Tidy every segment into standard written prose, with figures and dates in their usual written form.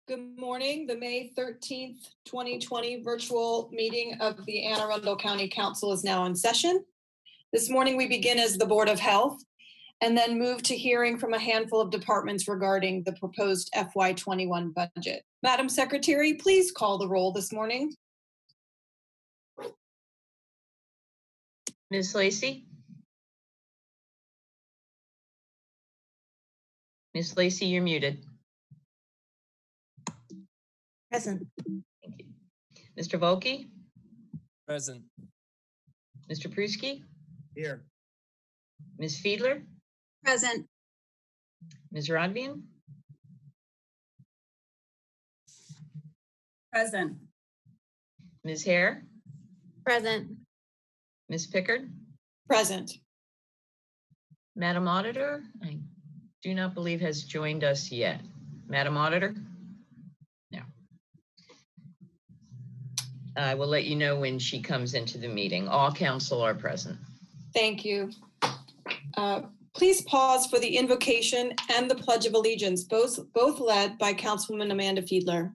Good morning. The May 13th, 2020 virtual meeting of the Anne Arundel County Council is now in session. This morning we begin as the Board of Health and then move to hearing from a handful of departments regarding the proposed FY21 budget. Madam Secretary, please call the roll this morning. Ms. Lacey? Ms. Lacey, you're muted. Present. Thank you. Mr. Volke? Present. Mr. Pruski? Here. Ms. Fiedler? Present. Ms. Rodvian? Present. Ms. Hare? Present. Ms. Pickard? Present. Madam Auditor, I do not believe has joined us yet. Madam Auditor? No. I will let you know when she comes into the meeting. All council are present. Thank you. Please pause for the invocation and the Pledge of Allegiance, both led by Councilwoman Amanda Fiedler.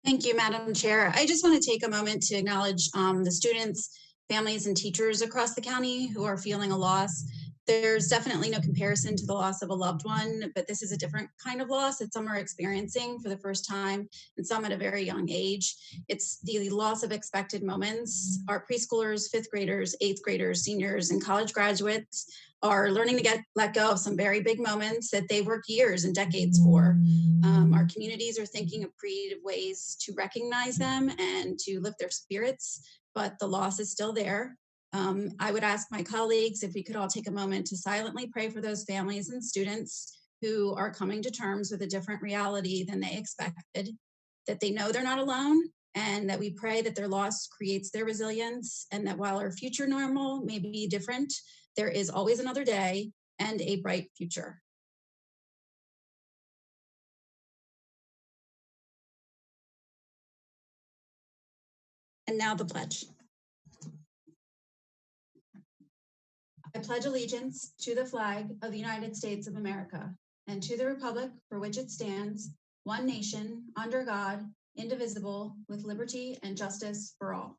Thank you, Madam Chair. I just want to take a moment to acknowledge the students, families, and teachers across the county who are feeling a loss. There's definitely no comparison to the loss of a loved one, but this is a different kind of loss that some are experiencing for the first time and some at a very young age. It's the loss of expected moments. Our preschoolers, fifth graders, eighth graders, seniors, and college graduates are learning to let go of some very big moments that they worked years and decades for. Our communities are thinking of creative ways to recognize them and to lift their spirits, but the loss is still there. I would ask my colleagues if we could all take a moment to silently pray for those families and students who are coming to terms with a different reality than they expected, that they know they're not alone, and that we pray that their loss creates their resilience, and that while our future normal may be different, there is always another day and a bright future. And now the pledge. I pledge allegiance to the flag of the United States of America and to the republic for which it stands, one nation, under God, indivisible, with liberty and justice for all.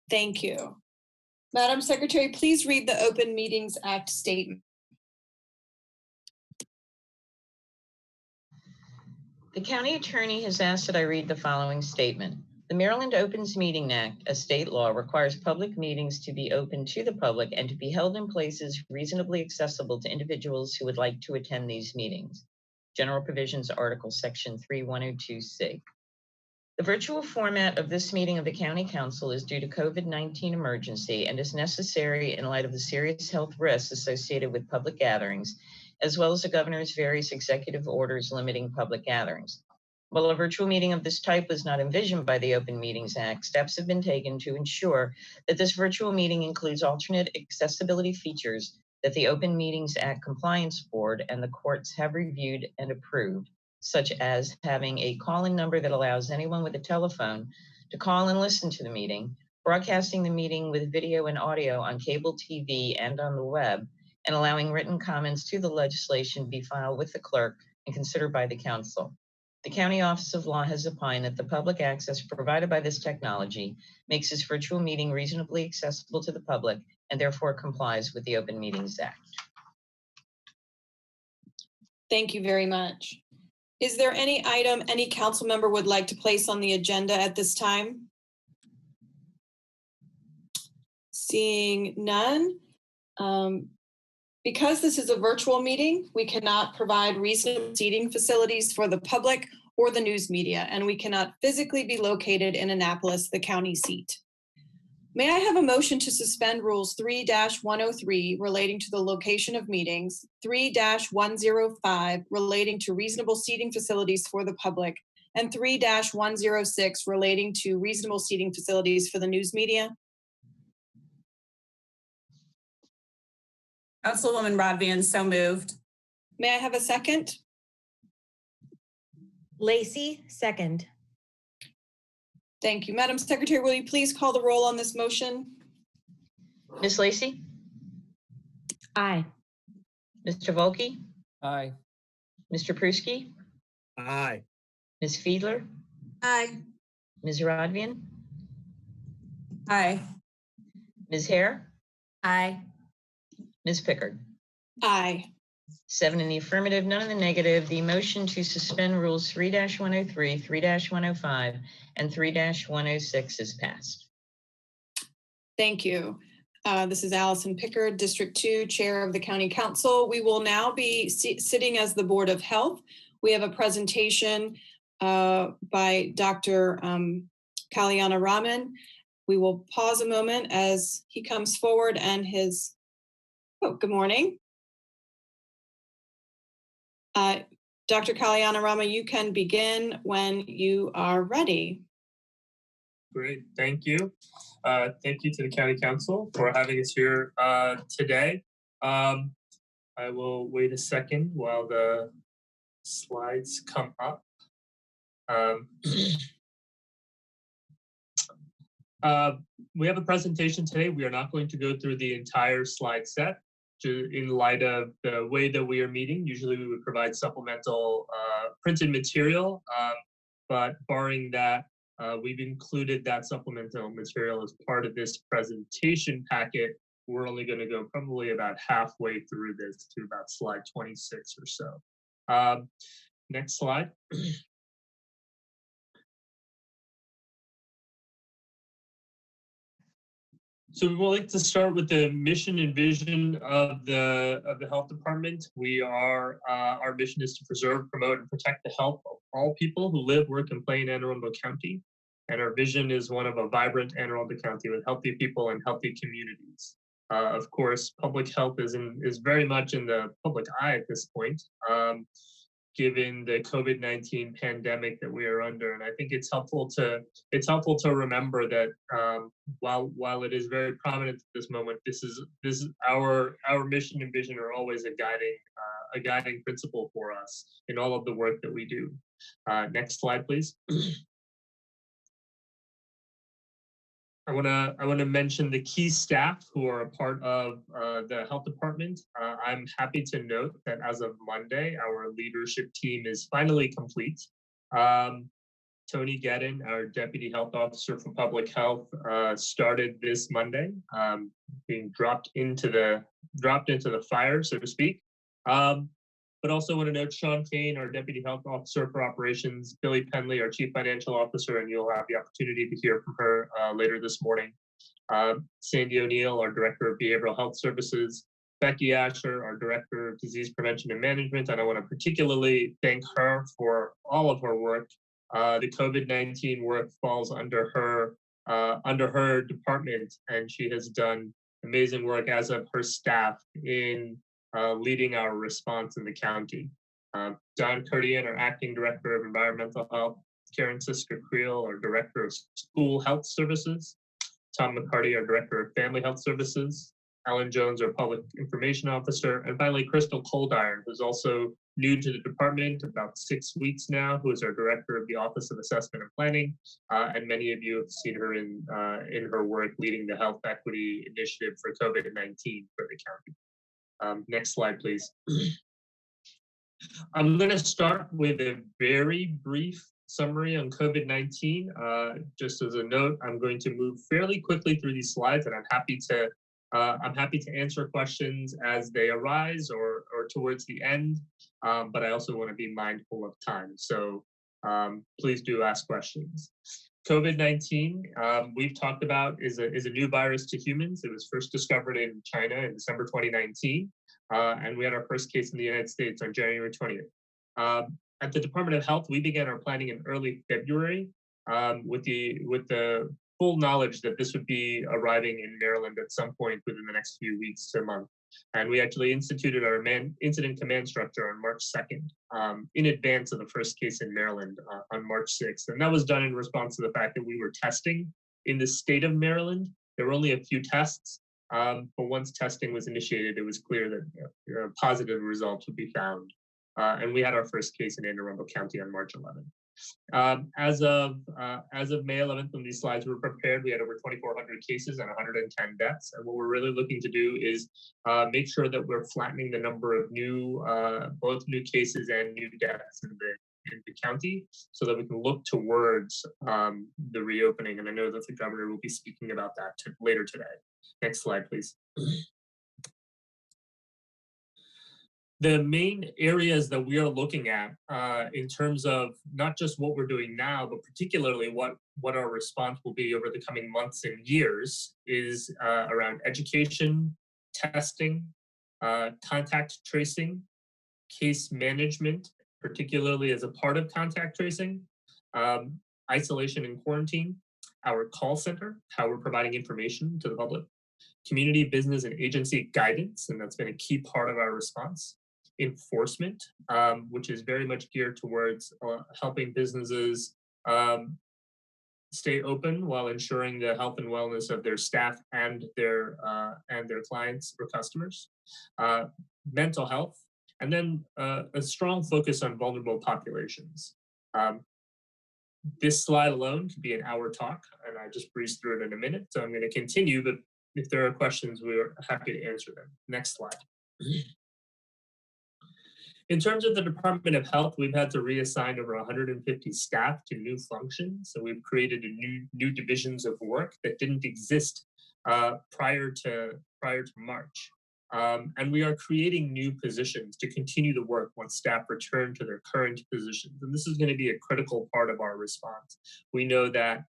Thank you. Madam Secretary, please read the Open Meetings Act statement. The county attorney has asked that I read the following statement. The Maryland Opens Meeting Act, a state law, requires public meetings to be open to the public and to be held in places reasonably accessible to individuals who would like to attend these meetings. General Provisions Article Section 3102C. The virtual format of this meeting of the County Council is due to COVID-19 emergency and is necessary in light of the serious health risks associated with public gatherings, as well as the governor's various executive orders limiting public gatherings. While a virtual meeting of this type was not envisioned by the Open Meetings Act, steps have been taken to ensure that this virtual meeting includes alternate accessibility features that the Open Meetings Act Compliance Board and the courts have reviewed and approved, such as having a call-in number that allows anyone with a telephone to call and listen to the meeting, broadcasting the meeting with video and audio on cable TV and on the web, and allowing written comments to the legislation be filed with the clerk and considered by the council. The County Office of Law has opined that the public access provided by this technology makes this virtual meeting reasonably accessible to the public and therefore complies with the Open Meetings Act. Thank you very much. Is there any item any council member would like to place on the agenda at this time? Seeing none. Because this is a virtual meeting, we cannot provide reasonable seating facilities for the public or the news media, and we cannot physically be located in Annapolis, the county seat. May I have a motion to suspend Rules 3-103 relating to the location of meetings, 3-105 relating to reasonable seating facilities for the public, and 3-106 relating to reasonable seating facilities for the news media? Councilwoman Rodvian, so moved. May I have a second? Lacey, second. Thank you. Madam Secretary, will you please call the roll on this motion? Ms. Lacey? Aye. Mr. Volke? Aye. Mr. Pruski, Aye. Ms. Fiedler, Aye. Ms. Rodvian, Aye. Ms. Hare, Aye. Ms. Pickard. Aye. 7 in the affirmative, none in the negative. The motion to suspend rules 3-103, 3-105, and 3-106 is passed. Thank you. This is Allison Pickard, District 2, Chair of the County Council. We will now be sitting as the Board of Health. We have a presentation by Dr. Kalyana Raman. We will pause a moment as he comes forward and his, good morning. Dr. Kalyana Rama, you can begin when you are ready. Great, thank you. Thank you to the County Council for having us here today. I will wait a second while the slides come up. We have a presentation today. We are not going to go through the entire slide set in light of the way that we are meeting. Usually we would provide supplemental printed material, but barring that, we've included that supplemental material as part of this presentation packet. We're only going to go probably about halfway through this to about slide 26 or so. Next slide. So we would like to start with the mission and vision of the health department. Our mission is to preserve, promote, and protect the health of all people who live, work, and play in Anne Arundel County. And our vision is one of a vibrant Anne Arundel County with healthy people and healthy communities. Of course, public health is very much in the public eye at this point, given the COVID-19 pandemic that we are under. And I think it's helpful to remember that while it is very prominent at this moment, this is our mission and vision are always a guiding principle for us in all of the work that we do. Next slide, please. I want to mention the key staff who are a part of the health department. I'm happy to note that as of Monday, our leadership team is finally complete. Tony Gedden, our Deputy Health Officer for Public Health, started this Monday, being dropped into the fire, so to speak. But also want to note Sean Kane, our Deputy Health Officer for Operations, Billy Penley, our Chief Financial Officer, and you'll have the opportunity to hear from her later this morning. Sandy O'Neill, our Director of Behavioral Health Services, Becky Asher, our Director of Disease Prevention and Management, and I want to particularly thank her for all of her work. The COVID-19 work falls under her department, and she has done amazing work, as of her staff, in leading our response in the county. Don Curtian, our Acting Director of Environmental Health, Karen Siska-Creel, our Director of School Health Services, Tom McCarty, our Director of Family Health Services, Ellen Jones, our Public Information Officer, and finally Crystal Coldiron, who's also new to the department, about 6 weeks now, who is our Director of the Office of Assessment and Planning, and many of you have seen her in her work leading the Health Equity Initiative for COVID-19 for the county. Next slide, please. I'm going to start with a very brief summary on COVID-19. Just as a note, I'm going to move fairly quickly through these slides, and I'm happy to answer questions as they arise or towards the end. But I also want to be mindful of time, so please do ask questions. COVID-19, we've talked about, is a new virus to humans. It was first discovered in China in December 2019, and we had our first case in the United States on January 20th. At the Department of Health, we began our planning in early February with the full knowledge that this would be arriving in Maryland at some point within the next few weeks to month. And we actually instituted our incident command structure on March 2nd, in advance of the first case in Maryland on March 6th. And that was done in response to the fact that we were testing in the state of Maryland. There were only a few tests, but once testing was initiated, it was clear that positive results would be found. And we had our first case in Anne Arundel County on March 11th. As of May 11th, when these slides were prepared, we had over 2,400 cases and 110 deaths. And what we're really looking to do is make sure that we're flattening the number of both new cases and new deaths in the county, so that we can look towards the reopening. And I know that the governor will be speaking about that later today. Next slide, please. The main areas that we are looking at in terms of not just what we're doing now, but particularly what our response will be over the coming months and years is around education, testing, contact tracing, case management, particularly as a part of contact tracing, isolation and quarantine, our call center, how we're providing information to the public, community, business, and agency guidance, and that's been a key part of our response. Enforcement, which is very much geared towards helping businesses stay open while ensuring the health and wellness of their staff and their clients or customers. Mental health, and then a strong focus on vulnerable populations. This slide alone could be an hour talk, and I just breezed through it in a minute, so I'm going to continue, but if there are questions, we're happy to answer them. Next slide. In terms of the Department of Health, we've had to reassign over 150 staff to new functions. So we've created new divisions of work that didn't exist prior to March. And we are creating new positions to continue the work once staff return to their current positions. And this is going to be a critical part of our response. We know that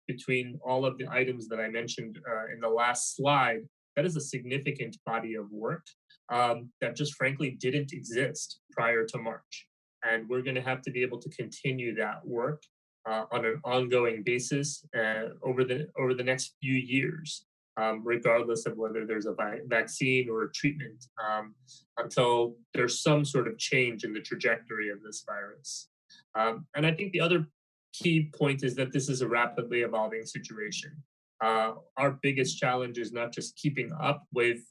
between all of the items that I mentioned in the last slide, that is a significant body of work that just frankly didn't exist prior to March. And we're going to have to be able to continue that work on an ongoing basis over the next few years, regardless of whether there's a vaccine or a treatment, until there's some sort of change in the trajectory of this virus. And I think the other key point is that this is a rapidly evolving situation. Our biggest challenge is not just keeping up with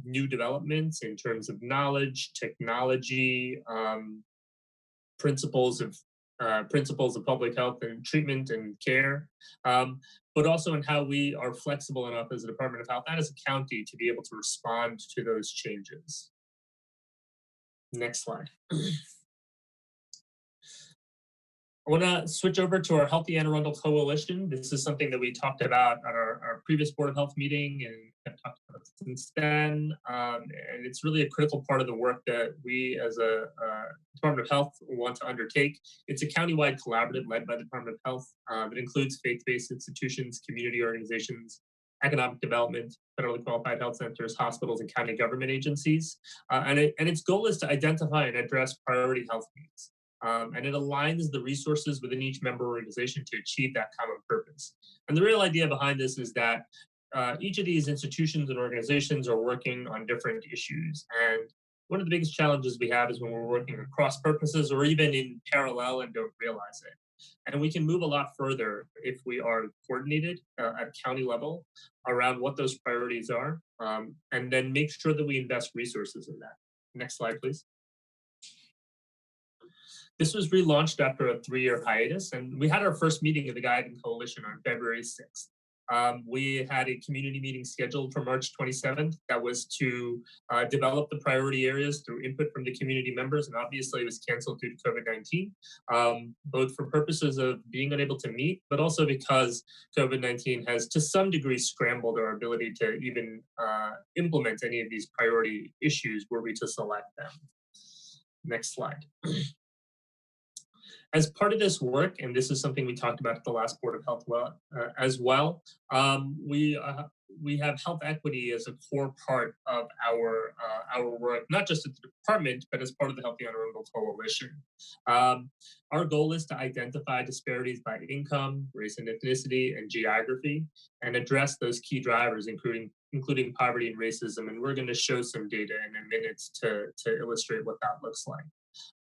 new developments in terms of knowledge, technology, principles of public health and treatment and care, but also in how we are flexible enough as a Department of Health and as a county to be able to respond to those changes. Next slide. I want to switch over to our Healthy Anne Arundel Coalition. This is something that we talked about at our previous Board of Health meeting and have talked about since then. And it's really a critical part of the work that we as a Department of Health want to undertake. It's a countywide collaborative led by the Department of Health that includes faith-based institutions, community organizations, economic development, federally qualified health centers, hospitals, and county government agencies. And its goal is to identify and address priority health needs. And it aligns the resources within each member organization to achieve that common purpose. And the real idea behind this is that each of these institutions and organizations are working on different issues. And one of the biggest challenges we have is when we're working across purposes or even in parallel and don't realize it. And we can move a lot further if we are coordinated at county level around what those priorities are, and then make sure that we invest resources in that. Next slide, please. This was relaunched after a 3-year hiatus, and we had our first meeting of the Guiding Coalition on February 6th. We had a community meeting scheduled for March 27th that was to develop the priority areas through input from the community members, and obviously it was canceled due to COVID-19, both for purposes of being unable to meet, but also because COVID-19 has to some degree scrambled our ability to even implement any of these priority issues were we to select them. Next slide. As part of this work, and this is something we talked about at the last Board of Health as well, we have health equity as a core part of our work, not just at the department, but as part of the Healthy Anne Arundel Coalition. Our goal is to identify disparities by income, race and ethnicity, and geography, and address those key drivers, including poverty and racism. And we're going to show some data in a minute to illustrate what that looks like.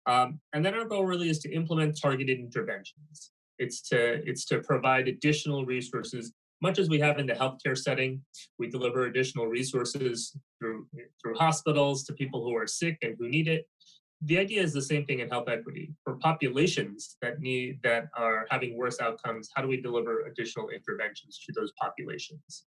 And then our goal really is to implement targeted interventions. It's to provide additional resources, much as we have in the healthcare setting. We deliver additional resources through hospitals to people who are sick and who need it. the idea is the same thing in health equity. For populations that are having worse outcomes, how do we deliver additional interventions to those populations?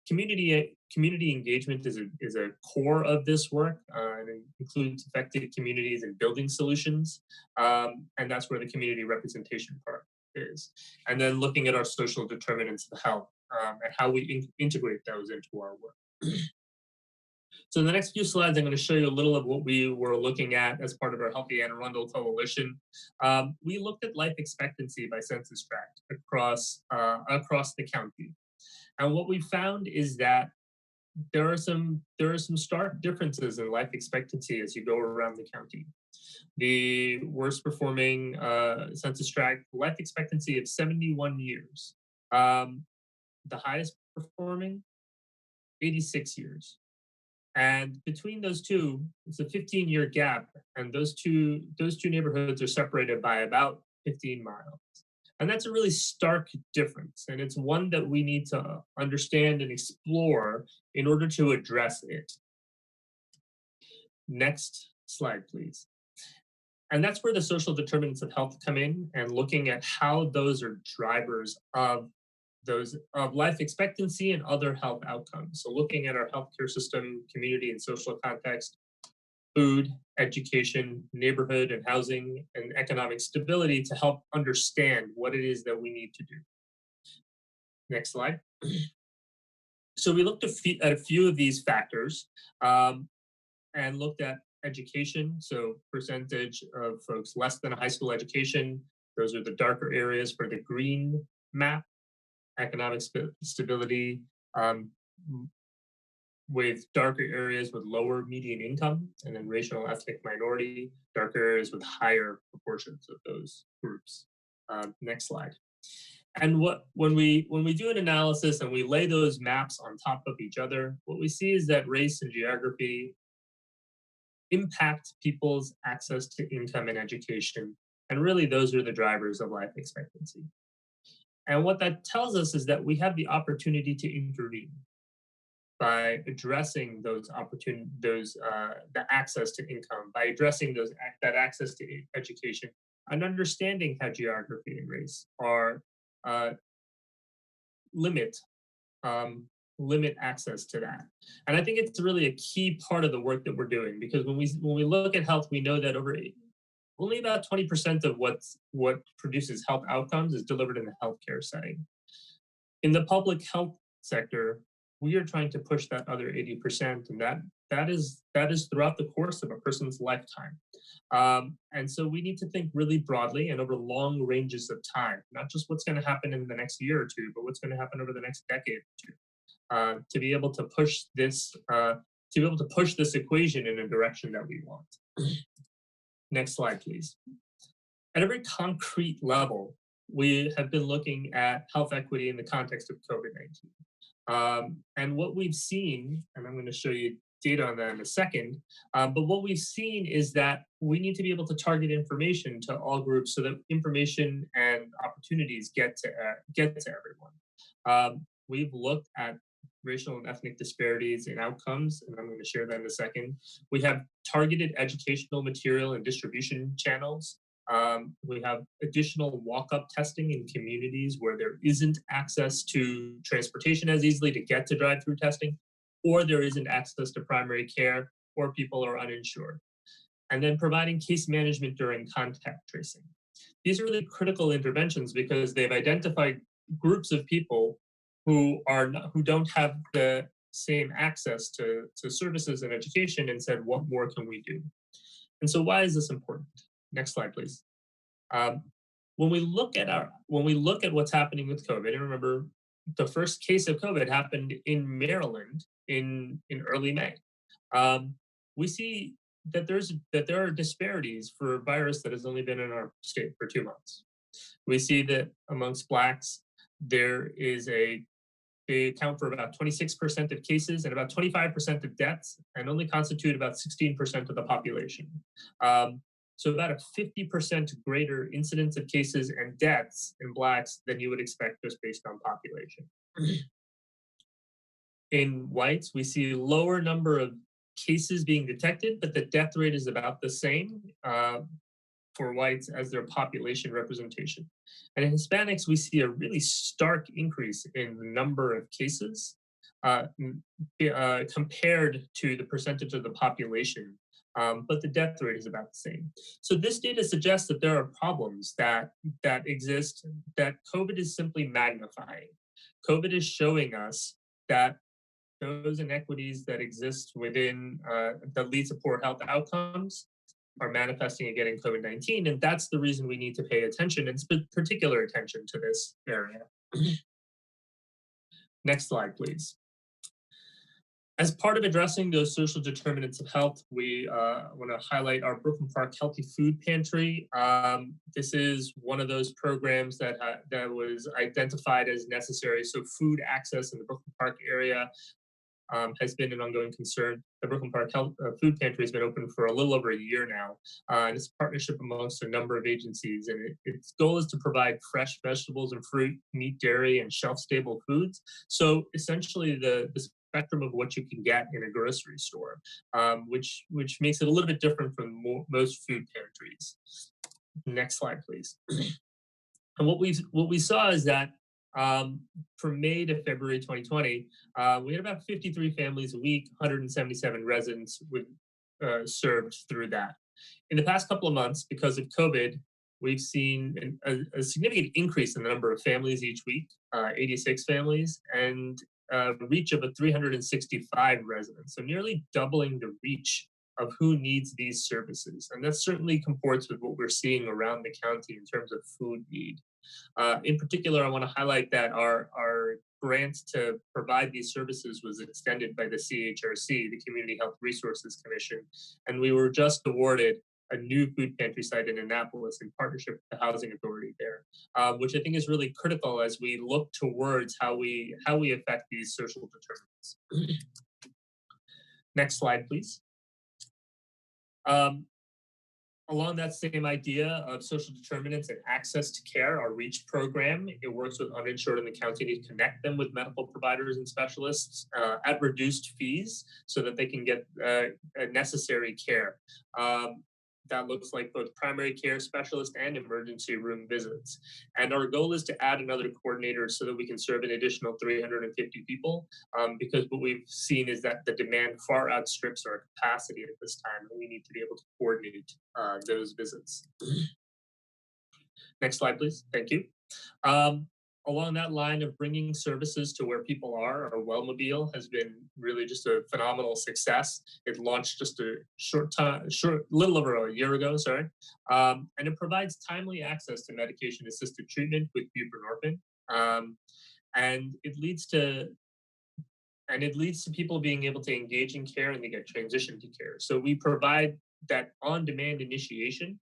Community engagement is a core of this work, and it includes affected communities and building solutions, and that's where the community representation part is. And then looking at our social determinants of health and how we integrate those into our work. So in the next few slides, I'm going to show you a little of what we were looking at as part of our Healthy Arundel Coalition. We looked at life expectancy by Census Tract across the county. And what we found is that there are some stark differences in life expectancy as you go around the county. The worst performing Census Tract life expectancy of 71 years. The highest performing, 86 years. And between those two, it's a 15-year gap, and those two neighborhoods are separated by about 15 miles. And that's a really stark difference, and it's one that we need to understand and explore in order to address it. Next slide, please. And that's where the social determinants of health come in, and looking at how those are drivers of life expectancy and other health outcomes. So looking at our healthcare system, community and social context, food, education, neighborhood and housing, and economic stability to help understand what it is that we need to do. Next slide. So we looked at a few of these factors and looked at education. So percentage of folks less than a high school education. Those are the darker areas for the green map. Economic stability with darker areas with lower median income, and then racial and ethnic minority, darker areas with higher proportions of those groups. Next slide. And when we do an analysis and we lay those maps on top of each other, what we see is that race and geography impact people's access to income and education. And really those are the drivers of life expectancy. And what that tells us is that we have the opportunity to intervene by addressing those the access to income, by addressing that access to education, and understanding how geography and race are limit access to that. And I think it's really a key part of the work that we're doing, because when we look at health, we know that only about 20% of what produces health outcomes is delivered in the healthcare setting. In the public health sector, we are trying to push that other 80%, and that is throughout the course of a person's lifetime. And so we need to think really broadly and over long ranges of time, not just what's going to happen in the next year or two, but what's going to happen over the next decade or two, to be able to push this equation in a direction that we want. Next slide, please. At a very concrete level, we have been looking at health equity in the context of COVID-19. And what we've seen, and I'm going to show you data on that in a second, but what we've seen is that we need to be able to target information to all groups so that information and opportunities get to everyone. We've looked at racial and ethnic disparities in outcomes, and I'm going to share that in a second. We have targeted educational material and distribution channels. We have additional walk-up testing in communities where there isn't access to transportation as easily to get to drive-through testing, or there isn't access to primary care, or people are uninsured. And then providing case management during contact tracing. These are really critical interventions because they've identified groups of people who don't have the same access to services and education, and said, what more can we do? And so why is this important? Next slide, please. When we look at what's happening with COVID, and remember, the first case of COVID happened in Maryland in early May. We see that there are disparities for a virus that has only been in our state for 2 months. We see that amongst Blacks, they account for about 26% of cases and about 25% of deaths, and only constitute about 16% of the population. So about a 50% greater incidence of cases and deaths in Blacks than you would expect just based on population. In whites, we see a lower number of cases being detected, but the death rate is about the same for whites as their population representation. And in Hispanics, we see a really stark increase in the number of cases compared to the percentage of the population, but the death rate is about the same. So this data suggests that there are problems that exist that COVID is simply magnifying. COVID is showing us that those inequities that exist within that lead to poor health outcomes are manifesting again in COVID-19, and that's the reason we need to pay attention, and particular attention to this area. Next slide, please. As part of addressing those social determinants of health, we want to highlight our Brooklyn Park Healthy Food Pantry. This is one of those programs that was identified as necessary. So food access in the Brooklyn Park area has been an ongoing concern. The Brooklyn Park Food Pantry has been open for a little over a year now. And it's a partnership amongst a number of agencies. And its goal is to provide fresh vegetables and fruit, meat, dairy, and shelf-stable foods. So essentially the spectrum of what you can get in a grocery store, which makes it a little bit different from most food pantries. Next slide, please. And what we saw is that from May to February 2020, we had about 53 families a week, 177 residents served through that. In the past couple of months, because of COVID, we've seen a significant increase in the number of families each week, 86 families, and a reach of 365 residents, so nearly doubling the reach of who needs these services. And that certainly comports with what we're seeing around the county in terms of food need. In particular, I want to highlight that our grant to provide these services was extended by the CHRC, the Community Health Resources Commission, and we were just awarded a new food pantry site in Annapolis in partnership with the Housing Authority there, which I think is really critical as we look towards how we affect these social determinants. Next slide, please. Along that same idea of social determinants and access to care, our REACH program, it works with uninsured in the county to connect them with medical providers and specialists at reduced fees so that they can get necessary care. That looks like both primary care specialist and emergency room visits. And our goal is to add another coordinator so that we can serve an additional 350 people, because what we've seen is that the demand far outstrips our capacity at this time, and we need to be able to coordinate those visits. Next slide, please. Thank you. Along that line of bringing services to where people are, our Wellmobile has been really just a phenomenal success. It launched just a little over a year ago, sorry. And it provides timely access to medication-assisted treatment with buprenorphine. And it leads to people being able to engage in care and they get transitioned to care. So we provide that on-demand initiation,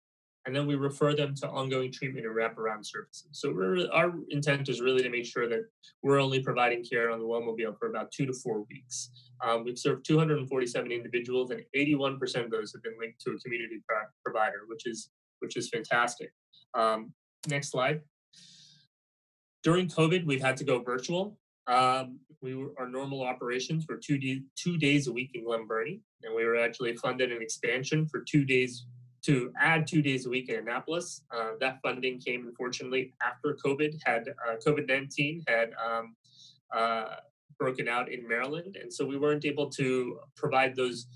and then we refer them to ongoing treatment and wraparound services. So our intent is really to make sure that we're only providing care on the Wellmobile for about 2 to 4 weeks. We've served 247 individuals, and 81% of those have been linked to a community provider, which is fantastic. Next slide. During COVID, we've had to go virtual. Our normal operations were 2 days a week in Glen Burnie, and we were actually funded an expansion for 2 days to add 2 days a week in Annapolis. That funding came, unfortunately, after COVID-19 had broken out in Maryland. And so we weren't able to provide those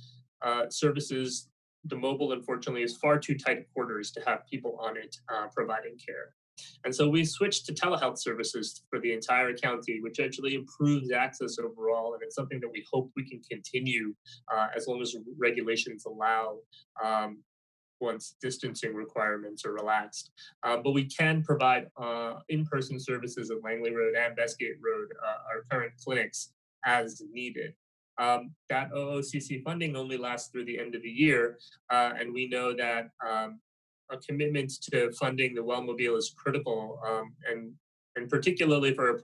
services. The mobile, unfortunately, is far too tight quarters to have people on it providing care. And so we switched to telehealth services for the entire county, which actually improves access overall. And it's something that we hope we can continue as long as regulations allow once distancing requirements are relaxed. But we can provide in-person services at Langley Road and Bestgate Road, our current clinics, as needed. That OOCC funding only lasts through the end of the year, and we know that a commitment to funding the Wellmobile is critical, and particularly for a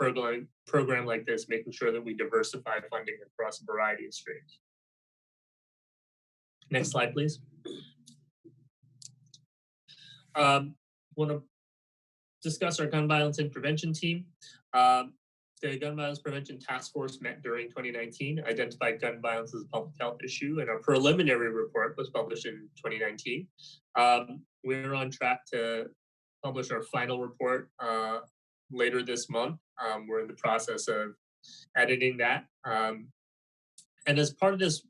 program like this, making sure that we diversify funding across a variety of streams. Next slide, please. Want to discuss our gun violence intervention team. the Gun Violence Prevention Task Force met during 2019, identified gun violence as a public health issue, and a preliminary report was published in 2019. We're on track to publish our final report later this month. We're in the process of editing that. And as part of this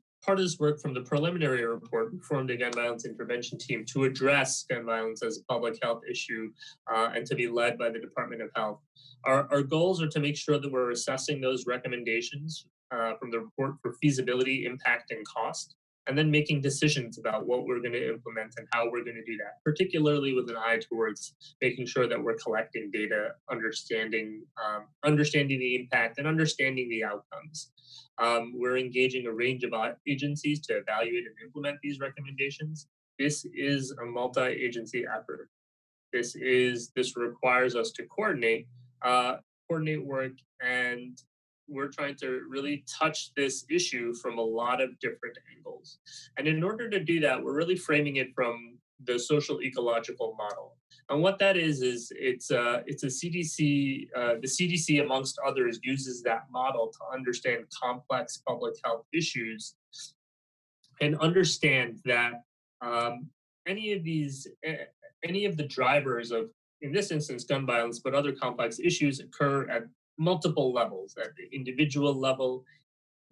work from the preliminary report, we formed a gun violence intervention team to address gun violence as a public health issue and to be led by the Department of Health. Our goals are to make sure that we're assessing those recommendations from the report for feasibility, impact, and cost, and then making decisions about what we're going to implement and how we're going to do that, particularly with an eye towards making sure that we're collecting data, understanding the impact, and understanding the outcomes. We're engaging a range of agencies to evaluate and implement these recommendations. This is a multi-agency effort. This requires us to coordinate work, and we're trying to really touch this issue from a lot of different angles. And in order to do that, we're really framing it from the social ecological model. And what that is it's a CDC, the CDC amongst others uses that model to understand complex public health issues and understand that any of the drivers of, in this instance, gun violence, but other complex issues occur at multiple levels, at the individual level,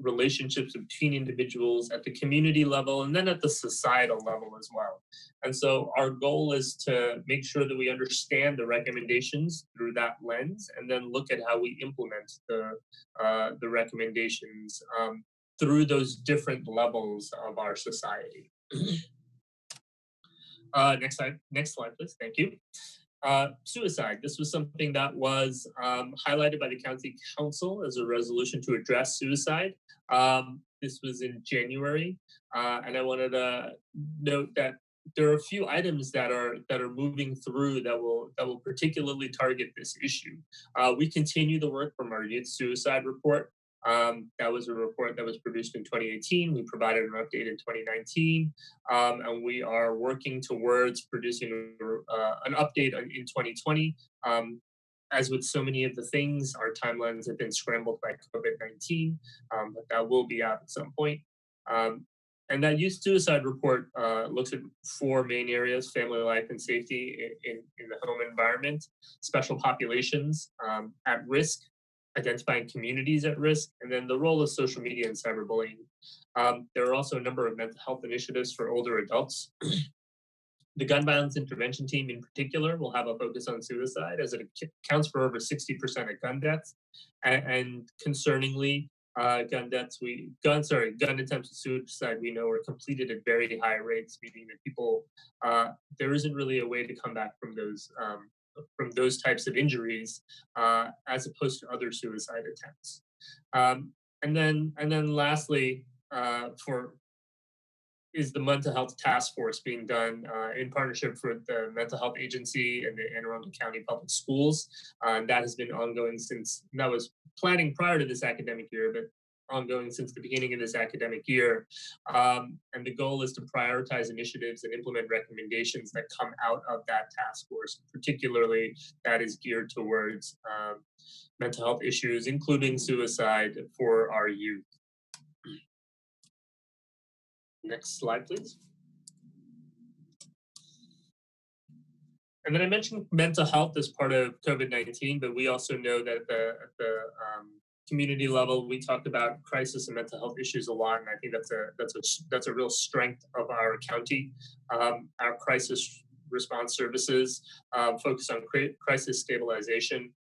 relationships between individuals, at the community level, and then at the societal level as well. And so our goal is to make sure that we understand the recommendations through that lens, and then look at how we implement the recommendations through those different levels of our society. Next slide, please. Thank you. Suicide. This was something that was highlighted by the County Council as a resolution to address suicide. This was in January, and I wanted to note that there are a few items that are moving through that will particularly target this issue. We continue the work from our youth suicide report. That was a report that was produced in 2018. We provided an update in 2019, and we are working towards producing an update in 2020. As with so many of the things, our timelines have been scrambled by COVID-19, but that will be out at some point. And that youth suicide report looks at 4 main areas: family life and safety in the home environment, special populations at risk, identifying communities at risk, and then the role of social media and cyberbullying. There are also a number of mental health initiatives for older adults. The gun violence intervention team in particular will have a focus on suicide, as it accounts for over 60% of gun deaths. And concerningly, gun attempts at suicide, we know, are completed at very high rates, meaning that people, there isn't really a way to come back from those types of injuries, as opposed to other suicide attempts. And then lastly, is the mental health task force being done in partnership with the Mental Health Agency and the Arundel County Public Schools. That has been ongoing that was planning prior to this academic year, but ongoing since the beginning of this academic year. And the goal is to prioritize initiatives and implement recommendations that come out of that task force. Particularly, that is geared towards mental health issues, including suicide for our youth. Next slide, please. And then I mentioned mental health as part of COVID-19, but we also know that at the community level, we talked about crisis and mental health issues a lot, and I think that's a real strength of our county. Our crisis response services focus on crisis stabilization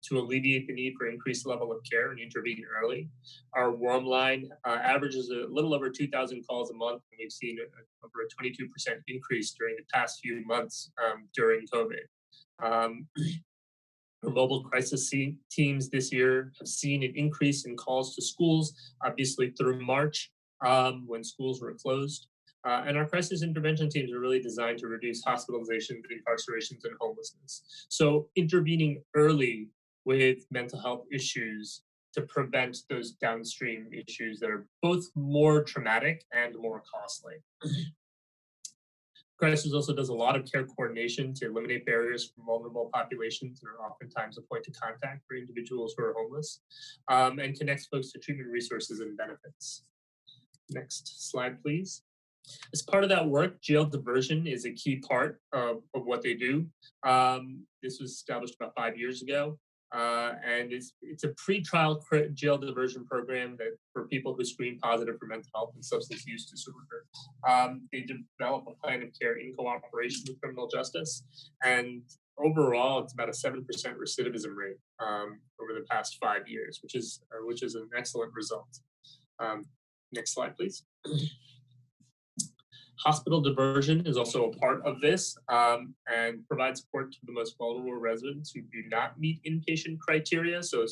to alleviate the need for increased level of care and intervene early. Our warm line averages a little over 2,000 calls a month, and we've seen over a 22% increase during the past few months during COVID. Our mobile crisis teams this year have seen an increase in calls to schools, obviously through March when schools were closed. And our crisis intervention teams are really designed to reduce hospitalizations, incarcerations, and homelessness. So intervening early with mental health issues to prevent those downstream issues that are both more traumatic and more costly. Crisis also does a lot of care coordination to eliminate barriers for vulnerable populations and are oftentimes a point of contact for individuals who are homeless, and connects folks to treatment resources and benefits. Next slide, please. As part of that work, jail diversion is a key part of what they do. This was established about 5 years ago, and it's a pre-trial jail diversion program that for people who screen positive for mental health and substance use disorder. They develop a plan of care in cooperation with criminal justice, and overall, it's about a 7% recidivism rate over the past 5 years, which is an excellent result. Next slide, please. Hospital diversion is also a part of this and provides support to the most vulnerable residents who do not meet inpatient criteria. So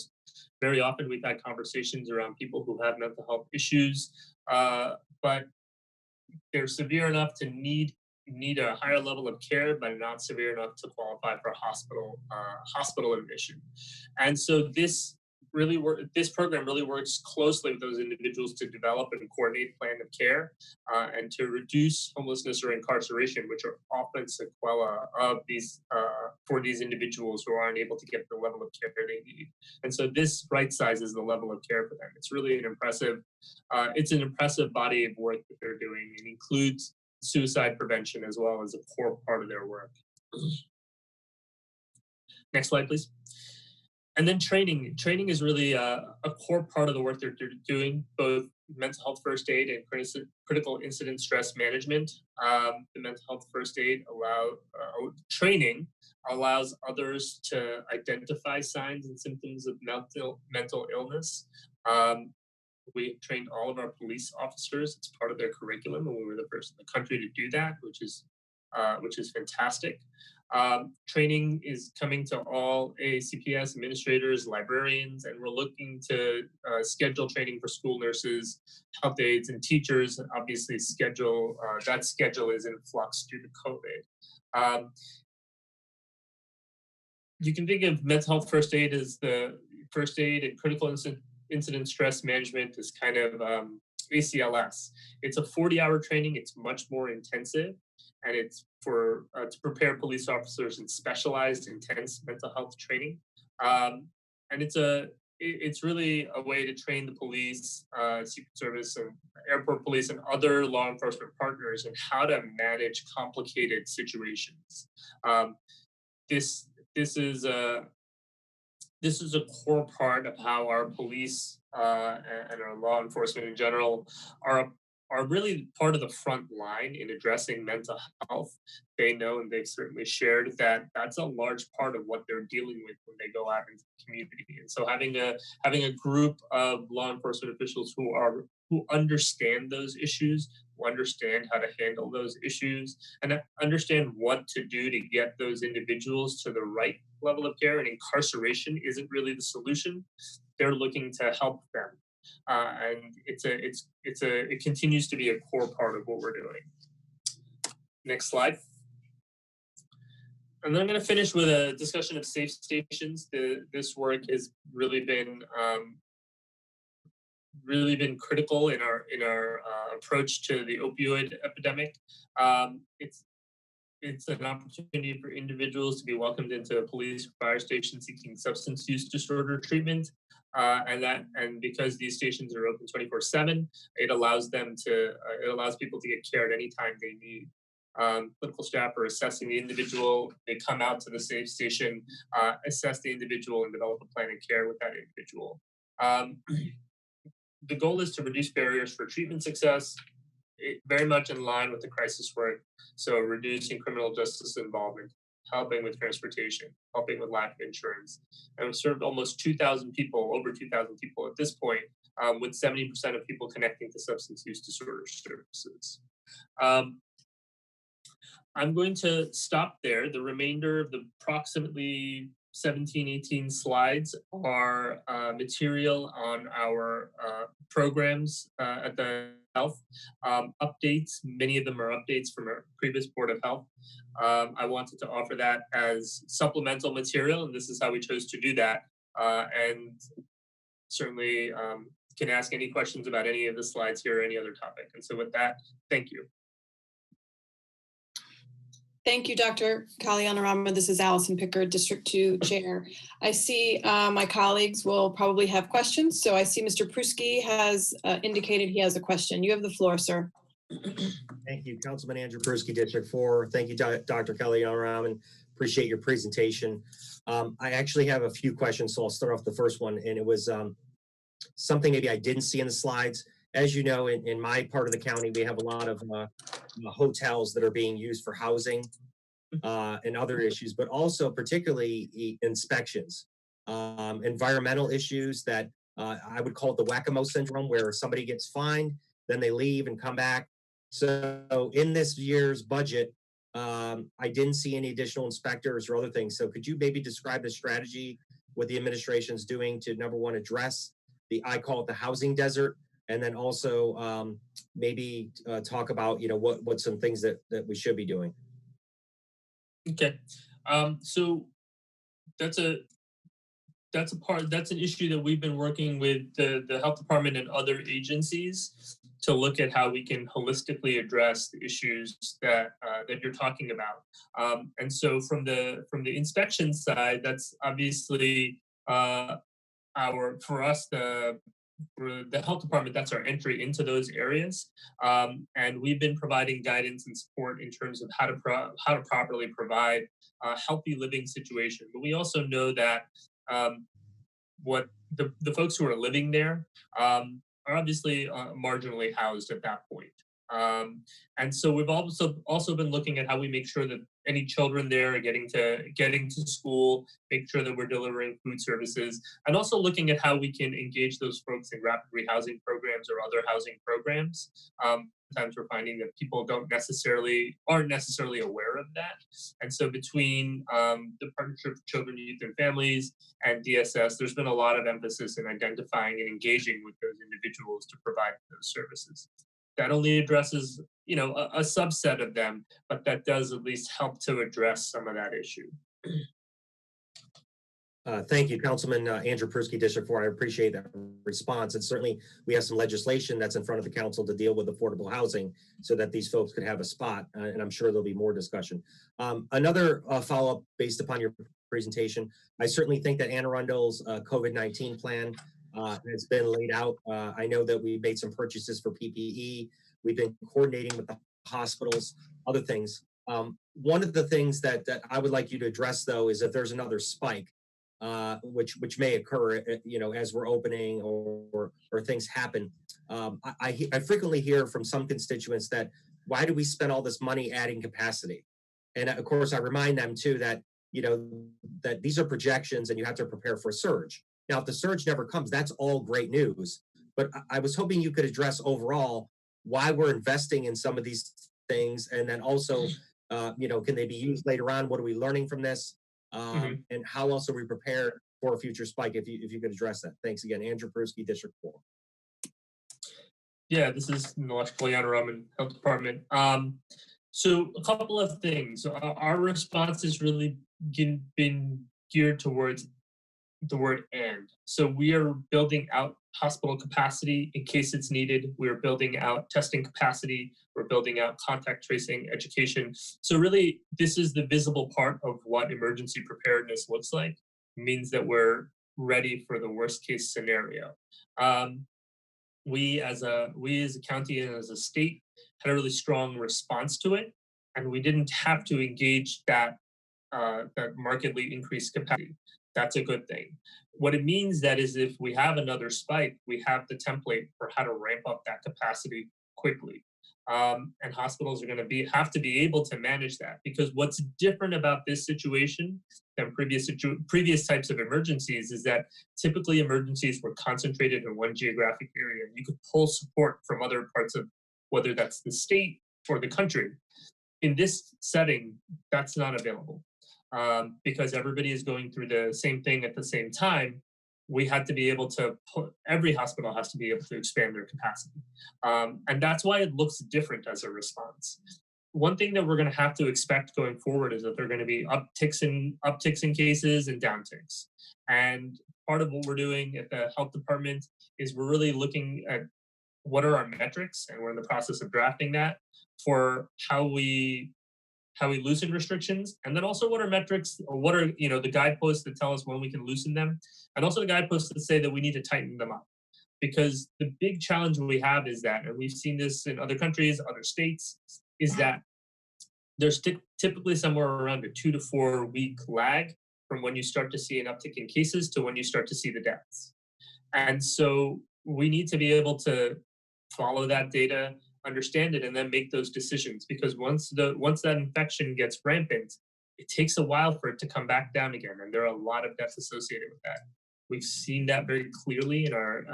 very often we've had conversations around people who have mental health issues, but they're severe enough to need a higher level of care, but not severe enough to qualify for hospital admission. And so this program really works closely with those individuals to develop and coordinate plan of care and to reduce homelessness or incarceration, which are often sequela of these for these individuals who aren't able to get the level of care they need. And so this right sizes the level of care for them. It's really an impressive body of work that they're doing. It includes suicide prevention as well as a core part of their work. Next slide, please. And then training. Training is really a core part of the work they're doing, both mental health first aid and critical incident stress management. The mental health first aid training allows others to identify signs and symptoms of mental illness. We trained all of our police officers. It's part of their curriculum, and we were the first in the country to do that, which is fantastic. Training is coming to all AACPS administrators, librarians, and we're looking to schedule training for school nurses, health aides, and teachers. And obviously, that schedule is in flux due to COVID. You can think of mental health first aid as the first aid and critical incident stress management is kind of ACLS. It's a 40-hour training. It's much more intensive, and it's for to prepare police officers in specialized, intense mental health training. And it's really a way to train the police, Secret Service, and airport police, and other law enforcement partners in how to manage complicated situations. This is a core part of how our police and our law enforcement in general are really part of the front line in addressing mental health. They know, and they've certainly shared that that's a large part of what they're dealing with when they go out into the community. And so having a group of law enforcement officials who understand those issues, who understand how to handle those issues, and understand what to do to get those individuals to the right level of care. And incarceration isn't really the solution. They're looking to help them. And it continues to be a core part of what we're doing. Next slide. And then I'm going to finish with a discussion of safe stations. This work has really been critical in our approach to the opioid epidemic. It's an opportunity for individuals to be welcomed into a police or fire station seeking substance use disorder treatment. And because these stations are open 24/7, it allows people to get care at any time they need. Clinical staff are assessing the individual. They come out to the safe station, assess the individual, and develop a plan of care with that individual. The goal is to reduce barriers for treatment success, very much in line with the crisis work. So reducing criminal justice involvement, helping with transportation, helping with lack of insurance. And we've served almost 2,000 people, over 2,000 people at this point, with 70% of people connecting to substance use disorder services. I'm going to stop there. The remainder of the approximately 17, 18 slides are material on our programs at the Health updates. Many of them are updates from our previous Board of Health. I wanted to offer that as supplemental material, and this is how we chose to do that. And certainly can ask any questions about any of the slides here or any other topic. And so with that, thank you. Thank you, Dr. Kalyanarama. This is Allison Pickard, District 2 Chair. I see my colleagues will probably have questions. So I see Mr. Pruski has indicated he has a question. You have the floor, sir. Thank you, Councilman Andrew Pruski, District 4. Thank you, Dr. Kalyanarama. Appreciate your presentation. I actually have a few questions, so I'll start off the first one. And it was something maybe I didn't see in the slides. As you know, in my part of the county, we have a lot of hotels that are being used for housing and other issues, but also particularly inspections, environmental issues that I would call it the whack-a-mole syndrome, where somebody gets fined, then they leave and come back. So in this year's budget, I didn't see any additional inspectors or other things. So could you maybe describe the strategy what the administration's doing to, number one, address I call it the housing desert, and then also maybe talk about, what some things that we should be doing. Okay, so that's an issue that we've been working with the health department and other agencies to look at how we can holistically address the issues that you're talking about. And so from the inspection side, that's obviously for the health department, that's our entry into those areas. And we've been providing guidance and support in terms of how to properly provide a healthy living situation. But we also know that what the folks who are living there are obviously marginally housed at that point. And so we've also been looking at how we make sure that any children there are getting to school, make sure that we're delivering food services, and also looking at how we can engage those folks in rapid rehousing programs or other housing programs. Sometimes we're finding that people aren't necessarily aware of that. And so between the Partnership for Children, Youth, and Families and DSS, there's been a lot of emphasis in identifying and engaging with those individuals to provide those services. That only addresses, a subset of them, but that does at least help to address some of that issue. Thank you, Councilman Andrew Pruski, District 4. I appreciate that response. And certainly we have some legislation that's in front of the council to deal with affordable housing so that these folks could have a spot. And I'm sure there'll be more discussion. Another follow-up based upon your presentation, I certainly think that Anne Arundel's COVID-19 plan has been laid out. I know that we made some purchases for PPE. We've been coordinating with the hospitals, other things. One of the things that I would like you to address, though, is if there's another spike, which may occur, as we're opening or things happen. I frequently hear from some constituents that, why do we spend all this money adding capacity? And of course, I remind them too that, that these are projections and you have to prepare for a surge. Now, if the surge never comes, that's all great news. But I was hoping you could address overall why we're investing in some of these things, and then also, can they be used later on? What are we learning from this? And how else are we prepared for a future spike? If you could address that. Thanks again, Andrew Pruski, District 4. Yeah, this is Nilesh Kalyanaraman, Health Department. So a couple of things. Our response has really been geared towards the word "and." So we are building out hospital capacity in case it's needed. We're building out testing capacity. We're building out contact tracing, education. So really, this is the visible part of what emergency preparedness looks like. It means that we're ready for the worst case scenario. We as a county and as a state had a really strong response to it, and we didn't have to engage that markedly increased capacity. That's a good thing. What it means that is if we have another spike, we have the template for how to ramp up that capacity quickly. And hospitals are going to have to be able to manage that, because what's different about this situation than previous types of emergencies is that typically emergencies were concentrated in one geographic area. You could pull support from other parts of, whether that's the state or the country. In this setting, that's not available. Because everybody is going through the same thing at the same time, we had to be able to every hospital has to be able to expand their capacity. And that's why it looks different as a response. One thing that we're going to have to expect going forward is that there are going to be upticks in cases and downticks. And part of what we're doing at the health department is we're really looking at what are our metrics, and we're in the process of drafting that for how we how we loosen restrictions, and then also what are metrics, or what are the guideposts that tell us when we can loosen them, and also the guideposts that say that we need to tighten them up. Because the big challenge we have is that, and we've seen this in other countries, other states, is that there's typically somewhere around a 2 to 4 week lag from when you start to see an uptick in cases to when you start to see the deaths. And so we need to be able to follow that data, understand it, and then make those decisions. Because once that infection gets rampant, it takes a while for it to come back down again, and there are a lot of deaths associated with that. We've seen that very clearly in our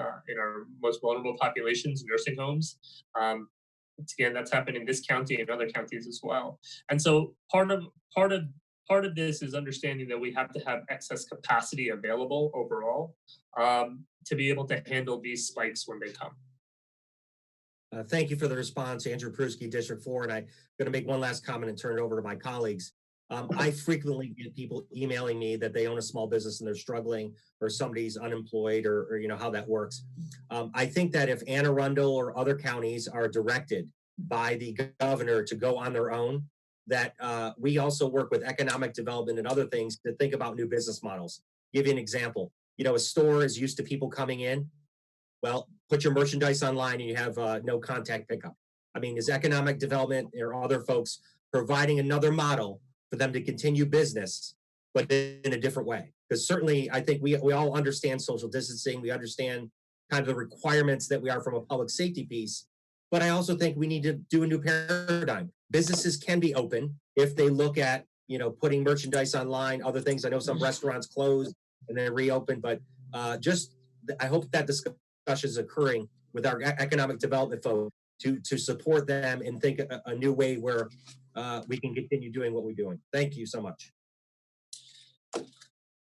most vulnerable populations, nursing homes. Once again, that's happened in this county and other counties as well. And so part of this is understanding that we have to have excess capacity available overall to be able to handle these spikes when they come. Thank you for the response, Andrew Pruski, District 4, and I'm going to make one last comment and turn it over to my colleagues. I frequently get people emailing me that they own a small business and they're struggling, or somebody's unemployed, or how that works. I think that if Anne Arundel or other counties are directed by the governor to go on their own, that we also work with economic development and other things to think about new business models. Give you an example. A store is used to people coming in. Well, put your merchandise online and you have no contact pickup. I mean, is economic development or other folks providing another model for them to continue business, but in a different way? Because certainly I think we all understand social distancing. We understand kind of the requirements that we are from a public safety piece. But I also think we need to do a new paradigm. Businesses can be open if they look at, putting merchandise online, other things. I know some restaurants closed and then reopened, but I hope that discussion is occurring with our economic development folks to support them and think a new way where we can continue doing what we're doing. Thank you so much.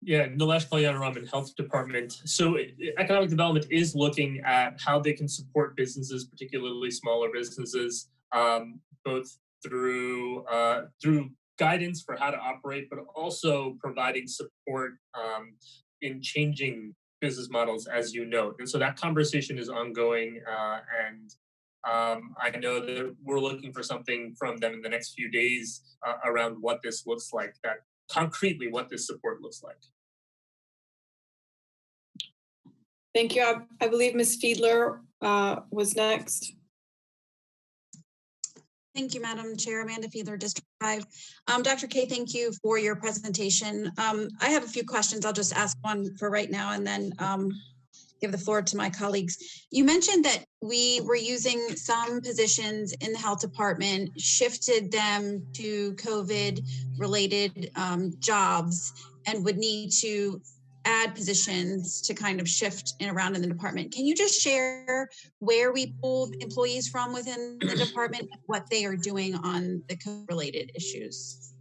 Yeah, Nilesh Kalyanaram, Health Department. So economic development is looking at how they can support businesses, particularly smaller businesses, both through guidance for how to operate, but also providing support in changing business models, as you note. And so that conversation is ongoing, and I know that we're looking for something from them in the next few days around what this looks like, that concretely what this support looks like. Thank you. I believe Ms. Fiedler was next. Thank you, Madam Chair. Amanda Fiedler, District 5. Dr. Kay, thank you for your presentation. I have a few questions. I'll just ask one for right now and then give the floor to my colleagues. You mentioned that we were using some positions in the health department, shifted them to COVID-related jobs, and would need to add positions to kind of shift around in the department. Can you just share where we pulled employees from within the department, what they are doing on the COVID-related issues?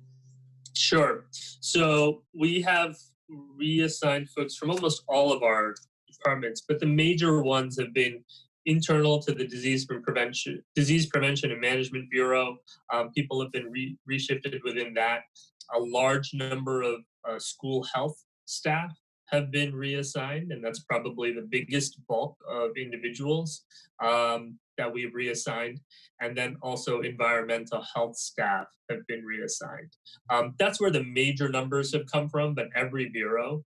Sure. So we have reassigned folks from almost all of our departments, but the major ones have been internal to the Disease Prevention and Management Bureau. People have been reshifted within that. A large number of school health staff have been reassigned, and that's probably the biggest bulk of individuals that we've reassigned. And then also environmental health staff have been reassigned. That's where the major numbers have come from, but every bureau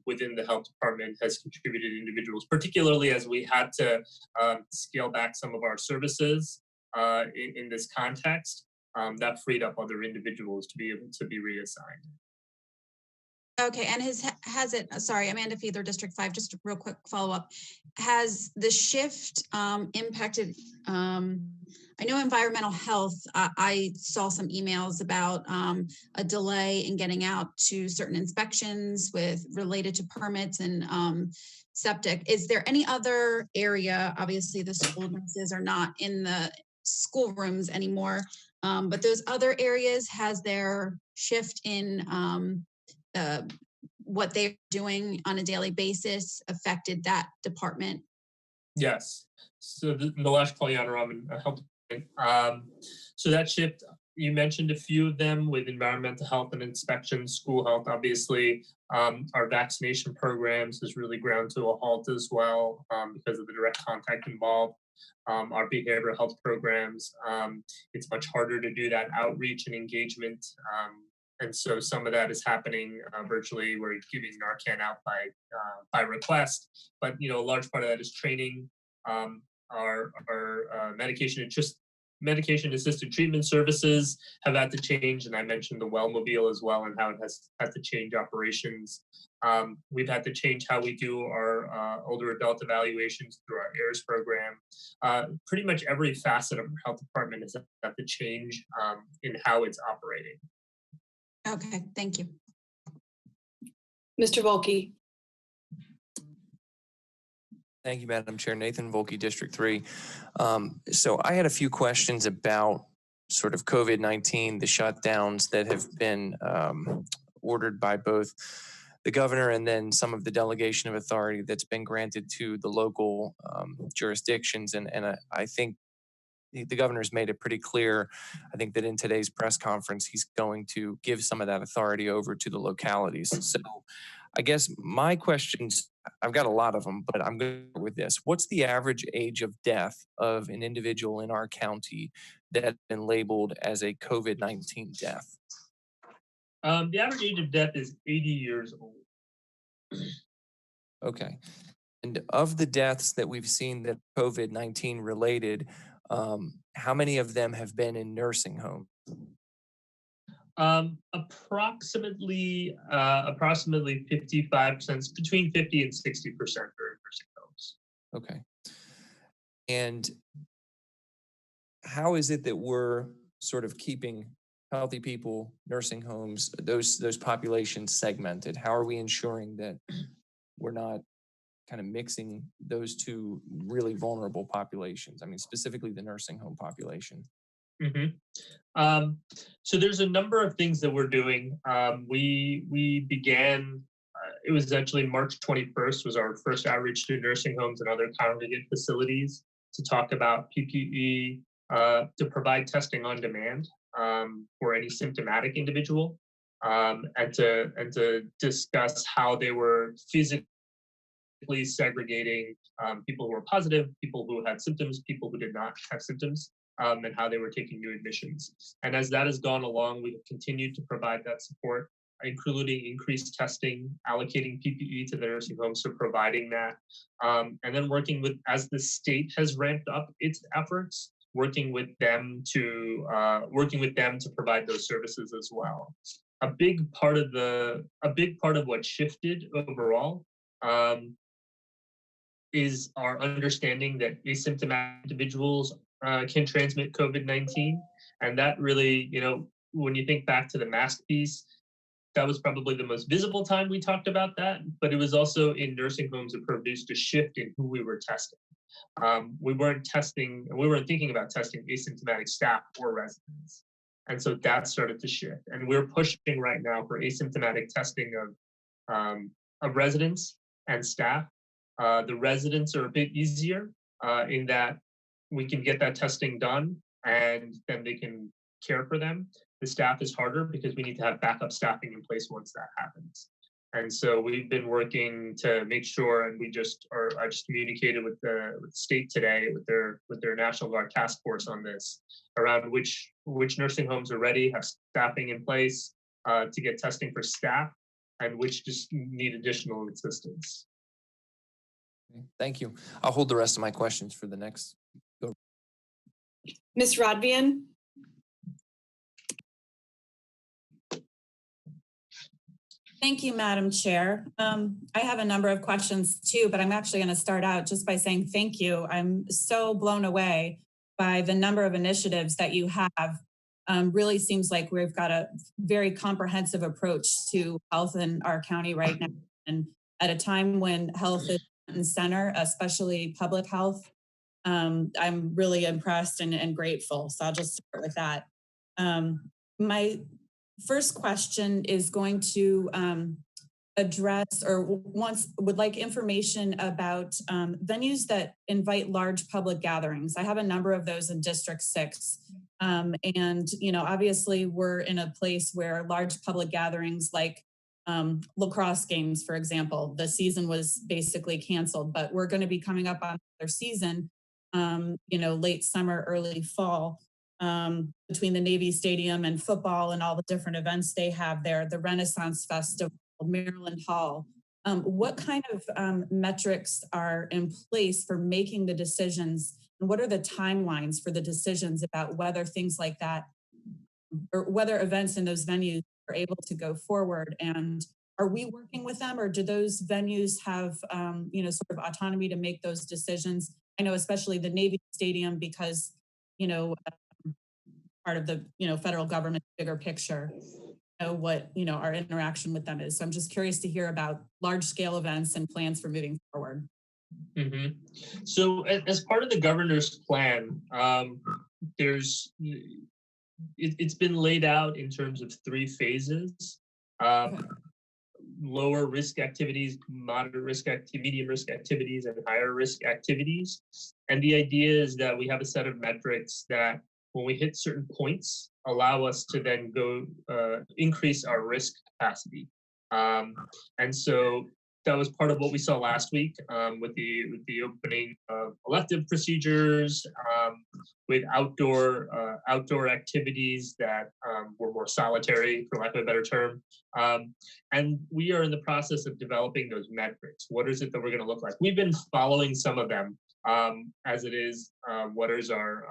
within the health department has contributed individuals, particularly as we had to scale back some of our services in this context. That freed up other individuals to be able to be reassigned. Okay, and has it, sorry, Amanda Fiedler, District 5, just a real quick follow-up. Has the shift impacted, I know environmental health, I saw some emails about a delay in getting out to certain inspections related to permits and septic. Is there any other area, obviously the school nurses are not in the schoolrooms anymore, but those other areas, has their shift in what they're doing on a daily basis affected that department? Yes. So the Nilesh Kalyanaram, Health Department. So that shift, You mentioned a few of them with environmental health and inspection, school health, obviously. Our vaccination programs has really ground to a halt as well because of the direct contact involved. Our behavioral health programs, it's much harder to do that outreach and engagement. And so some of that is happening virtually. We're giving Narcan out by request, but a large part of that is training. Our medication assisted treatment services have had to change, and I mentioned the Wellmobile as well and how it has had to change operations. We've had to change how we do our older adult evaluations through our AIRS program. Pretty much every facet of our health department has had to change in how it's operating. Okay, thank you. Mr. Volkey. Thank you, Madam Chair. Nathan Volkey, District 3. So I had a few questions about sort of COVID-19, the shutdowns that have been ordered by both the governor and then some of the delegation of authority that's been granted to the local jurisdictions. And I think the governor's made it pretty clear, I think, that in today's press conference, he's going to give some of that authority over to the localities. So I guess my questions, I've got a lot of them, but I'm going to go with this. What's the average age of death of an individual in our county that has been labeled as a COVID-19 death? The average age of death is 80 years old. Okay. And of the deaths that we've seen that COVID-19 related, how many of them have been in nursing homes? Approximately 55%, between 50 and 60% are in nursing homes. Okay. And how is it that we're sort of keeping healthy people, nursing homes, those populations segmented? How are we ensuring that we're not kind of mixing those two really vulnerable populations? I mean, specifically the nursing home population. Mm-hmm. So there's a number of things that we're doing. We began, it was actually March 21st was our first outreach to nursing homes and other congregate facilities to talk about PPE, to provide testing on demand for any symptomatic individual, and to discuss how they were physically segregating people who were positive, people who had symptoms, people who did not have symptoms, and how they were taking new admissions. And as that has gone along, we've continued to provide that support, including increased testing, allocating PPE to the nursing homes, so providing that, and then working with, as the state has ramped up its efforts, working with them to provide those services as well. A big part of what shifted overall is our understanding that asymptomatic individuals can transmit COVID-19. And that really, when you think back to the mask piece, that was probably the most visible time we talked about that, but it was also in nursing homes that produced a shift in who we were testing. We weren't thinking about testing asymptomatic staff or residents. And so that started to shift. And we're pushing right now for asymptomatic testing of residents and staff. The residents are a bit easier in that we can get that testing done and then they can care for them. The staff is harder because we need to have backup staffing in place once that happens. And so we've been working to make sure, and I just communicated with the state today with their National Guard task force on this, around which nursing homes are ready, have staffing in place to get testing for staff, and which just need additional assistance. Okay, thank you. I'll hold the rest of my questions for the next. Ms. Rodvian? Thank you, Madam Chair. I have a number of questions too, but I'm actually going to start out just by saying thank you. I'm so blown away by the number of initiatives that you have. Really seems like we've got a very comprehensive approach to health in our county right now. And at a time when health is front and center, especially public health, I'm really impressed and grateful. So I'll just start with that. My first question is going to address or would like information about venues that invite large public gatherings. I have a number of those in District 6. And, obviously we're in a place where large public gatherings like lacrosse games, for example, the season was basically canceled, but we're going to be coming up on their season, late summer, early fall, between the Navy Stadium and football and all the different events they have there, the Renaissance Festival, Maryland Hall. What kind of metrics are in place for making the decisions, and what are the timelines for the decisions about whether things like that or whether events in those venues are able to go forward? And are we working with them, or do those venues have sort of autonomy to make those decisions? I know especially the Navy Stadium, because part of the federal government bigger picture, what our interaction with them is. So I'm just curious to hear about large scale events and plans for moving forward. Mm-hmm. So as part of the governor's plan, it's been laid out in terms of 3 phases. Lower risk activities, moderate risk medium risk activities, and higher risk activities. And the idea is that we have a set of metrics that when we hit certain points, allow us to then go increase our risk capacity. And so that was part of what we saw last week with the opening of elective procedures, with outdoor activities that were more solitary, for lack of a better term. And we are in the process of developing those metrics. What is it that we're going to look like? We've been following some of them as it is. What is our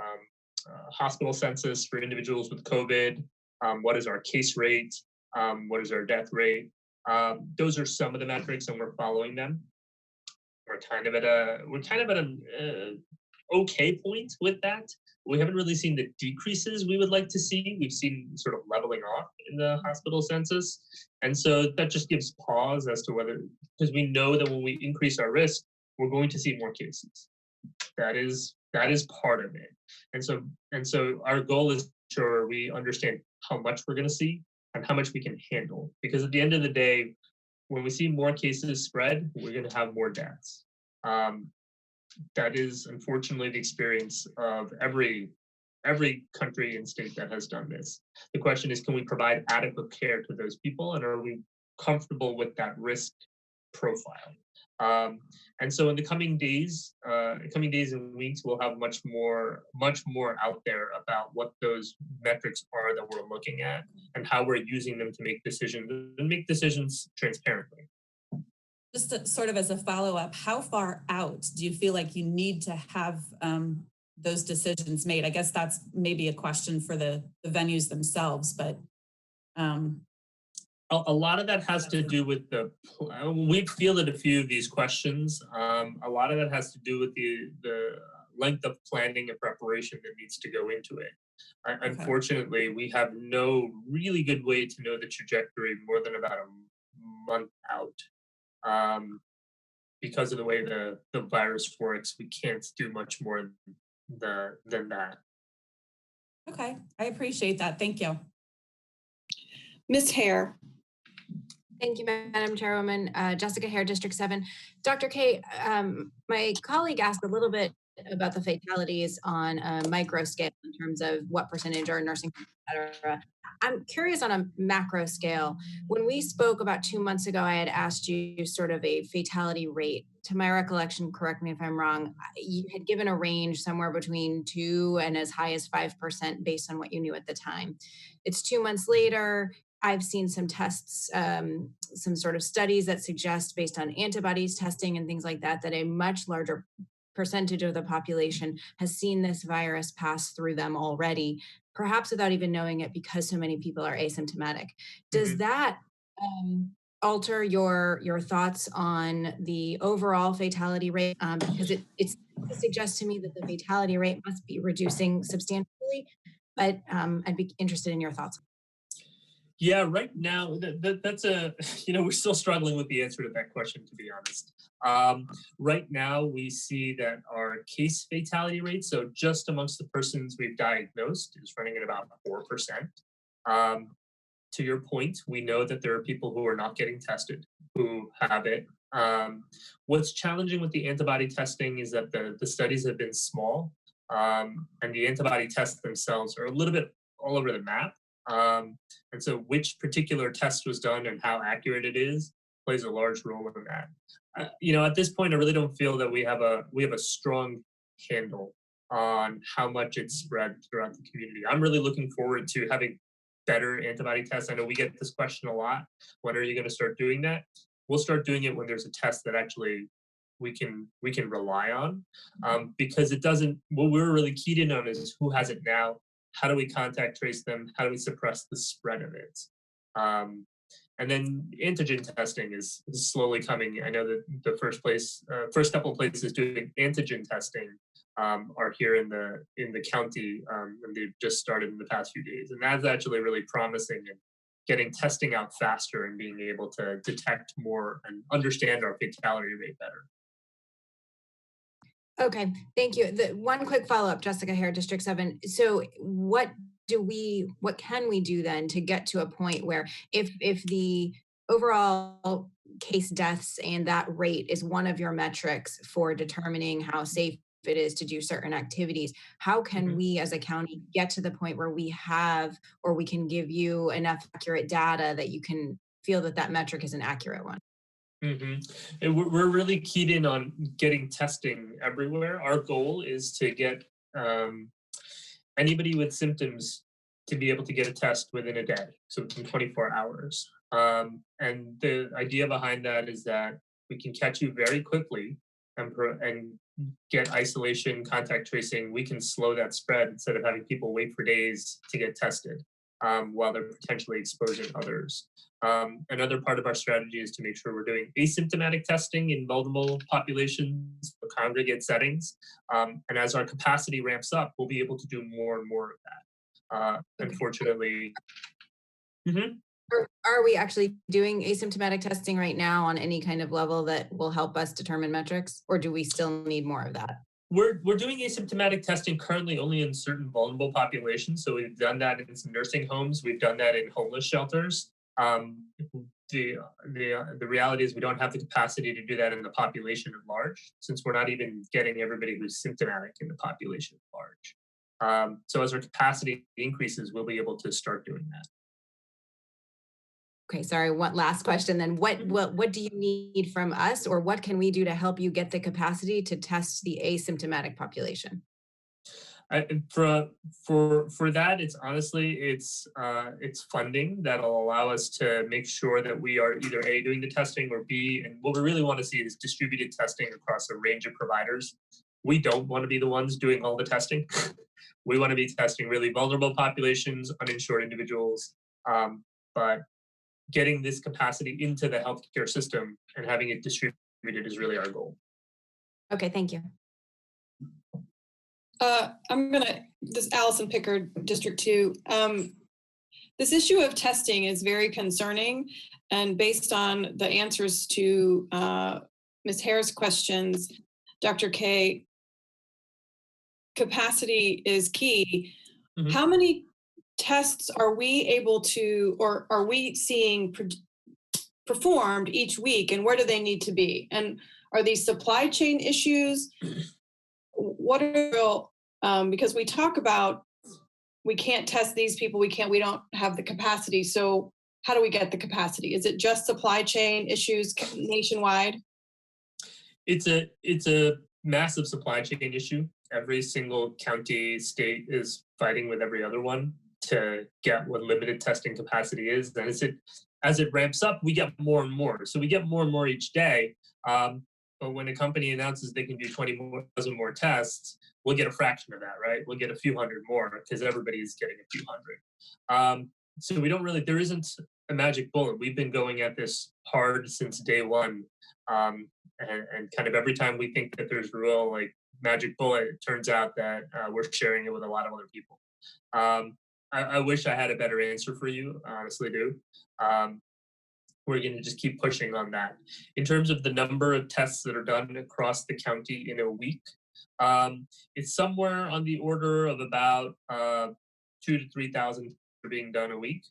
hospital census for individuals with COVID? What is our case rate? What is our death rate? Those are some of the metrics, and we're following them. We're kind of at an okay point with that. We haven't really seen the decreases we would like to see. We've seen sort of leveling off in the hospital census, and so that just gives pause as to whether, because we know that when we increase our risk, we're going to see more cases. That is part of it, and so our goal is to ensure we understand how much we're going to see and how much we can handle. Because at the end of the day, when we see more cases spread, we're going to have more deaths. That is unfortunately the experience of every country and state that has done this. The question is, can we provide adequate care to those people, and are we comfortable with that risk profile? And so in the coming days and weeks, we'll have much more out there about what those metrics are that we're looking at and how we're using them to make decisions transparently. Just to, sort of as a follow-up, how far out do you feel like you need to have those decisions made? I guess that's maybe a question for the venues themselves, but a lot of that has to do with we've fielded a few of these questions. A lot of that has to do with the length of planning and preparation that needs to go into it. Okay. Unfortunately, we have no really good way to know the trajectory more than about a month out. Because of the way the virus works, we can't do much more than that. Okay, I appreciate that. Thank you. Ms. Hare. Thank you, Madam Chairwoman. Jessica Hare, District 7. Dr. K, my colleague asked a little bit about the fatalities on a micro scale in terms of what percentage are nursing homes, et cetera. I'm curious on a macro scale. When we spoke about 2 months ago, I had asked you sort of a fatality rate. To my recollection, correct me if I'm wrong, you had given a range somewhere between 2 and as high as 5% based on what you knew at the time. It's 2 months later. I've seen some tests, some sort of studies that suggest based on antibodies testing and things like that, that a much larger percentage of the population has seen this virus pass through them already, perhaps without even knowing it because so many people are asymptomatic. Does that alter your thoughts on the overall fatality rate? Because it suggests to me that the fatality rate must be reducing substantially, but I'd be interested in your thoughts. Yeah, right now, that's we're still struggling with the answer to that question, to be honest. Right now, we see that our case fatality rate, so just amongst the persons we've diagnosed, is running at about 4%. to your point, we know that there are people who are not getting tested who have it. What's challenging with the antibody testing is that the studies have been small, and the antibody tests themselves are a little bit all over the map. And so which particular test was done and how accurate it is plays a large role in that. At this point, I really don't feel that we have a strong handle on how much it's spread throughout the community. I'm really looking forward to having better antibody tests. I know we get this question a lot. When are you going to start doing that? We'll start doing it when there's a test that actually we can rely on, because it doesn't. What we're really keyed in on is who has it now. How do we contact trace them? How do we suppress the spread of it? And then antigen testing is slowly coming. I know that the first couple of places doing antigen testing are here in the county, and they've just started in the past few days. And that's actually really promising and getting testing out faster and being able to detect more and understand our fatality rate better. Okay, thank you. One quick follow-up, Jessica Hare, District 7. So what can we do then to get to a point where if the overall case deaths and that rate is one of your metrics for determining how safe it is to do certain activities, how can we as a county get to the point where we have, or we can give you enough accurate data that you can feel that metric is an accurate one? And we're really keyed in on getting testing everywhere. Our goal is to get anybody with symptoms to be able to get a test within a day, so within 24 hours. And the idea behind that is that we can catch you very quickly and get isolation, contact tracing. We can slow that spread instead of having people wait for days to get tested while they're potentially exposing others. Another part of our strategy is to make sure we're doing asymptomatic testing in vulnerable populations, or congregate settings. And as our capacity ramps up, we'll be able to do more and more of that. Unfortunately. Are we actually doing asymptomatic testing right now on any kind of level that will help us determine metrics, or do we still need more of that? We're doing asymptomatic testing currently only in certain vulnerable populations. So we've done that in some nursing homes. We've done that in homeless shelters. The reality is we don't have the capacity to do that in the population at large, since we're not even getting everybody who's symptomatic in the population at large. So as our capacity increases, we'll be able to start doing that. Okay, sorry, one last question then. What do you need from us, or what can we do to help you get the capacity to test the asymptomatic population? For that, it's honestly, it's funding that'll allow us to make sure that we are either A, doing the testing, or B, and what we really want to see is distributed testing across a range of providers. We don't want to be the ones doing all the testing. We want to be testing really vulnerable populations, uninsured individuals, but getting this capacity into the healthcare system and having it distributed is really our goal. Okay, thank you. This Allison Pickard, District 2. This issue of testing is very concerning, and based on the answers to Ms. Hare's questions, Dr. K, capacity is key. How many tests are we able to, or are we seeing performed each week, and where do they need to be? And are these supply chain issues? What are real, because we talk about we can't test these people, we don't have the capacity. So how do we get the capacity? Is it just supply chain issues nationwide? It's a massive supply chain issue. Every single county, state is fighting with every other one to get what limited testing capacity is. And as it ramps up, we get more and more. So we get more and more each day. But when a company announces they can do 20,000 more tests, we'll get a fraction of that, right? We'll get a few hundred more because everybody's getting a few hundred. So we don't really, there isn't a magic bullet. We've been going at this hard since day one. And kind of every time we think that there's a real magic bullet, it turns out that we're sharing it with a lot of other people. I wish I had a better answer for you, honestly do. We're going to just keep pushing on that. In terms of the number of tests that are done across the county in a week, it's somewhere on the order of about 2,000 to 3,000 are being done a week.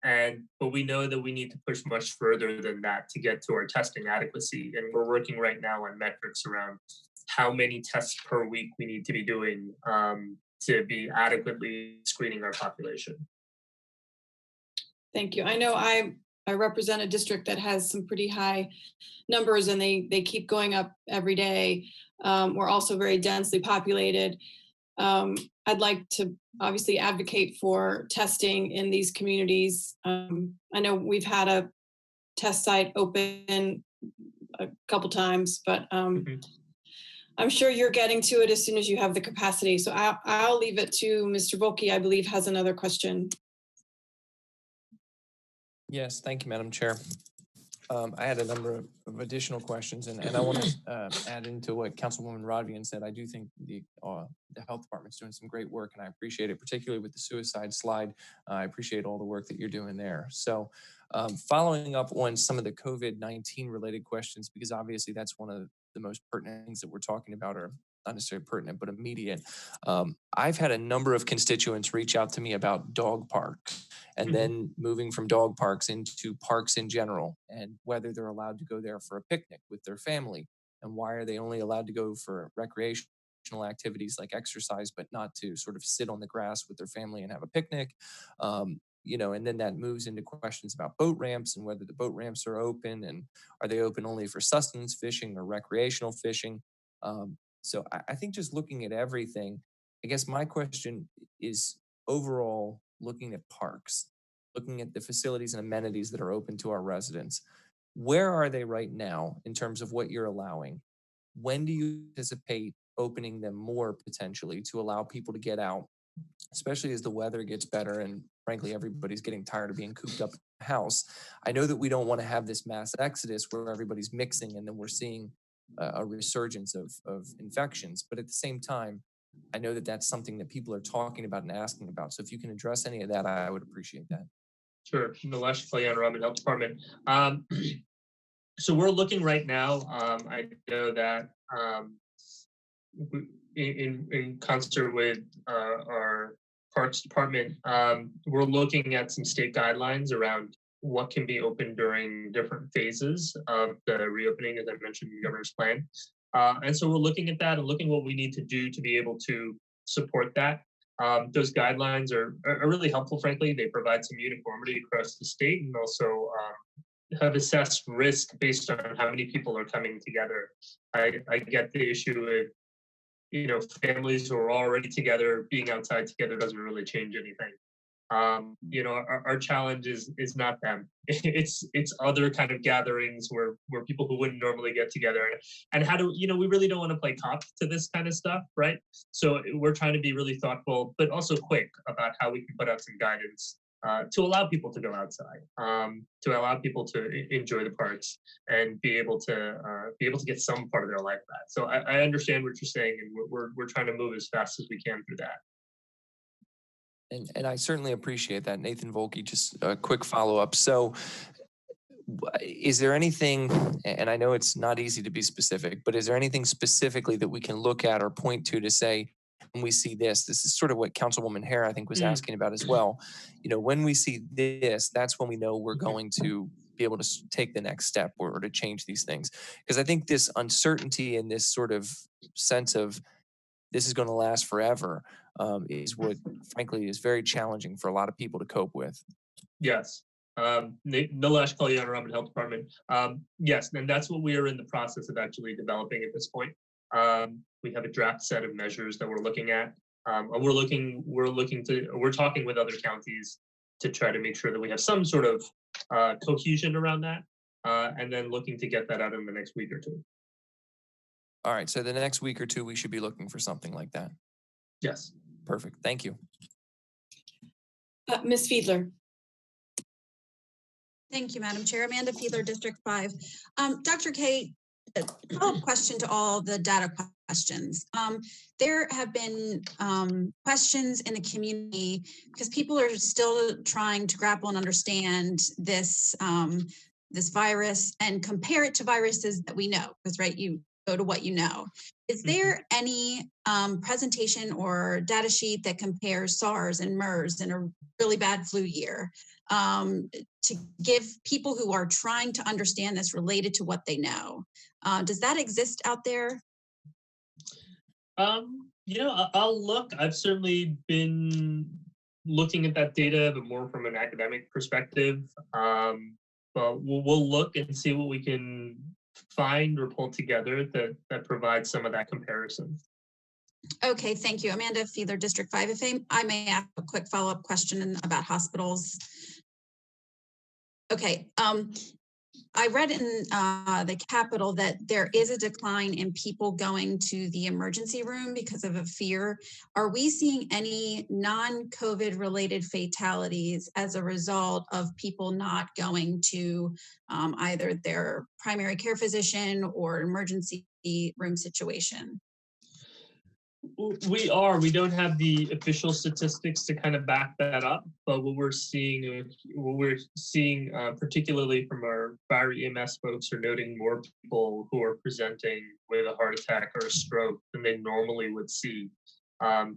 But we know that we need to push much further than that to get to our testing adequacy. And we're working right now on metrics around how many tests per week we need to be doing to be adequately screening our population. Thank you. I know I represent a district that has some pretty high numbers, and they keep going up every day. We're also very densely populated. I'd like to obviously advocate for testing in these communities. I know we've had a test site open a couple times, but I'm sure you're getting to it as soon as you have the capacity. So I'll leave it to Mr. Volke, I believe, has another question. Yes, thank you, Madam Chair. I had a number of additional questions, and I want to add into what Councilwoman Rodvian said. I do think the health department's doing some great work, and I appreciate it, particularly with the suicide slide. I appreciate all the work that you're doing there. So following up on some of the COVID-19 related questions, because obviously that's one of the most pertinent things that we're talking about, or not necessarily pertinent, but immediate. I've had a number of constituents reach out to me about dog parks, and then moving from dog parks into parks in general, and whether they're allowed to go there for a picnic with their family, and why are they only allowed to go for recreational activities like exercise, but not to sort of sit on the grass with their family and have a picnic. You know, and then that moves into questions about boat ramps and whether the boat ramps are open, and are they open only for sustenance fishing or recreational fishing. So I think just looking at everything, I guess my question is overall looking at parks, looking at the facilities and amenities that are open to our residents. Where are they right now in terms of what you're allowing? When do you anticipate opening them more potentially to allow people to get out, especially as the weather gets better and frankly, everybody's getting tired of being cooped up in the house? I know that we don't want to have this mass exodus where everybody's mixing and then we're seeing a resurgence of infections. But at the same time, I know that that's something that people are talking about and asking about. So if you can address any of that, I would appreciate that. Sure. Nilesh Kalyan, Arundel Health Department. So we're looking right now. I know that in concert with our Parks Department, we're looking at some state guidelines around what can be open during different phases of the reopening, as I mentioned in the governor's plan. And so we're looking at that and looking what we need to do to be able to support that. Those guidelines are really helpful, frankly. They provide some uniformity across the state and also have assessed risk based on how many people are coming together. I get the issue with, you know, families who are already together, being outside together doesn't really change anything. You know, our challenge is not them. It's other kind of gatherings where people who wouldn't normally get together, and how do, you know, we really don't want to play cop to this kind of stuff, right? So we're trying to be really thoughtful, but also quick about how we can put out some guidance to allow people to go outside, to allow people to enjoy the parks and be able to get some part of their life back. So I understand what you're saying, and we're trying to move as fast as we can through that. And I certainly appreciate that. Nathan Volke, just a quick follow-up. So is there anything, and I know it's not easy to be specific, but is there anything specifically that we can look at or point to say, when we see this is sort of what Councilwoman Hare, I think, was asking about as well. You know, when we see this, that's when we know we're going to be able to take the next step or to change these things. Because I think this uncertainty and this sort of sense of this is going to last forever is what, frankly, is very challenging for a lot of people to cope with. Yes. Nilesh Kalyan, Arundel Health Department. Yes, and that's what we are in the process of actually developing at this point. We have a draft set of measures that we're looking at. We're talking with other counties to try to make sure that we have some sort of cohesion around that, and then looking to get that out in the next week or two. All right, so the next week or two, we should be looking for something like that. Yes. Perfect. Thank you. Ms. Fiedler. Thank you, Madam Chair. Amanda Fiedler, District 5. Dr. K, a follow-up question to all the data questions. There have been questions in the community because people are still trying to grapple and understand this this virus and compare it to viruses that we know. Because, right, you go to what you know. Is there any presentation or data sheet that compares SARS and MERS in a really bad flu year to give people who are trying to understand this related to what they know? Does that exist out there? I'll look. I've certainly been looking at that data, but more from an academic perspective. But we'll look and see what we can find or pull together that provides some of that comparison. Okay, thank you. Amanda Feather, District 5. If I may ask a quick follow-up question about hospitals. Okay, I read in the Capitol that there is a decline in people going to the emergency room because of a fear. Are we seeing any non-COVID related fatalities as a result of people not going to either their primary care physician or emergency room situation? We don't have the official statistics to kind of back that up, but what we're seeing, particularly from our fire EMS folks, are noting more people who are presenting with a heart attack or a stroke than they normally would see.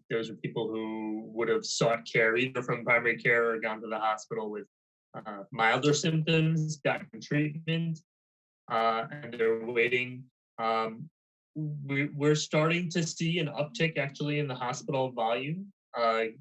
Those are people who would have sought care either from primary care or gone to the hospital with milder symptoms, gotten treatment, and they're waiting. We're starting to see an uptick actually in the hospital volume,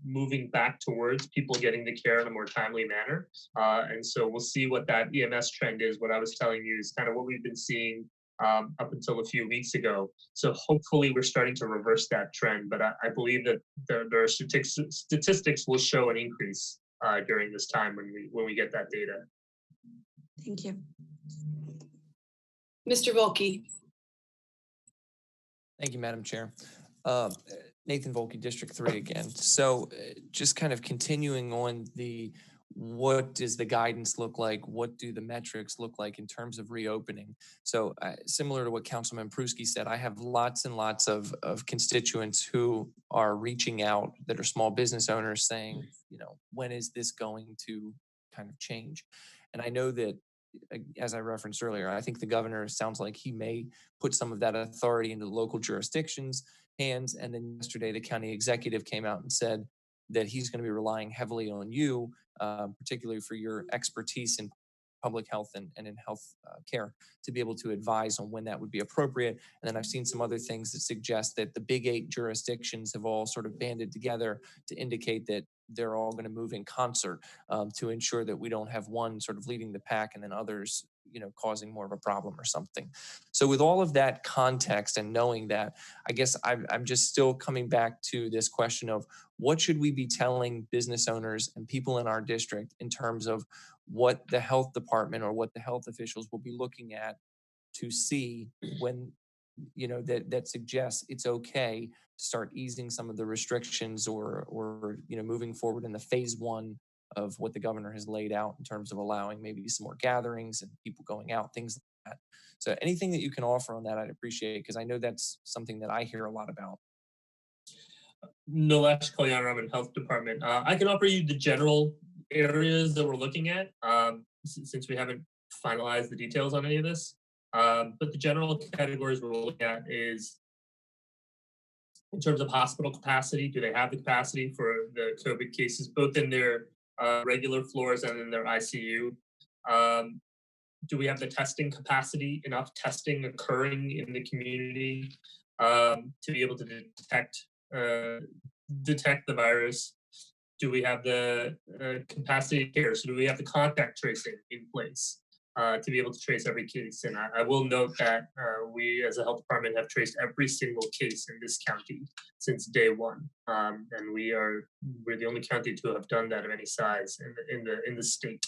moving back towards people getting the care in a more timely manner. And so we'll see what that EMS trend is. What I was telling you is kind of what we've been seeing up until a few weeks ago. So hopefully we're starting to reverse that trend. But I believe that there are statistics will show an increase during this time when we get that data. Thank you. Mr. Volkey. Thank you, Madam Chair. Nathan Volkey, District 3 again. So just kind of continuing on what does the guidance look like? What do the metrics look like in terms of reopening? So similar to what Councilman Pruski said, I have lots and lots of constituents who are reaching out that are small business owners saying, when is this going to kind of change? And I know that, as I referenced earlier, I think the governor sounds like he may put some of that authority into the local jurisdictions' hands. And then yesterday, the county executive came out and said that he's going to be relying heavily on you, particularly for your expertise in public health and in health care, to be able to advise on when that would be appropriate. And then I've seen some other things that suggest that the big 8 jurisdictions have all sort of banded together to indicate that they're all going to move in concert to ensure that we don't have one sort of leading the pack and then others, causing more of a problem or something. So with all of that context and knowing that, I guess I'm just still coming back to this question of what should we be telling business owners and people in our district in terms of what the health department or what the health officials will be looking at to see when that suggests it's okay to start easing some of the restrictions or moving forward in the phase 1 of what the governor has laid out in terms of allowing maybe some more gatherings and people going out, things like that. So anything that you can offer on that, I'd appreciate, because I know that's something that I hear a lot about. Nilesh Kalyanaraman, Health Department. I can offer you the general areas that we're looking at, since we haven't finalized the details on any of this. But the general categories we're looking at is in terms of hospital capacity. Do they have the capacity for the COVID cases, both in their regular floors and in their ICU? Do we have the testing capacity, enough testing occurring in the community to be able to detect the virus? Do we have the capacity of care? So do we have the contact tracing in place to be able to trace every case? And I will note that we as a health department have traced every single case in this county since day one. And we're the only county to have done that of any size in the state.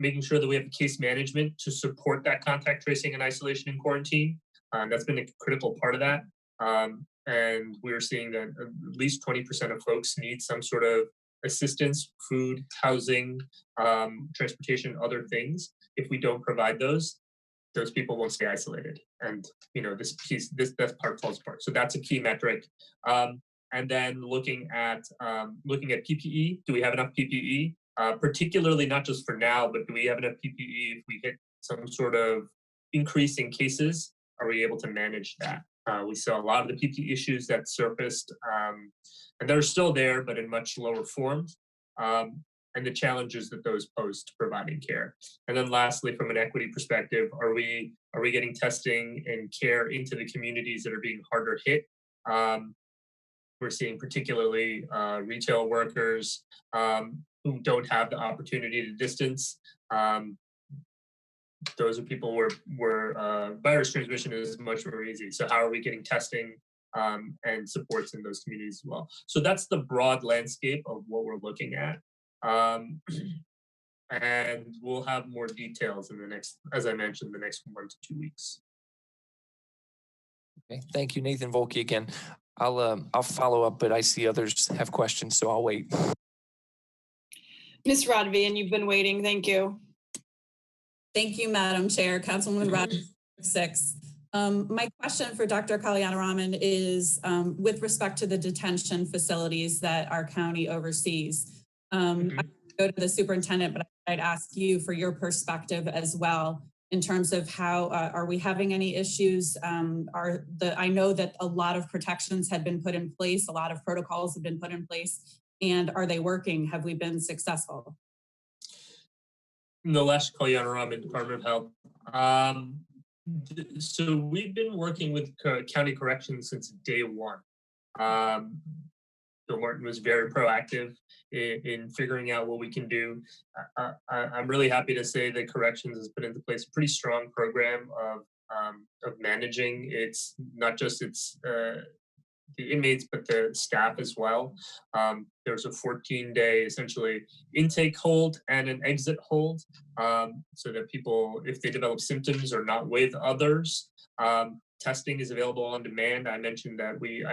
Making sure that we have case management to support that contact tracing and isolation and quarantine. That's been a critical part of that. And we're seeing that at least 20% of folks need some sort of assistance, food, housing, transportation, other things. If we don't provide those people won't stay isolated. And this part falls apart. So that's a key metric. And then looking at PPE, do we have enough PPE? Particularly not just for now, but do we have enough PPE if we hit some sort of increase in cases are we able to manage that? We saw a lot of the PP issues that surfaced, and they're still there, but in much lower forms, and the challenges that those pose to providing care. And then lastly, from an equity perspective, are we getting testing and care into the communities that are being harder hit? We're seeing particularly retail workers who don't have the opportunity to distance. Those are people where virus transmission is much more easy. So how are we getting testing and supports in those communities as well? So that's the broad landscape of what we're looking at. And we'll have more details in the next, as I mentioned, the next 1 to 2 weeks. Okay, thank you, Nathan Volke again. I'll follow up, but I see others have questions, so I'll wait. Ms. Rodvian, you've been waiting. Thank you. Thank you, Madam Chair. Councilwoman Rogers, 6. My question for Dr. Kalyanaraman is with respect to the detention facilities that our county oversees. I go to the superintendent, but I'd ask you for your perspective as well in terms of how are we having any issues? I know that a lot of protections had been put in place, a lot of protocols have been put in place, and are they working? Have we been successful? Nilesh Kalyanaraman, Department of Health. So we've been working with county corrections since day one. Bill Martin was very proactive in figuring out what we can do. I'm really happy to say that corrections has put into place a pretty strong program of managing. It's not just the inmates, but the staff as well. There's a 14-day essentially intake hold and an exit hold, so that people, if they develop symptoms or not with others, testing is available on demand. I mentioned that we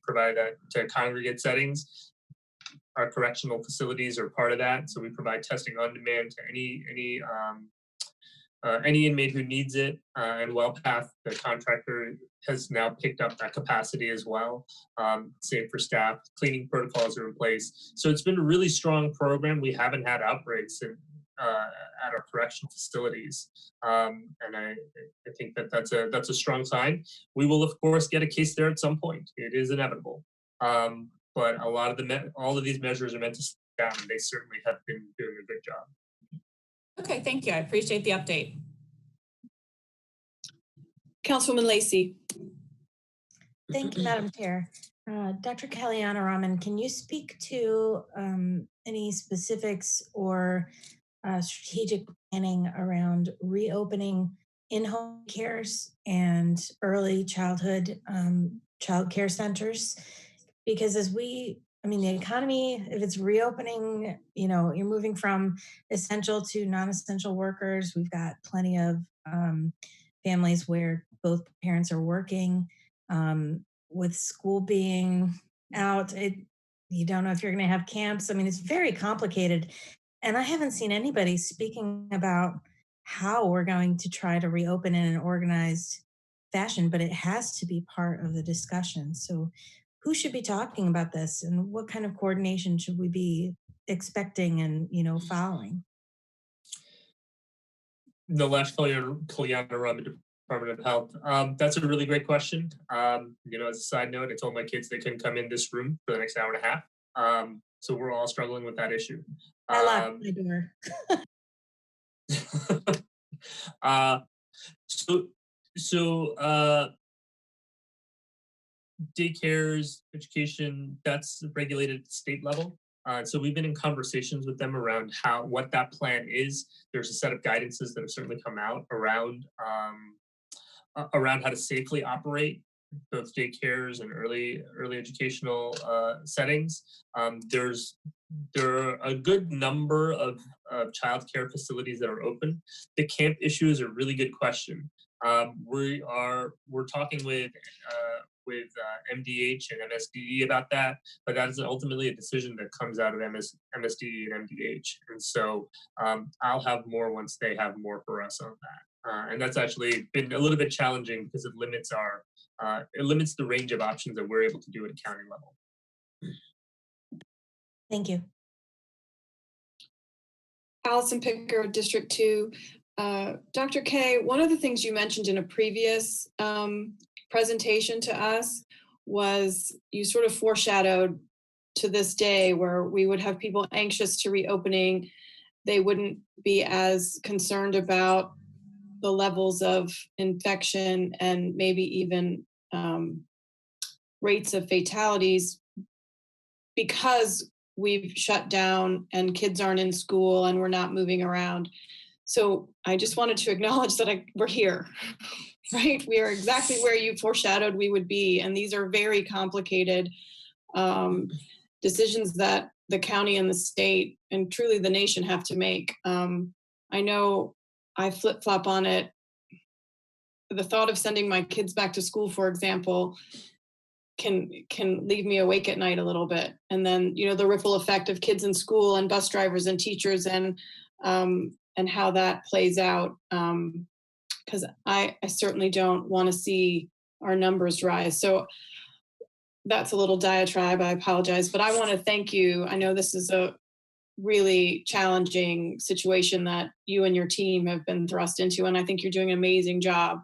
provide that to congregate settings. Our correctional facilities are part of that, so we provide testing on demand to any inmate who needs it, and WellPath, the contractor, has now picked up that capacity as well. Same for staff, cleaning protocols are in place. So it's been a really strong program. We haven't had outbreaks at our correctional facilities, and I think that that's a strong sign. We will of course get a case there at some point. It is inevitable, but all of these measures are meant to slow down, and they certainly have been doing a good job. Okay, thank you. I appreciate the update. Councilwoman Lacey. Thank you, Madam Chair. Dr. Kalyanaraman, can you speak to any specifics or strategic planning around reopening in-home cares and early childhood child care centers? Because the economy, if it's reopening, you're moving from essential to non-essential workers. We've got plenty of families where both parents are working. With school being out, you don't know if you're going to have camps. I mean, it's very complicated. And I haven't seen anybody speaking about how we're going to try to reopen in an organized fashion, but it has to be part of the discussion. So who should be talking about this, and what kind of coordination should we be expecting and following? Nilesh Kalyanaraman, Department of Health. That's a really great question. As a side note, I told my kids they couldn't come in this room for the next hour and a half. So we're all struggling with that issue. I locked my door. Daycares, education, that's regulated at the state level. So we've been in conversations with them around what that plan is. There's a set of guidances that have certainly come out around how to safely operate both daycares and early educational settings. There are a good number of child care facilities that are open. The camp issue is a really good question. We're talking with MDH and MSDE about that, but that is ultimately a decision that comes out of MSDE and MDH. And so I'll have more once they have more for us on that. And that's actually been a little bit challenging because it limits the range of options that we're able to do at a county level. Thank you. Allison Picker, District 2. Dr. K, one of the things you mentioned in a previous presentation to us was you sort of foreshadowed to this day where we would have people anxious to reopening. They wouldn't be as concerned about the levels of infection and maybe even rates of fatalities because we've shut down and kids aren't in school and we're not moving around. So I just wanted to acknowledge that we're here, right? We are exactly where you foreshadowed we would be. And these are very complicated decisions that the county and the state and truly the nation have to make. I know I flip-flop on it. The thought of sending my kids back to school, for example, can leave me awake at night a little bit. And then, you know, the ripple effect of kids in school and bus drivers and teachers and how that plays out. Because I certainly don't want to see our numbers rise. So that's a little diatribe. I apologize, but I want to thank you. I know this is a really challenging situation that you and your team have been thrust into, and I think you're doing an amazing job.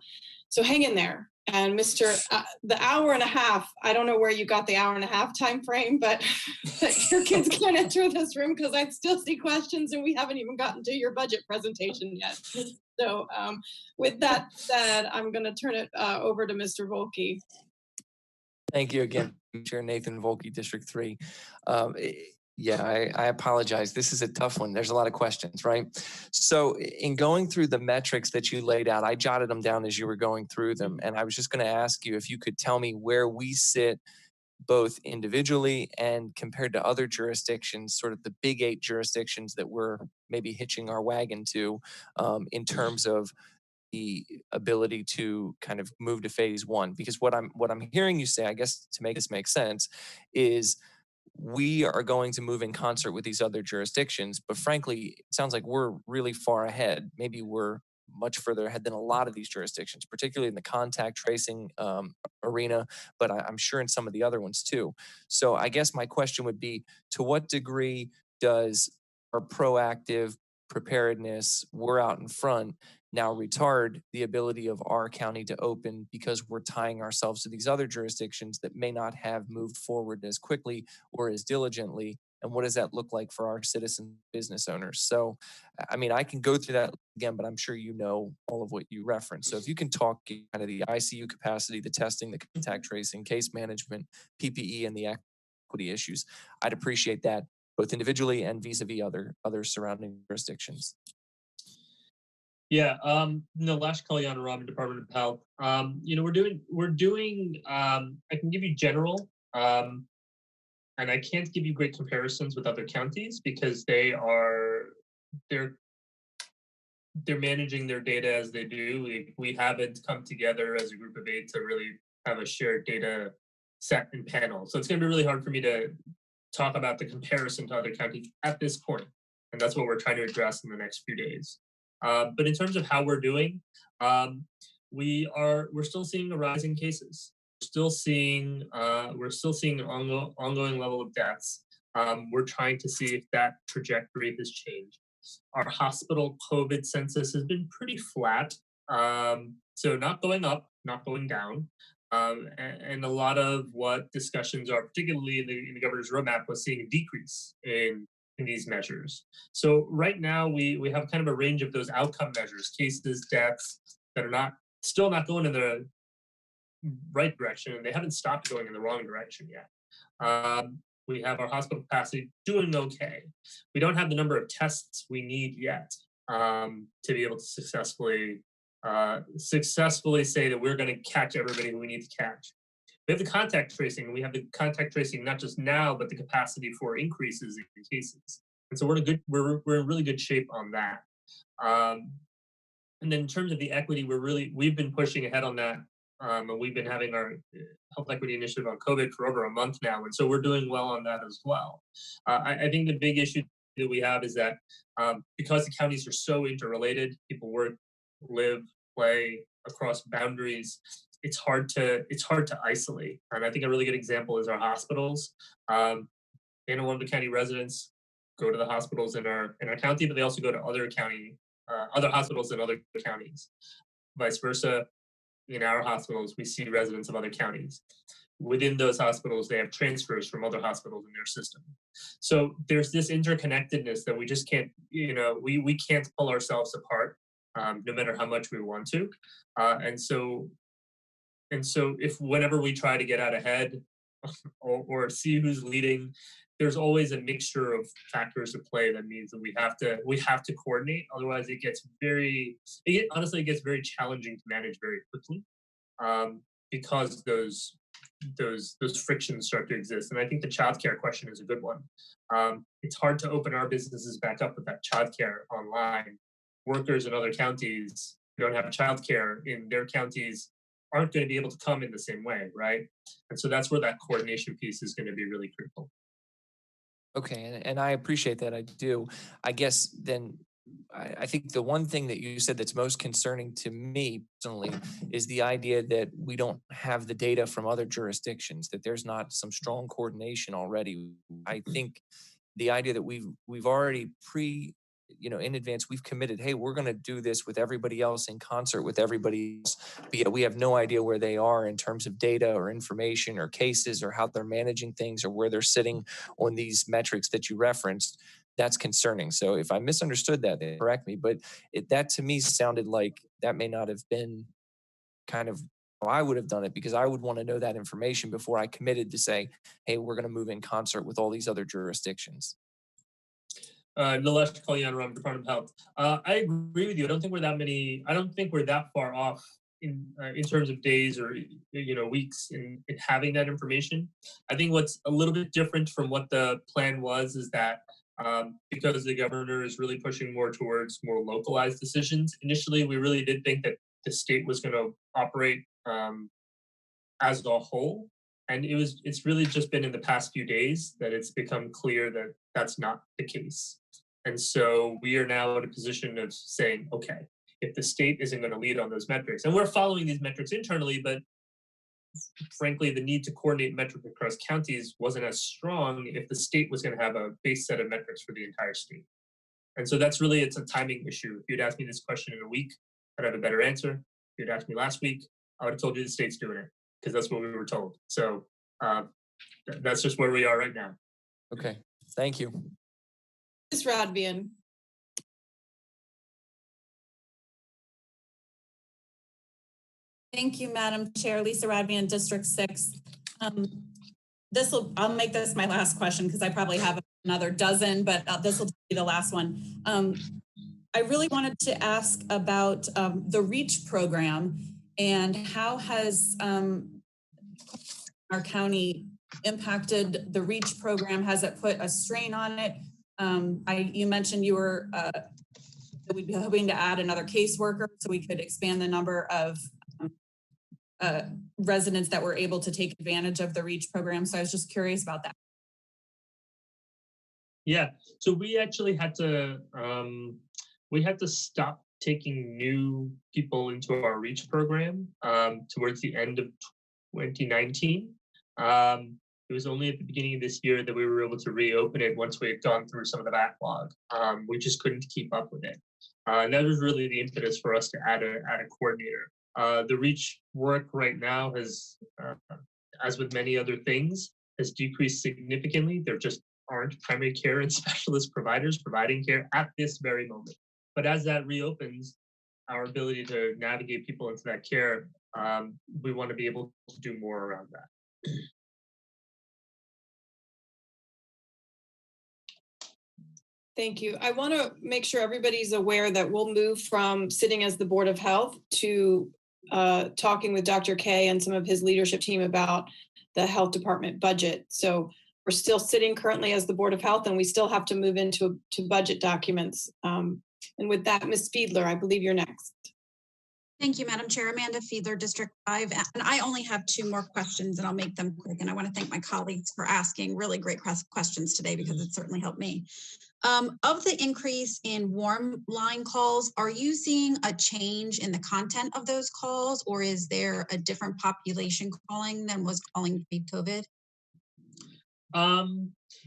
So hang in there. And Mr. The hour and a half, I don't know where you got the hour and a half time frame, but your kids can't enter this room because I still see questions and we haven't even gotten to your budget presentation yet. So with that said, I'm going to turn it over to Mr. Volke. Thank you again, Chair Nathan Volke, District 3. Yeah, I apologize. This is a tough one. There's a lot of questions, right? So in going through the metrics that you laid out, I jotted them down as you were going through them. And I was just going to ask you if you could tell me where we sit both individually and compared to other jurisdictions, sort of the big 8 jurisdictions that we're maybe hitching our wagon to in terms of the ability to kind of move to phase 1. Because what I'm hearing you say, I guess to make this make sense, is we are going to move in concert with these other jurisdictions, but frankly, it sounds like we're really far ahead. Maybe we're much further ahead than a lot of these jurisdictions, particularly in the contact tracing arena, but I'm sure in some of the other ones too. So I guess my question would be, to what degree does our proactive preparedness, we're out in front, now retard the ability of our county to open because we're tying ourselves to these other jurisdictions that may not have moved forward as quickly or as diligently? And what does that look like for our citizen business owners? So, I mean, I can go through that again, but I'm sure you know all of what you referenced. So if you can talk kind of the ICU capacity, the testing, the contact tracing, case management, PPE, and the equity issues, I'd appreciate that both individually and vis-a-vis other surrounding jurisdictions. Yeah, Lash Kalyana Raman, Department of Health. We're doing. I can give you general, and I can't give you great comparisons with other counties because they're managing their data as they do. We haven't come together as a group of 8 to really have a shared data set and panel. So it's going to be really hard for me to talk about the comparison to other counties at this point, and that's what we're trying to address in the next few days. But in terms of how we're doing, we're still seeing a rise in cases. We're still seeing an ongoing level of deaths. We're trying to see if that trajectory has changed. Our hospital COVID census has been pretty flat, so not going up, not going down. And a lot of what discussions are, particularly in the governor's roadmap, was seeing a decrease in these measures. So right now we have kind of a range of those outcome measures, cases, deaths, that are still not going in the right direction, and they haven't stopped going in the wrong direction yet. We have our hospital capacity doing okay. We don't have the number of tests we need yet to be able to successfully say that we're going to catch everybody we need to catch. We have the contact tracing, and we have the contact tracing not just now, but the capacity for increases in cases. And so we're in really good shape on that. And then in terms of the equity, we've been pushing ahead on that. And we've been having our health equity initiative on COVID for over a month now. And so we're doing well on that as well. I think the big issue that we have is that because the counties are so interrelated, people work, live, play across boundaries, it's hard to isolate. And I think a really good example is our hospitals. Anne Arundel County residents go to the hospitals in our county, but they also go to other county other hospitals in other counties. Vice versa, in our hospitals, we see residents of other counties. Within those hospitals, they have transfers from other hospitals in their system. So there's this interconnectedness that we just can't, we can't pull ourselves apart, no matter how much we want to. And so if whenever we try to get out ahead or see who's leading, there's always a mixture of factors at play that means that we have to coordinate. Otherwise, it gets very challenging to manage very quickly, because those frictions start to exist. And I think the childcare question is a good one. It's hard to open our businesses back up with that childcare online. Workers in other counties who don't have childcare in their counties aren't going to be able to come in the same way, right? And so that's where that coordination piece is going to be really critical. Okay, and I appreciate that. I do. I guess then I think the one thing that you said that's most concerning to me personally is the idea that we don't have the data from other jurisdictions, that there's not some strong coordination already. I think the idea that we've already in advance, we've committed, hey, we're going to do this with everybody else in concert with everybody else, but yet we have no idea where they are in terms of data or information or cases or how they're managing things or where they're sitting on these metrics that you referenced. That's concerning. So if I misunderstood that, then correct me, but that to me sounded like that may not have been kind of how I would have done it, because I would want to know that information before I committed to say, hey, we're going to move in concert with all these other jurisdictions. Nilesh Kalyan, Department of Health. I agree with you. I don't think we're that far off in terms of days or weeks in having that information. I think what's a little bit different from what the plan was is that because the governor is really pushing more towards more localized decisions. Initially, we really did think that the state was going to operate as a whole. And it's really just been in the past few days that it's become clear that that's not the case. And so we are now in a position of saying, okay, if the state isn't going to lead on those metrics, and we're following these metrics internally, but frankly, the need to coordinate metrics across counties wasn't as strong if the state was going to have a base set of metrics for the entire state. And so it's a timing issue. If you'd asked me this question in a week, I'd have a better answer. If you'd asked me last week, I would have told you the state's doing it because that's what we were told. So that's just where we are right now. Okay, thank you. Ms. Rodvian. Thank you, Madam Chair. Lisa Radvian, District 6. I'll make this my last question because I probably have another dozen, but this will be the last one. I really wanted to ask about the REACH program and how has our county impacted the REACH program? Has it put a strain on it? You mentioned you were we'd be hoping to add another caseworker so we could expand the number of residents that were able to take advantage of the REACH program. So I was just curious about that. Yeah, so we actually had to stop taking new people into our REACH program towards the end of 2019. It was only at the beginning of this year that we were able to reopen it once we had gone through some of the backlog. We just couldn't keep up with it. And that was really the impetus for us to add a coordinator. The REACH work right now has, as with many other things, has decreased significantly. There just aren't primary care and specialist providers providing care at this very moment. But as that reopens, our ability to navigate people into that care, we want to be able to do more around that. Thank you. I want to make sure everybody's aware that we'll move from sitting as the Board of Health to talking with Dr. K and some of his leadership team about the health department budget. So we're still sitting currently as the Board of Health, and we still have to move into budget documents. And with that, Ms. Fiedler, I believe you're next. Thank you, Madam Chair. Amanda Fiedler, District 5. And I only have 2 more questions, and I'll make them quick. And I want to thank my colleagues for asking really great questions today because it certainly helped me. Of the increase in warm line calls, are you seeing a change in the content of those calls, or is there a different population calling than was calling pre-COVID?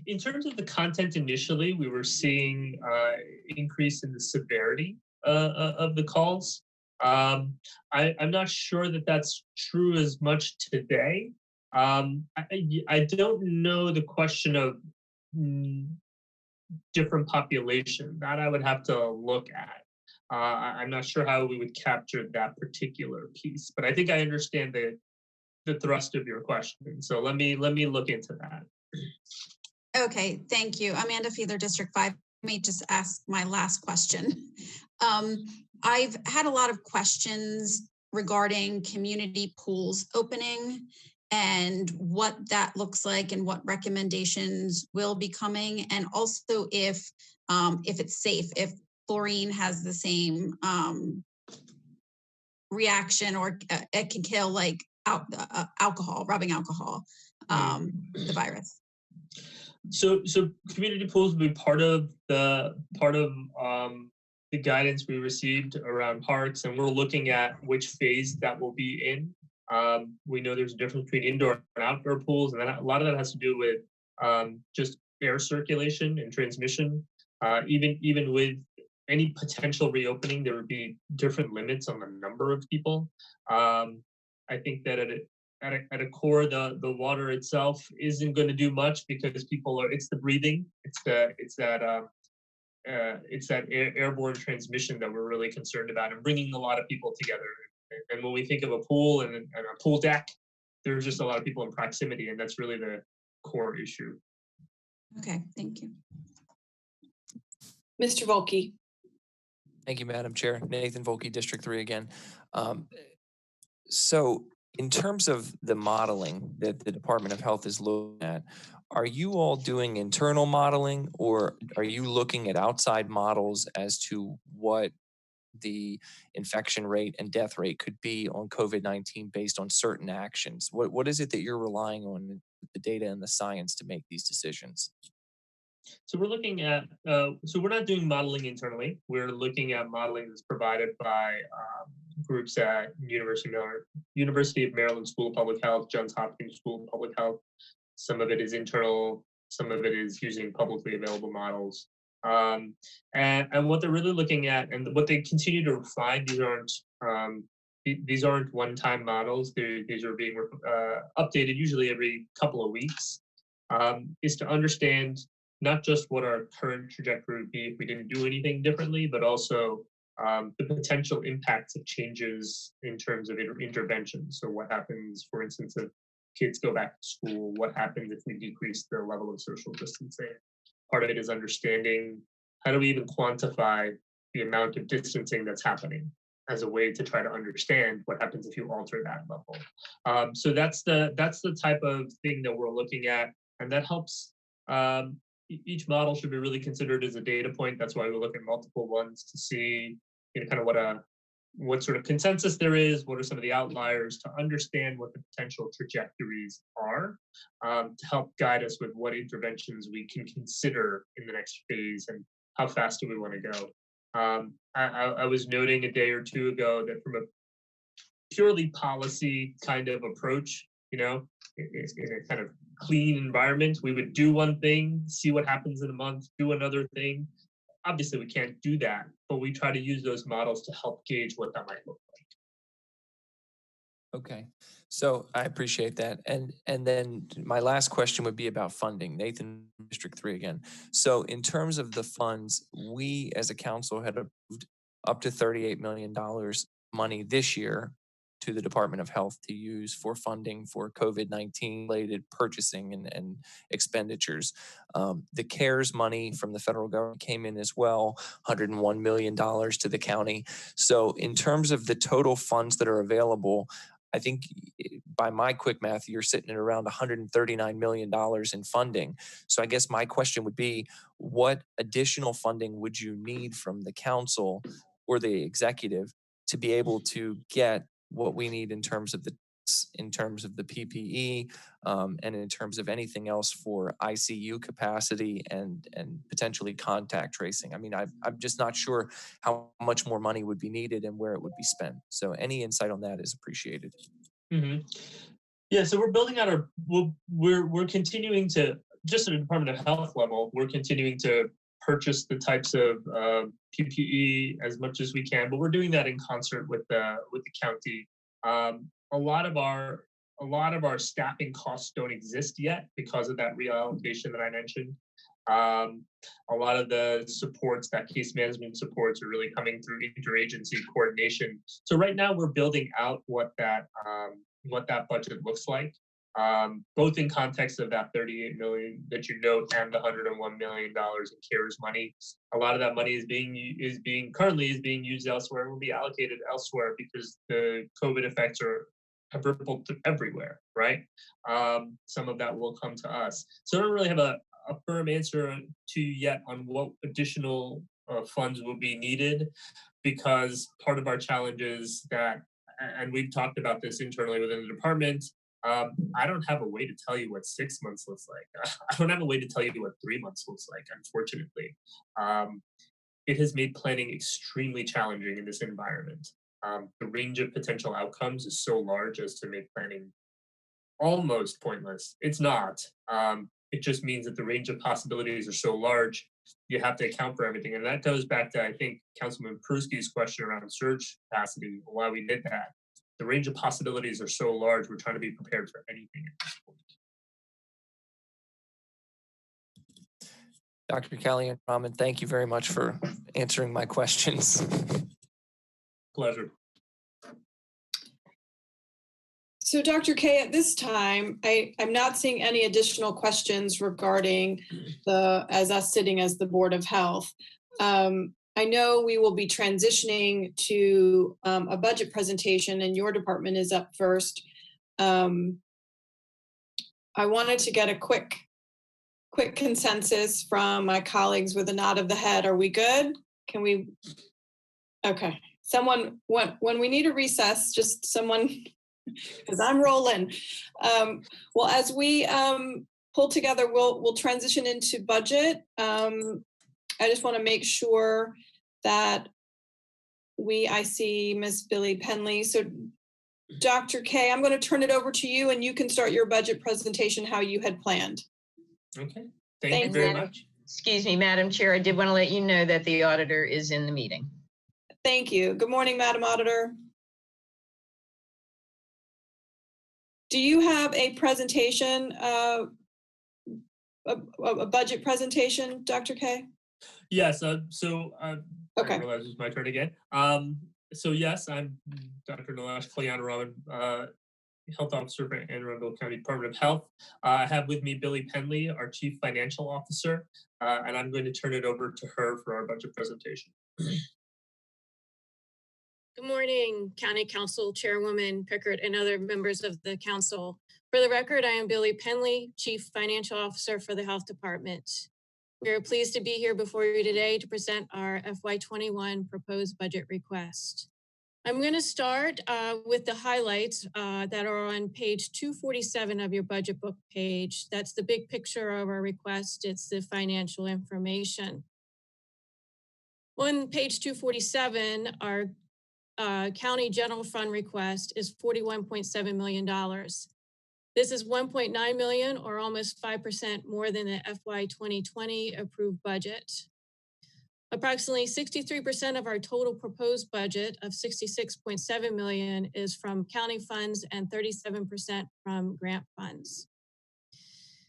In terms of the content initially, we were seeing increase in the severity of the calls. I'm not sure that that's true as much today. I don't know the question of different population. That I would have to look at. I'm not sure how we would capture that particular piece, but I think I understand the thrust of your question. So let me look into that. Okay, thank you. Amanda Fiedler, District 5. Let me just ask my last question. I've had a lot of questions regarding community pools opening and what that looks like and what recommendations will be coming, and also if it's safe, if chlorine has the same reaction or it can kill like alcohol, rubbing alcohol, the virus. So community pools will be part of the guidance we received around parks, and we're looking at which phase that will be in. We know there's a difference between indoor and outdoor pools, and a lot of that has to do with just air circulation and transmission. Even with any potential reopening, there would be different limits on the number of people. I think that at a core, the water itself isn't going to do much because it's the breathing, it's that airborne transmission that we're really concerned about, and bringing a lot of people together. And when we think of a pool and a pool deck, there's just a lot of people in proximity, and that's really the core issue. Okay, thank you. Mr. Volkey. Thank you, Madam Chair. Nathan Volkey, District 3 again. So in terms of the modeling that the Department of Health is looking at, are you all doing internal modeling, or are you looking at outside models as to what the infection rate and death rate could be on COVID-19 based on certain actions? What is it that you're relying on, the data and the science, to make these decisions? So we're looking at, so we're not doing modeling internally. We're looking at modeling that's provided by groups at University of Maryland School of Public Health, Johns Hopkins School of Public Health. Some of it is internal, some of it is using publicly available models. And what they're really looking at, and what they continue to refine, these aren't one-time models. These are being updated usually every couple of weeks, is to understand not just what our current trajectory would be if we didn't do anything differently, but also the potential impacts of changes in terms of intervention. So what happens, for instance, if kids go back to school? What happens if we decrease the level of social distancing? Part of it is understanding, how do we even quantify the amount of distancing that's happening as a way to try to understand what happens if you alter that level. So that's the type of thing that we're looking at, and that helps. Each model should be really considered as a data point. That's why we look at multiple ones to see, kind of what sort of consensus there is, what are some of the outliers, to understand what the potential trajectories are, to help guide us with what interventions we can consider in the next phase and how fast do we want to go. I was noting a day or two ago that from a purely policy kind of approach, in a kind of clean environment, we would do one thing, see what happens in a month, do another thing. Obviously, we can't do that, but we try to use those models to help gauge what that might look like. Okay, so I appreciate that. And then my last question would be about funding. Nathan, District 3 again. So in terms of the funds, we as a council had approved up to $38 million money this year to the Department of Health to use for funding for COVID-19 related purchasing and expenditures. The CARES money from the federal government came in as well, $101 million to the county. So in terms of the total funds that are available, I think by my quick math, you're sitting at around $139 million in funding. So I guess my question would be, what additional funding would you need from the council or the executive to be able to get what we need in terms of the PPE and in terms of anything else for ICU capacity and potentially contact tracing? I mean, I'm just not sure how much more money would be needed and where it would be spent. So any insight on that is appreciated. Mm-hmm. Yeah, so we're building out we're continuing to, just at a Department of Health level, we're continuing to purchase the types of PPE as much as we can, but we're doing that in concert with the county. A lot of our staffing costs don't exist yet because of that reallocation that I mentioned. A lot of the supports, that case management supports, are really coming through interagency coordination. So right now we're building out what that budget looks like, both in context of that 38 million that you note and the $101 million in CARES money. A lot of that money is currently being used elsewhere and will be allocated elsewhere because the COVID effects have rippled everywhere, right? Some of that will come to us. So I don't really have a firm answer to you yet on what additional funds will be needed, because part of our challenge is that, and we've talked about this internally within the department, I don't have a way to tell you what 6 months looks like. I don't have a way to tell you what 3 months looks like, unfortunately. It has made planning extremely challenging in this environment. The range of potential outcomes is so large as to make planning almost pointless. It's not. It just means that the range of possibilities are so large, you have to account for everything. And that goes back to, I think, Councilman Pruski's question around surge capacity, why we did that. The range of possibilities are so large, we're trying to be prepared for anything at this point. Dr. Kalyan-Rahman, thank you very much for answering my questions. Pleasure. So Dr. K, at this time, I'm not seeing any additional questions regarding as us sitting as the Board of Health. I know we will be transitioning to a budget presentation, and your department is up first. I wanted to get a quick consensus from my colleagues with a nod of the head. Are we good? Can we? Okay. Someone, when we need a recess, just someone, because I'm rolling. Well, as we pull together, we'll transition into budget. I just want to make sure that I see Miss Billy Penley. So Dr. K, I'm going to turn it over to you, and you can start your budget presentation how you had planned. Okay, thank you very much. Excuse me, Madam Chair, I did want to let you know that the auditor is in the meeting. Thank you. Good morning, Madam Auditor. Do you have a presentation, a budget presentation, Dr. K? Yes, Okay. I realize it's my turn again. So yes, I'm Dr. Nilesh Kalyan-Rahman, Health Officer for Arundel County Department of Health. I have with me Billy Penley, our Chief Financial Officer, and I'm going to turn it over to her for our budget presentation. Good morning, County Council Chairwoman Pickert and other members of the council. For the record, I am Billy Penley, Chief Financial Officer for the Health Department. We are pleased to be here before you today to present our FY21 proposed budget request. I'm going to start with the highlights that are on page 247 of your budget book page. That's the big picture of our request. It's the financial information. On page 247, our county general fund request is $41.7 million. This is 1.9 million, or almost 5% more than the FY 2020 approved budget. Approximately 63% of our total proposed budget of 66.7 million is from county funds and 37% from grant funds.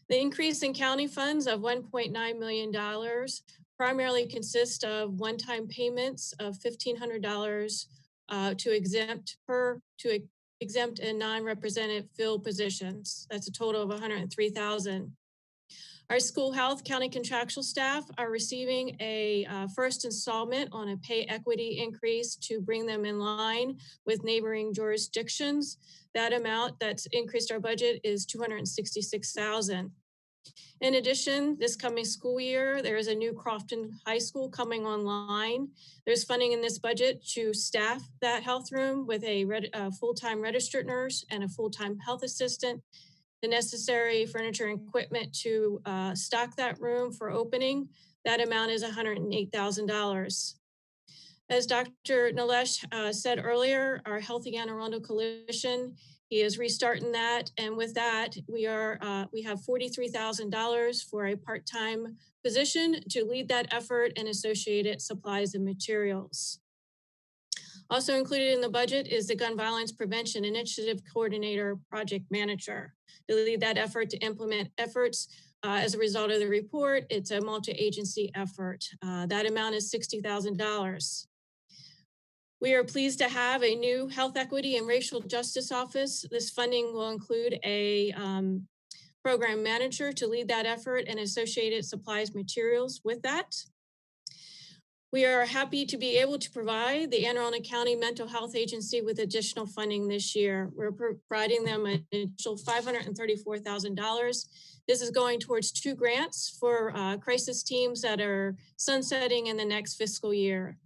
The increase in county funds of $1.9 million primarily consists of one-time payments of $1,500 to exempt and non-represented field positions. That's a total of $103,000. Our school health county contractual staff are receiving a first installment on a pay equity increase to bring them in line with neighboring jurisdictions. That amount that's increased our budget is $266,000. In addition, this coming school year, there is a new Crofton High School coming online. There's funding in this budget to staff that health room with a full-time registered nurse and a full-time health assistant, the necessary furniture and equipment to stock that room for opening. That amount is $108,000. As Dr. Nilesh said earlier, our Healthy Anne Arundel Coalition, he is restarting that, and with that, we have $43,000 for a part-time position to lead that effort and associated supplies and materials. Also included in the budget is the Gun Violence Prevention Initiative Coordinator Project Manager to lead that effort to implement efforts. As a result of the report, it's a multi-agency effort. That amount is $60,000. We are pleased to have a new Health Equity and Racial Justice Office. This funding will include a program manager to lead that effort and associated supplies materials with that. We are happy to be able to provide the Anne Arundel County Mental Health Agency with additional funding this year. We're providing them an additional $534,000. This is going towards 2 grants for crisis teams that are sunsetting in the next fiscal year.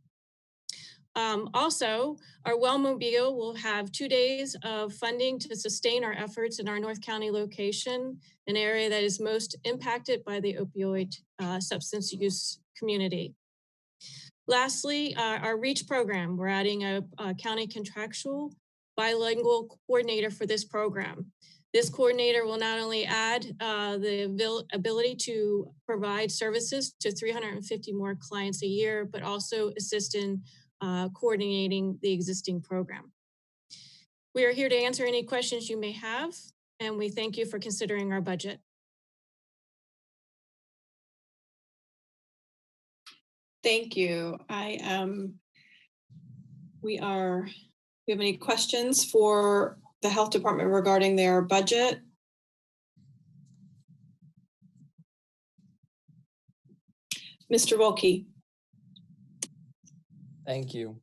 Also, our Wellmobile will have 2 days of funding to sustain our efforts in our North County location, an area that is most impacted by the opioid substance use community. Lastly, our REACH program, we're adding a county contractual bilingual coordinator for this program. This coordinator will not only add the ability to provide services to 350 more clients a year, but also assist in coordinating the existing program. We are here to answer any questions you may have, and we thank you for considering our budget. Thank you. We have any questions for the health department regarding their budget? Mr. Wilkie. Thank you.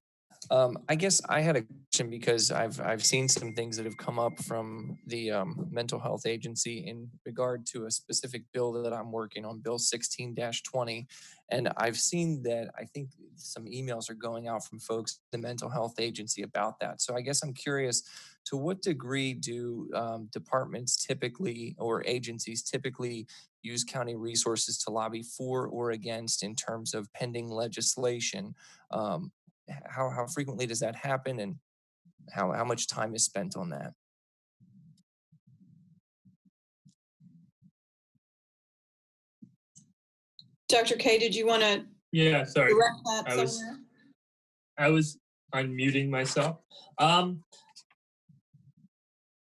I guess I had a question because I've seen some things that have come up from the mental health agency in regard to a specific bill that I'm working on, Bill 16-20. And I've seen that I think some emails are going out from folks at the mental health agency about that. So I guess I'm curious, to what degree do departments typically or agencies typically use county resources to lobby for or against in terms of pending legislation? How frequently does that happen, and how much time is spent on that? Dr. K, did you want to sorry. direct that somewhere? I was unmuting myself.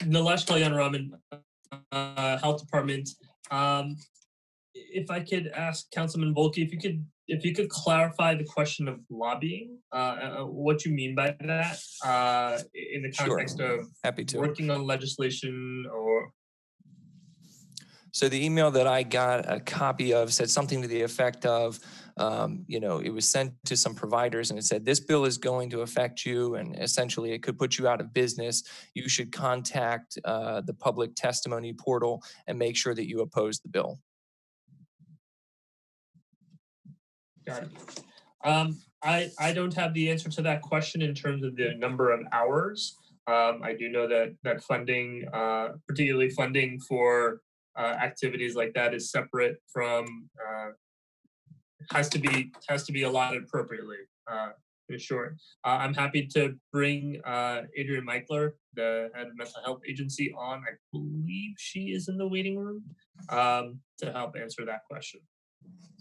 Nilesh Kalyana Health Department. If I could ask Councilman Volke, if you could clarify the question of lobbying, what you mean by that, in the context of working on legislation or. So the email that I got a copy of said something to the effect of, it was sent to some providers and it said, this bill is going to affect you and essentially it could put you out of business. You should contact the public testimony portal and make sure that you oppose the bill. Got it. I don't have the answer to that question in terms of the number of hours. I do know that funding, particularly funding for activities like that, is separate from has to be allotted appropriately. For sure. I'm happy to bring Adrienne Meichler, the head of mental health agency, on. I believe she is in the waiting room to help answer that question.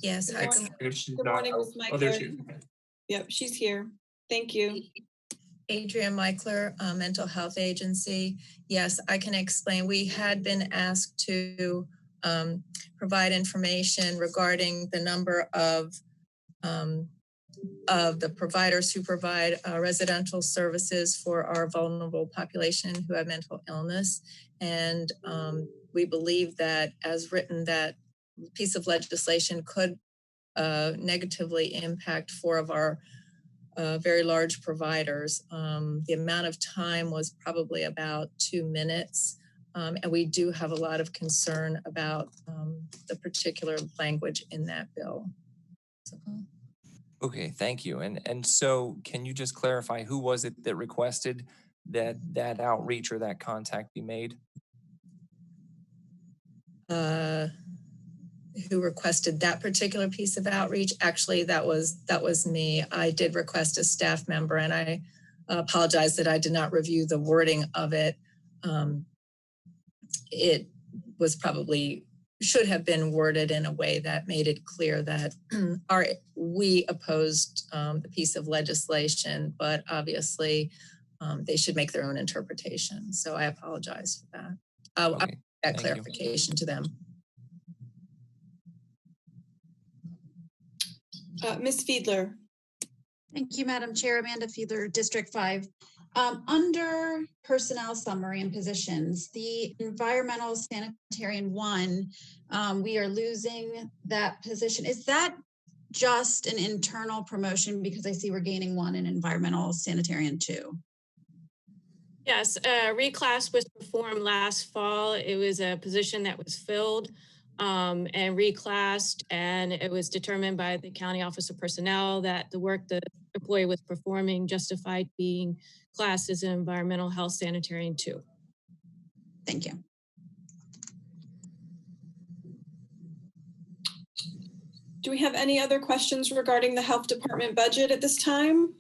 Yes. If she's Good not, morning, Ms. oh, there Meichler. she is. Yep, she's here. Thank you. Adrienne Meichler, Mental Health Agency. Yes, I can explain. We had been asked to provide information regarding the number of the providers who provide residential services for our vulnerable population who have mental illness. And we believe that, as written, that piece of legislation could negatively impact 4 of our very large providers. The amount of time was probably about 2 minutes. And we do have a lot of concern about the particular language in that bill. Okay, thank you. And so can you just clarify, who was it that requested that outreach or that contact be made? Who requested that particular piece of outreach? Actually, that was me. I did request a staff member, and I apologize that I did not review the wording of it. It was probably should have been worded in a way that made it clear that we opposed the piece of legislation, but obviously they should make their own interpretation. So I apologize for that. I'll Okay, that thank you. clarification to them. Ms. Fiedler. Thank you, Madam Chair. Amanda Fiedler, District 5. Under personnel summary and positions, the environmental sanitarian 1, we are losing that position. Is that just an internal promotion? Because I see we're gaining 1 in environmental sanitarian 2. Yes, reclass was performed last fall. It was a position that was filled and reclassed, and it was determined by the County Office of Personnel that the work the employee was performing justified being classed as an environmental health sanitarian 2. Thank you. Do we have any other questions regarding the health department budget at this time?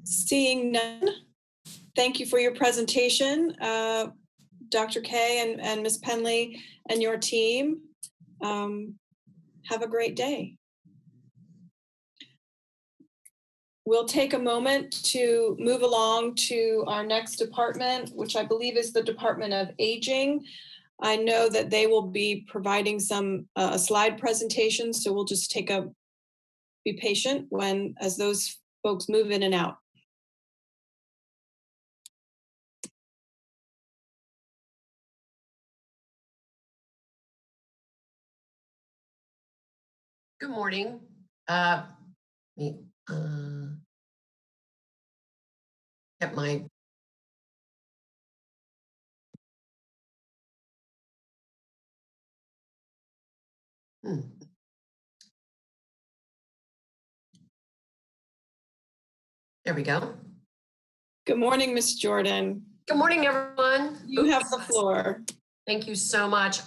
Seeing none, thank you for your presentation, Dr. Kay and Ms. Penley and your team. Have a great day. We'll take a moment to move along to our next department, which I believe is the Department of Aging. I know that they will be providing some slide presentations, so we'll just be patient as those folks move in and out. Good morning. Get my There we go. Good morning, Ms. Jordan. Good morning, everyone. You have the floor. Thank you so much.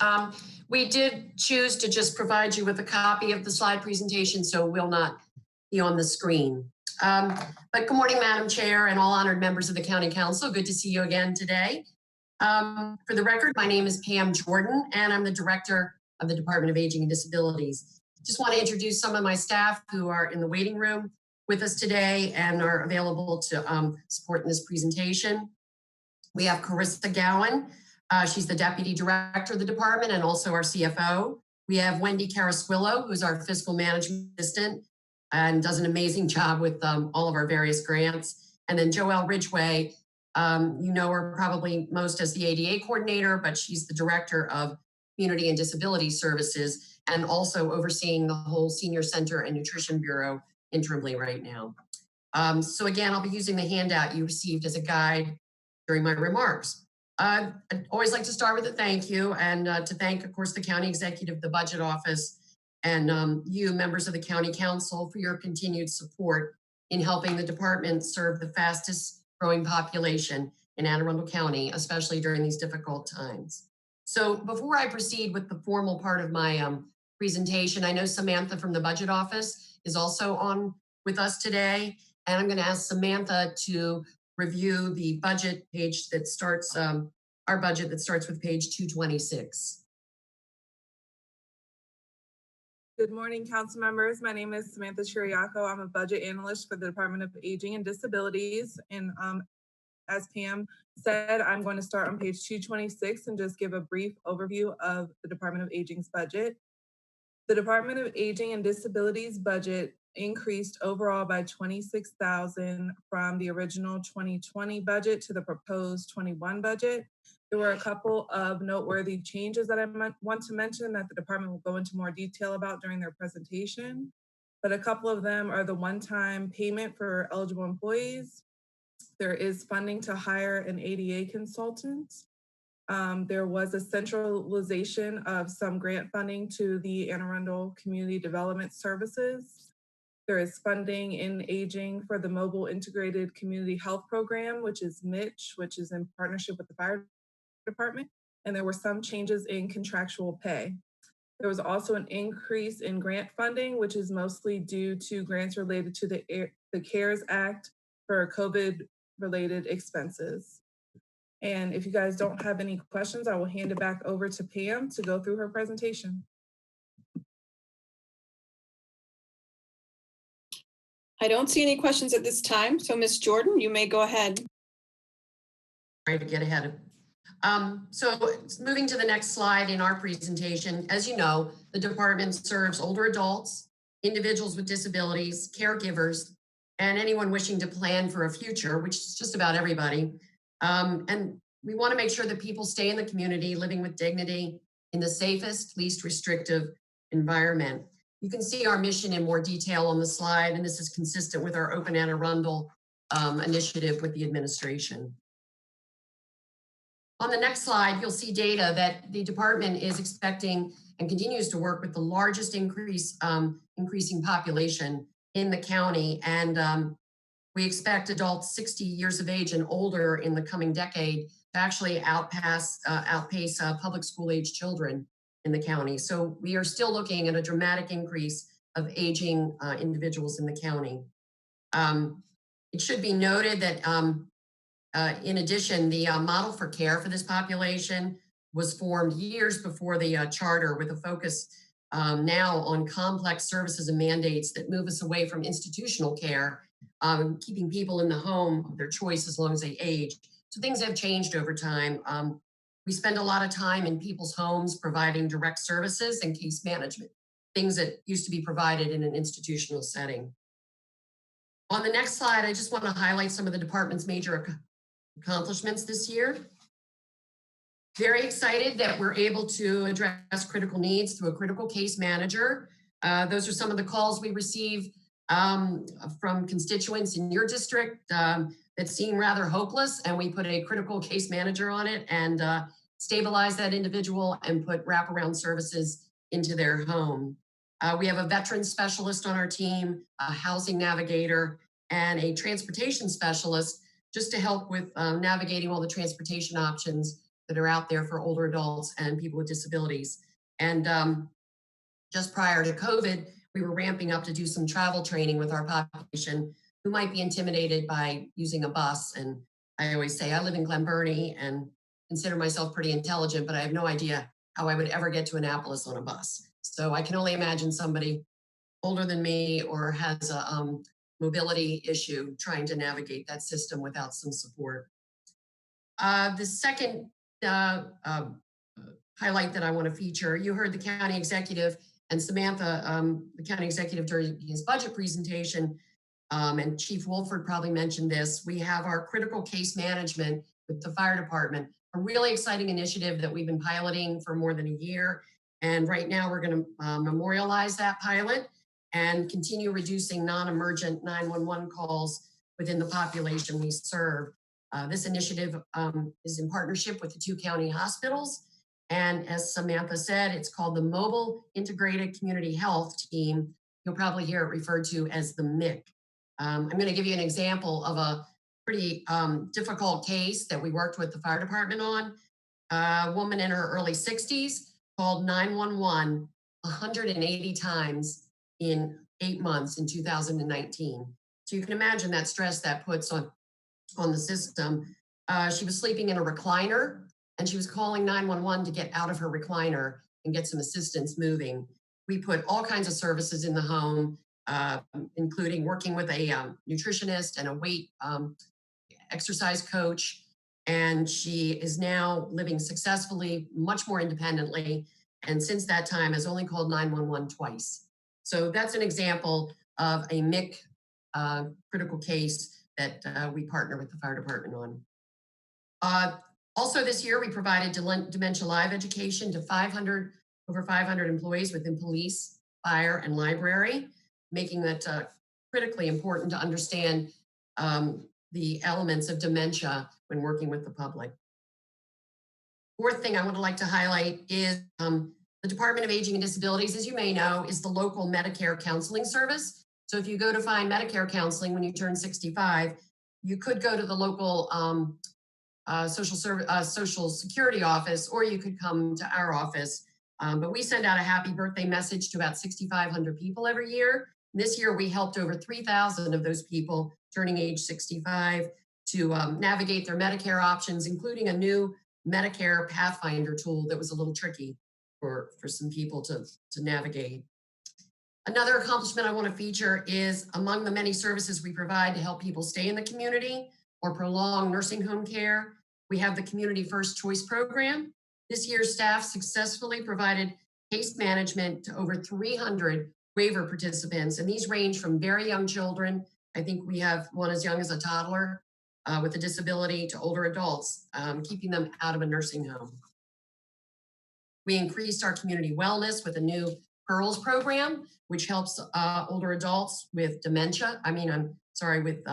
We did choose to just provide you with a copy of the slide presentation, so it will not be on the screen. But good morning, Madam Chair and all honored members of the County Council. Good to see you again today. For the record, my name is Pam Jordan, and I'm the Director of the Department of Aging and Disabilities. Just want to introduce some of my staff who are in the waiting room with us today and are available to support in this presentation. We have Carissa Gowan. She's the Deputy Director of the department and also our CFO. We have Wendy Carasquillo, who's our Fiscal Management Assistant and does an amazing job with all of our various grants. And then Joelle Ridgway, you know her probably most as the ADA Coordinator, but she's the Director of Community and Disability Services and also overseeing the whole Senior Center and Nutrition Bureau interimly right now. So again, I'll be using the handout you received as a guide during my remarks. I'd always like to start with a thank you and to thank, of course, the County Executive, the Budget Office, and you, members of the County Council, for your continued support in helping the department serve the fastest growing population in Anne Arundel County, especially during these difficult times. So before I proceed with the formal part of my presentation, I know Samantha from the Budget Office is also on with us today, and I'm going to ask Samantha to review the budget page that starts, our budget that starts with page 226. Good morning, council members. My name is Samantha Chiriaco. I'm a budget analyst for the Department of Aging and Disabilities. And as Pam said, I'm going to start on page 226 and just give a brief overview of the Department of Aging's budget. The Department of Aging and Disabilities budget increased overall by $26,000 from the original 2020 budget to the proposed 21 budget. There were a couple of noteworthy changes that I want to mention that the department will go into more detail about during their presentation, but a couple of them are the one-time payment for eligible employees. There is funding to hire an ADA consultant. There was a centralization of some grant funding to the Anne Arundel Community Development Services. There is funding in aging for the Mobile Integrated Community Health Program, which is MITCH, which is in partnership with the fire department. And there were some changes in contractual pay. There was also an increase in grant funding, which is mostly due to grants related to the CARES Act for COVID-related expenses. And if you guys don't have any questions, I will hand it back over to Pam to go through her presentation. I don't see any questions at this time. So Ms. Jordan, you may go ahead. Try to get ahead of. So moving to the next slide in our presentation, as you know, the department serves older adults, individuals with disabilities, caregivers, and anyone wishing to plan for a future, which is just about everybody. And we want to make sure that people stay in the community, living with dignity in the safest, least restrictive environment. You can see our mission in more detail on the slide, and this is consistent with our Open Arundel initiative with the administration. On the next slide, you'll see data that the department is expecting and continues to work with the largest increasing population in the county. And we expect adults 60 years of age and older in the coming decade to actually outpace public school age children in the county. So we are still looking at a dramatic increase of aging individuals in the county. It should be noted that in addition, the model for care for this population was formed years before the charter, with a focus now on complex services and mandates that move us away from institutional care, keeping people in the home of their choice as long as they age. So things have changed over time. We spend a lot of time in people's homes providing direct services and case management, things that used to be provided in an institutional setting. On the next slide, I just want to highlight some of the department's major accomplishments this year. Very excited that we're able to address critical needs through a critical case manager. Those are some of the calls we receive from constituents in your district that seem rather hopeless, and we put a critical case manager on it and stabilize that individual and put wraparound services into their home. We have a veteran specialist on our team, a housing navigator, and a transportation specialist just to help with navigating all the transportation options that are out there for older adults and people with disabilities. And just prior to COVID, we were ramping up to do some travel training with our population who might be intimidated by using a bus. And I always say I live in Glen Burnie and consider myself pretty intelligent, but I have no idea how I would ever get to Annapolis on a bus. So I can only imagine somebody older than me or has a mobility issue trying to navigate that system without some support. The second highlight that I want to feature, you heard the county executive and Samantha, the county executive during his budget presentation, and Chief Wolford probably mentioned this. We have our critical case management with the fire department, a really exciting initiative that we've been piloting for more than a year. And right now we're going to memorialize that pilot and continue reducing non-emergent 911 calls within the population we serve. This initiative is in partnership with the 2 county hospitals. And as Samantha said, it's called the Mobile Integrated Community Health Team. You'll probably hear it referred to as the MIC. I'm going to give you an example of a pretty difficult case that we worked with the fire department on. A woman in her early 60s called 911 180 times in 8 months in 2019. So you can imagine that stress that puts on the system. She was sleeping in a recliner and she was calling 911 to get out of her recliner and get some assistance moving. We put all kinds of services in the home, including working with a nutritionist and a weight exercise coach. And she is now living successfully, much more independently. And since that time has only called 911 twice. So that's an example of a MIC critical case that we partner with the fire department on. Also this year, we provided Dementia Live education to over 500 employees within police, fire, and library, making that critically important to understand the elements of dementia when working with the public. Fourth thing I would like to highlight is the Department of Aging and Disabilities, as you may know, is the local Medicare counseling service. So if you go to find Medicare counseling when you turn 65, you could go to the local Social Security office, or you could come to our office. But we send out a happy birthday message to about 6,500 people every year. This year, we helped over 3,000 of those people turning age 65 to navigate their Medicare options, including a new Medicare Pathfinder tool that was a little tricky for some people to navigate. Another accomplishment I want to feature is among the many services we provide to help people stay in the community or prolong nursing home care, we have the Community First Choice program. This year, staff successfully provided case management to over 300 waiver participants, and these range from very young children. I think we have one as young as a toddler with a disability to older adults, keeping them out of a nursing home. We increased our community wellness with a new PEARLS program, which helps older adults with with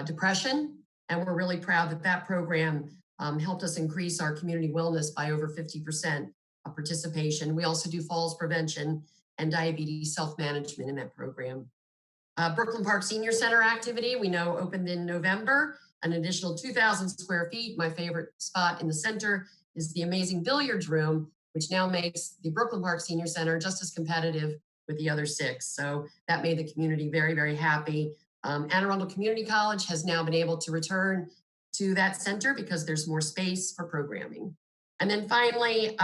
depression. And we're really proud that that program helped us increase our community wellness by over 50% of participation. We also do falls prevention and diabetes self-management in that program. Brooklyn Park Senior Center activity, we know opened in November, an additional 2,000 square feet. My favorite spot in the center is the amazing billiards room, which now makes the Brooklyn Park Senior Center just as competitive with the other 6. So that made the community very, very happy. Arundel Community College has now been able to return to that center because there's more space for programming. And then finally,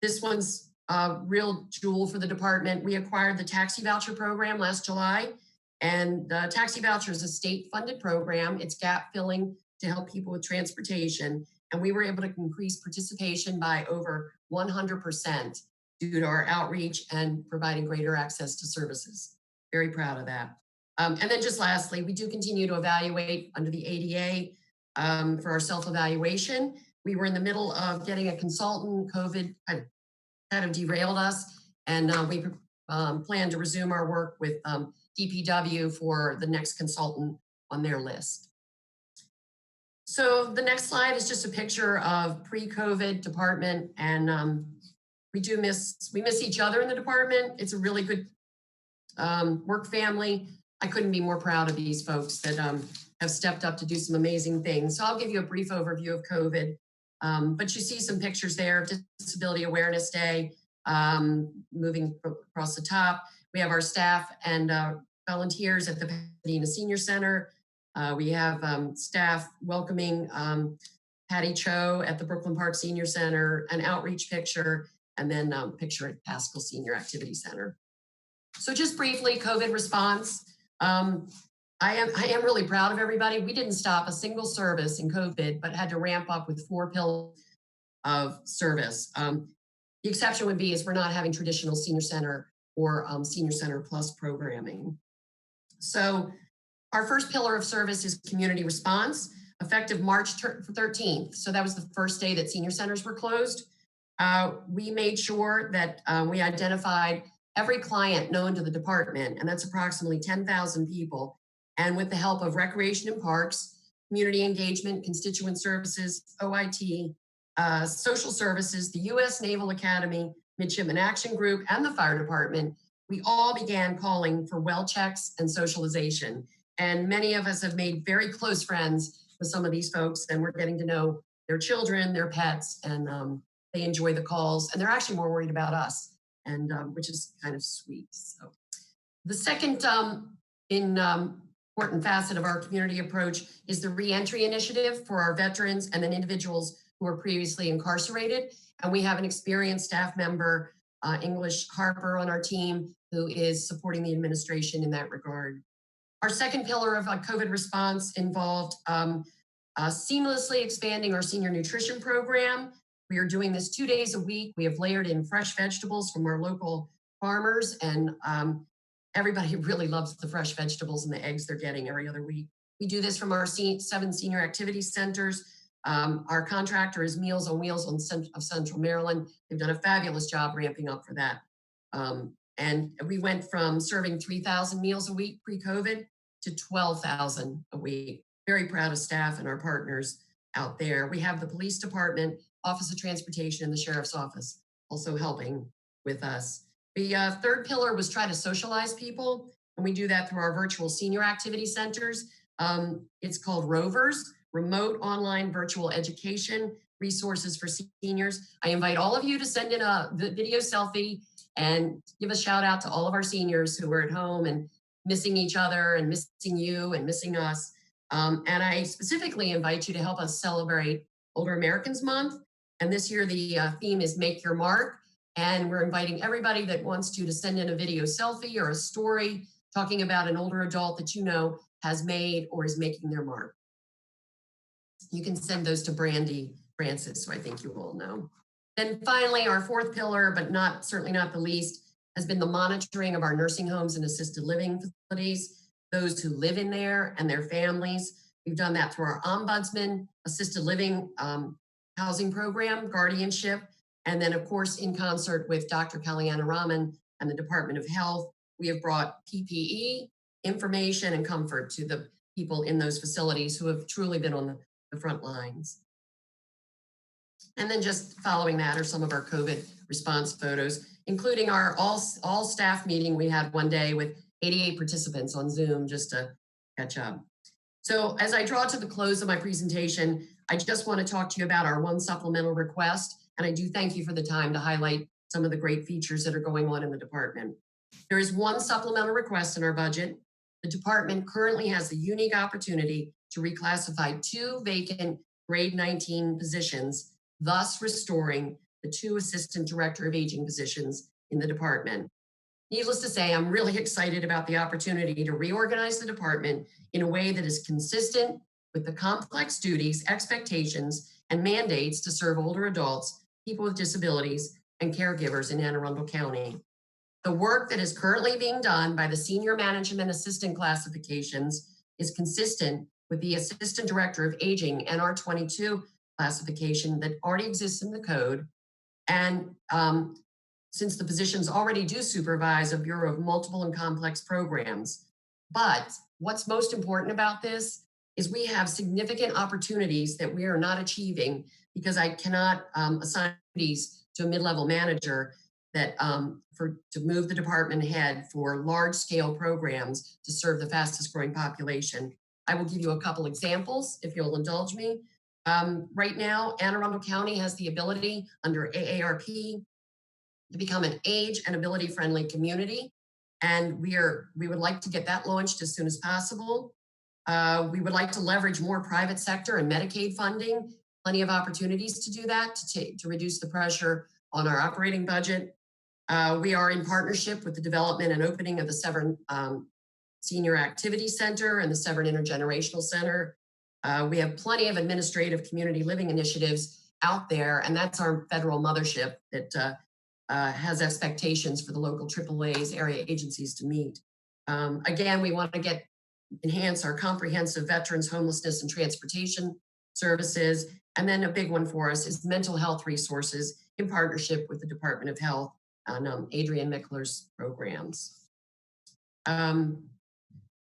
this one's a real jewel for the department. We acquired the taxi voucher program last July, and the taxi voucher is a state-funded program. It's gap filling to help people with transportation. And we were able to increase participation by over 100% due to our outreach and providing greater access to services. Very proud of that. And then just lastly, we do continue to evaluate under the ADA for our self-evaluation. We were in the middle of getting a consultant. COVID kind of derailed us, and we plan to resume our work with DPW for the next consultant on their list. So the next slide is just a picture of pre-COVID department, and we miss each other in the department. It's a really good work family. I couldn't be more proud of these folks that have stepped up to do some amazing things. So I'll give you a brief overview of COVID, but you see some pictures there of Disability Awareness Day, moving across the top. We have our staff and volunteers at the Pasadena Senior Center. We have staff welcoming Patty Cho at the Brooklyn Park Senior Center, an outreach picture, and then picture at Pascal Senior Activity Center. So just briefly, COVID response. I am really proud of everybody. We didn't stop a single service in COVID, but had to ramp up with 4 pillars of service. The exception would be is we're not having traditional senior center or senior center plus programming. So our first pillar of service is community response, effective March 13th. So that was the first day that senior centers were closed. We made sure that we identified every client known to the department, and that's approximately 10,000 people. And with the help of Recreation and Parks, Community Engagement, Constituent Services, OIT, Social Services, the U.S. Naval Academy, Midshipman Action Group, and the Fire Department, we all began calling for well checks and socialization. And many of us have made very close friends with some of these folks, and we're getting to know their children, their pets, and they enjoy the calls, and they're actually more worried about us, and which is kind of sweet. So the second important facet of our community approach is the reentry initiative for our veterans and then individuals who were previously incarcerated. And we have an experienced staff member, English Harper, on our team who is supporting the administration in that regard. Our second pillar of COVID response involved seamlessly expanding our senior nutrition program. We are doing this 2 days a week. We have layered in fresh vegetables from our local farmers, and everybody really loves the fresh vegetables and the eggs they're getting every other week. We do this from our 7 senior activity centers. Our contractor is Meals on Wheels of Central Maryland. They've done a fabulous job ramping up for that. And we went from serving 3,000 meals a week pre-COVID to 12,000 a week. Very proud of staff and our partners out there. We have the police department, Office of Transportation, and the Sheriff's Office also helping with us. The third pillar was try to socialize people, and we do that through our virtual senior activity centers. It's called Rovers, Remote Online Virtual Education Resources for Seniors. I invite all of you to send in a video selfie and give a shout out to all of our seniors who are at home and missing each other and missing you and missing us. And I specifically invite you to help us celebrate Older Americans Month. And this year the theme is Make Your Mark. And we're inviting everybody that wants to send in a video selfie or a story talking about an older adult that you know has made or is making their mark. You can send those to Brandy Francis, so I think you all know. Then finally, our fourth pillar, but certainly not the least, has been the monitoring of our nursing homes and assisted living facilities, those who live in there and their families. We've done that through our ombudsman, assisted living housing program, guardianship, and then of course, in concert with Dr. Kalyana Raman and the Department of Health, we have brought PPE, information, and comfort to the people in those facilities who have truly been on the front lines. And then just following that are some of our COVID response photos, including our all staff meeting we had one day with 88 participants on Zoom just to catch up. So as I draw to the close of my presentation, I just want to talk to you about our one supplemental request. And I do thank you for the time to highlight some of the great features that are going on in the department. There is one supplemental request in our budget. The department currently has the unique opportunity to reclassify 2 vacant grade 19 positions, thus restoring the 2 assistant director of aging positions in the department. Needless to say, I'm really excited about the opportunity to reorganize the department in a way that is consistent with the complex duties, expectations, and mandates to serve older adults, people with disabilities, and caregivers in Anne Arundel County. The work that is currently being done by the senior management assistant classifications is consistent with the assistant director of aging NR22 classification that already exists in the code. And since the positions already do supervise a bureau of multiple and complex programs. But what's most important about this is we have significant opportunities that we are not achieving because I cannot assign duties to a mid-level manager that to move the department ahead for large-scale programs to serve the fastest growing population. I will give you a couple examples if you'll indulge me. Right now, Anne Arundel County has the ability under AARP to become an age and ability friendly community. And we would like to get that launched as soon as possible. We would like to leverage more private sector and Medicaid funding, plenty of opportunities to do that, to reduce the pressure on our operating budget. We are in partnership with the development and opening of the Severn Senior Activity Center and the Severn Intergenerational Center. We have plenty of administrative community living initiatives out there, and that's our federal mothership that has expectations for the local AAAs, area agencies to meet. Again, we want to enhance our comprehensive veterans, homelessness, and transportation services. And then a big one for us is mental health resources in partnership with the Department of Health on Adrian Mickler's programs.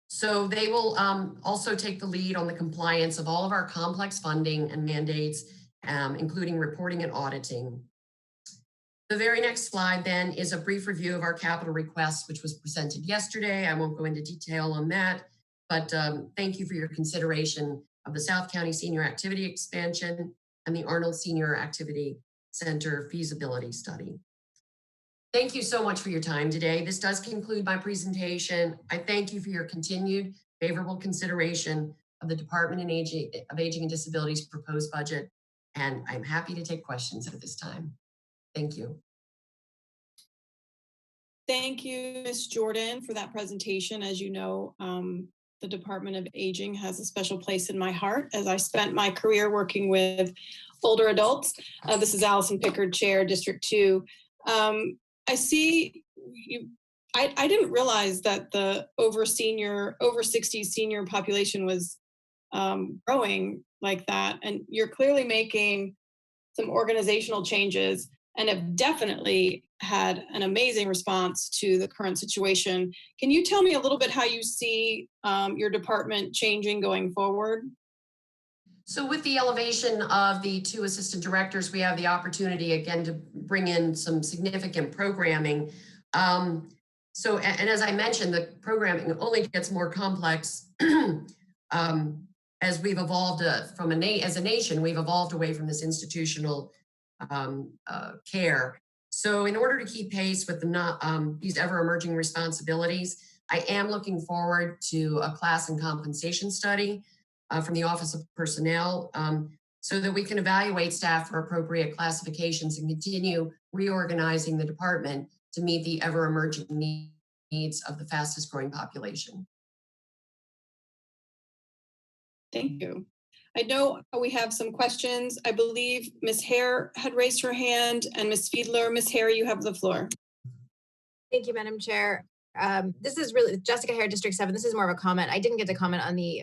So they will also take the lead on the compliance of all of our complex funding and mandates, including reporting and auditing. The very next slide then is a brief review of our capital request, which was presented yesterday. I won't go into detail on that, but thank you for your consideration of the South County Senior Activity Expansion and the Arnold Senior Activity Center feasibility study. Thank you so much for your time today. This does conclude my presentation. I thank you for your continued favorable consideration of the Department of Aging and Disabilities proposed budget, and I'm happy to take questions at this time. Thank you. Thank you, Ms. Jordan, for that presentation. As you know, the Department of Aging has a special place in my heart as I spent my career working with older adults. This is Allison Pickard, Chair, District 2. I see you. I didn't realize that the over 60 senior population was growing like that. And you're clearly making some organizational changes and have definitely had an amazing response to the current situation. Can you tell me a little bit how you see your department changing going forward? So with the elevation of the 2 assistant directors, we have the opportunity again to bring in some significant programming. And as I mentioned, the programming only gets more complex as we've evolved as a nation, we've evolved away from this institutional care. So in order to keep pace with these ever emerging responsibilities, I am looking forward to a class and compensation study from the Office of Personnel, so that we can evaluate staff for appropriate classifications and continue reorganizing the department to meet the ever-emerging needs of the fastest growing population. Thank you. I know we have some questions. I believe Ms. Hare had raised her hand and Ms. Fiedler. Ms. Hare, you have the floor. Thank you, Madam Chair. This is really Jessica Hare, District 7. This is more of a comment. I didn't get to comment on the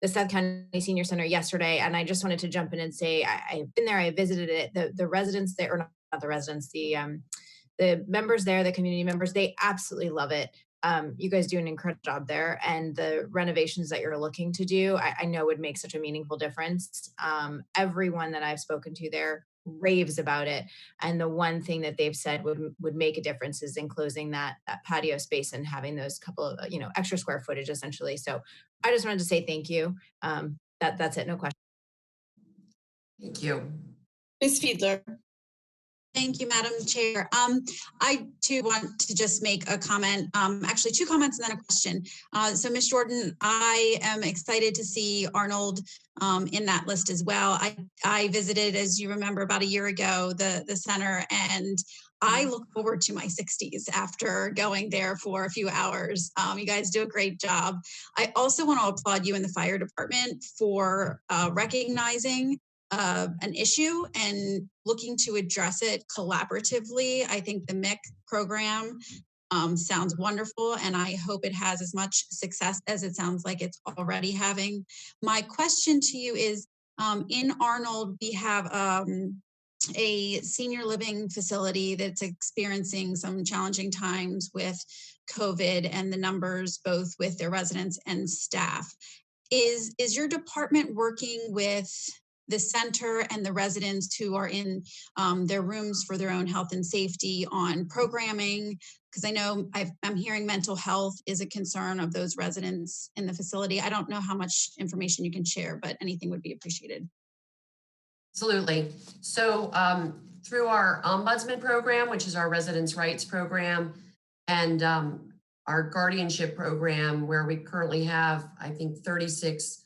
South County Senior Center yesterday, and I just wanted to jump in and say I've been there. I visited it. The residents there, or not the residents, the members there, the community members, they absolutely love it. You guys do an incredible job there, and the renovations that you're looking to do, I know would make such a meaningful difference. Everyone that I've spoken to there raves about it, and the one thing that they've said would make a difference is enclosing that patio space and having those couple of extra square footage essentially. So I just wanted to say thank you. That's it. No question. Thank you. Ms. Fiedler. Thank you, Madam Chair. I too want to just make a comment, actually 2 comments and then a question. So Ms. Jordan, I am excited to see Arnold in that list as well. I visited, as you remember, about a year ago, the center, and I look forward to my 60s after going there for a few hours. You guys do a great job. I also want to applaud you in the fire department for recognizing an issue and looking to address it collaboratively. I think the MIC program sounds wonderful, and I hope it has as much success as it sounds like it's already having. My question to you is, in Arnold, we have a senior living facility that's experiencing some challenging times with COVID and the numbers both with their residents and staff. Is your department working with the center and the residents who are in their rooms for their own health and safety on programming? Because I know I'm hearing mental health is a concern of those residents in the facility. I don't know how much information you can share, but anything would be appreciated. Absolutely. So through our Ombudsman program, which is our residents' rights program, and our guardianship program, where we currently have, I think, 36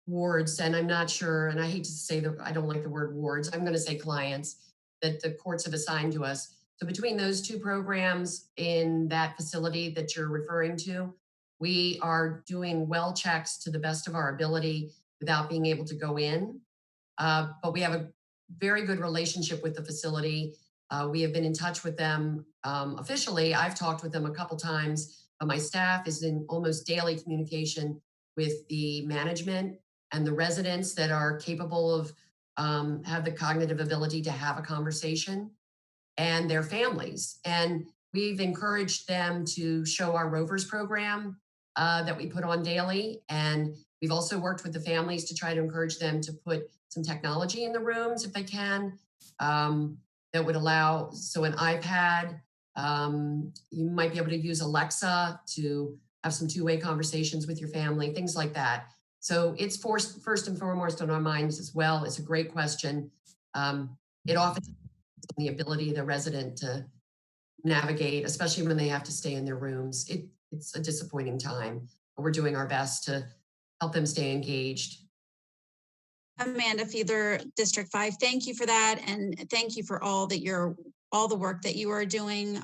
wards, and I'm not sure, and I hate to say that I don't like the word wards, I'm going to say clients that the courts have assigned to us. So between those 2 programs in that facility that you're referring to, we are doing well checks to the best of our ability without being able to go in. But we have a very good relationship with the facility. We have been in touch with them officially. I've talked with them a couple times, but my staff is in almost daily communication with the management and the residents that are capable of have the cognitive ability to have a conversation, and their families. And we've encouraged them to show our Rovers program that we put on daily. And we've also worked with the families to try to encourage them to put some technology in the rooms if they can, that would allow, so an iPad, you might be able to use Alexa to have some 2-way conversations with your family, things like that. So it's first and foremost on our minds as well. It's a great question. It often the ability of the resident to navigate, especially when they have to stay in their rooms. It's a disappointing time, but we're doing our best to help them stay engaged. Amanda Fiedler, District 5, thank you for that, and thank you for all the work that you are doing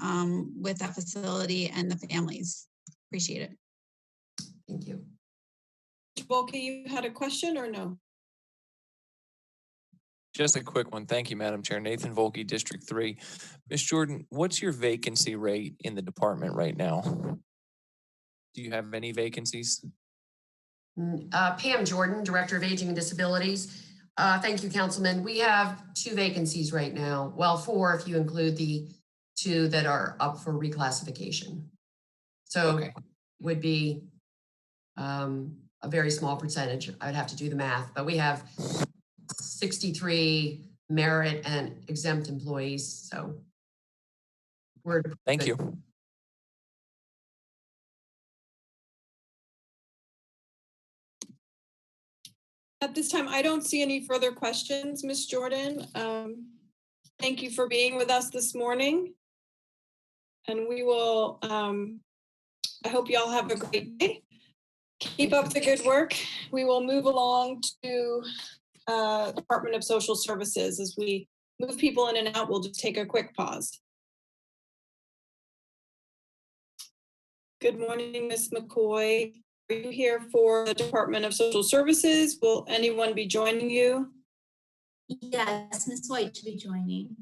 with that facility and the families. Appreciate it. Thank you. Mr. Volke, you had a question or no? Just a quick one. Thank you, Madam Chair. Nathan Volke, District 3. Ms. Jordan, what's your vacancy rate in the department right now? Do you have any vacancies? Pam Jordan, Director of Aging and Disabilities. Thank you, Councilman. We have 2 vacancies right now. Well, 4 if you include the 2 that are up for reclassification. So okay. Would be a very small percentage. I'd have to do the math, but we have 63 merit and exempt employees. So we're thank good. You. At this time, I don't see any further questions, Ms. Jordan. Thank you for being with us this morning. And we will, I hope you all have a great day. Keep up the good work. We will move along to Department of Social Services. As we move people in and out, we'll just take a quick pause. Good morning, Ms. McCoy. Are you here for the Department of Social Services? Will anyone be joining you? Yes, Ms. White should be joining.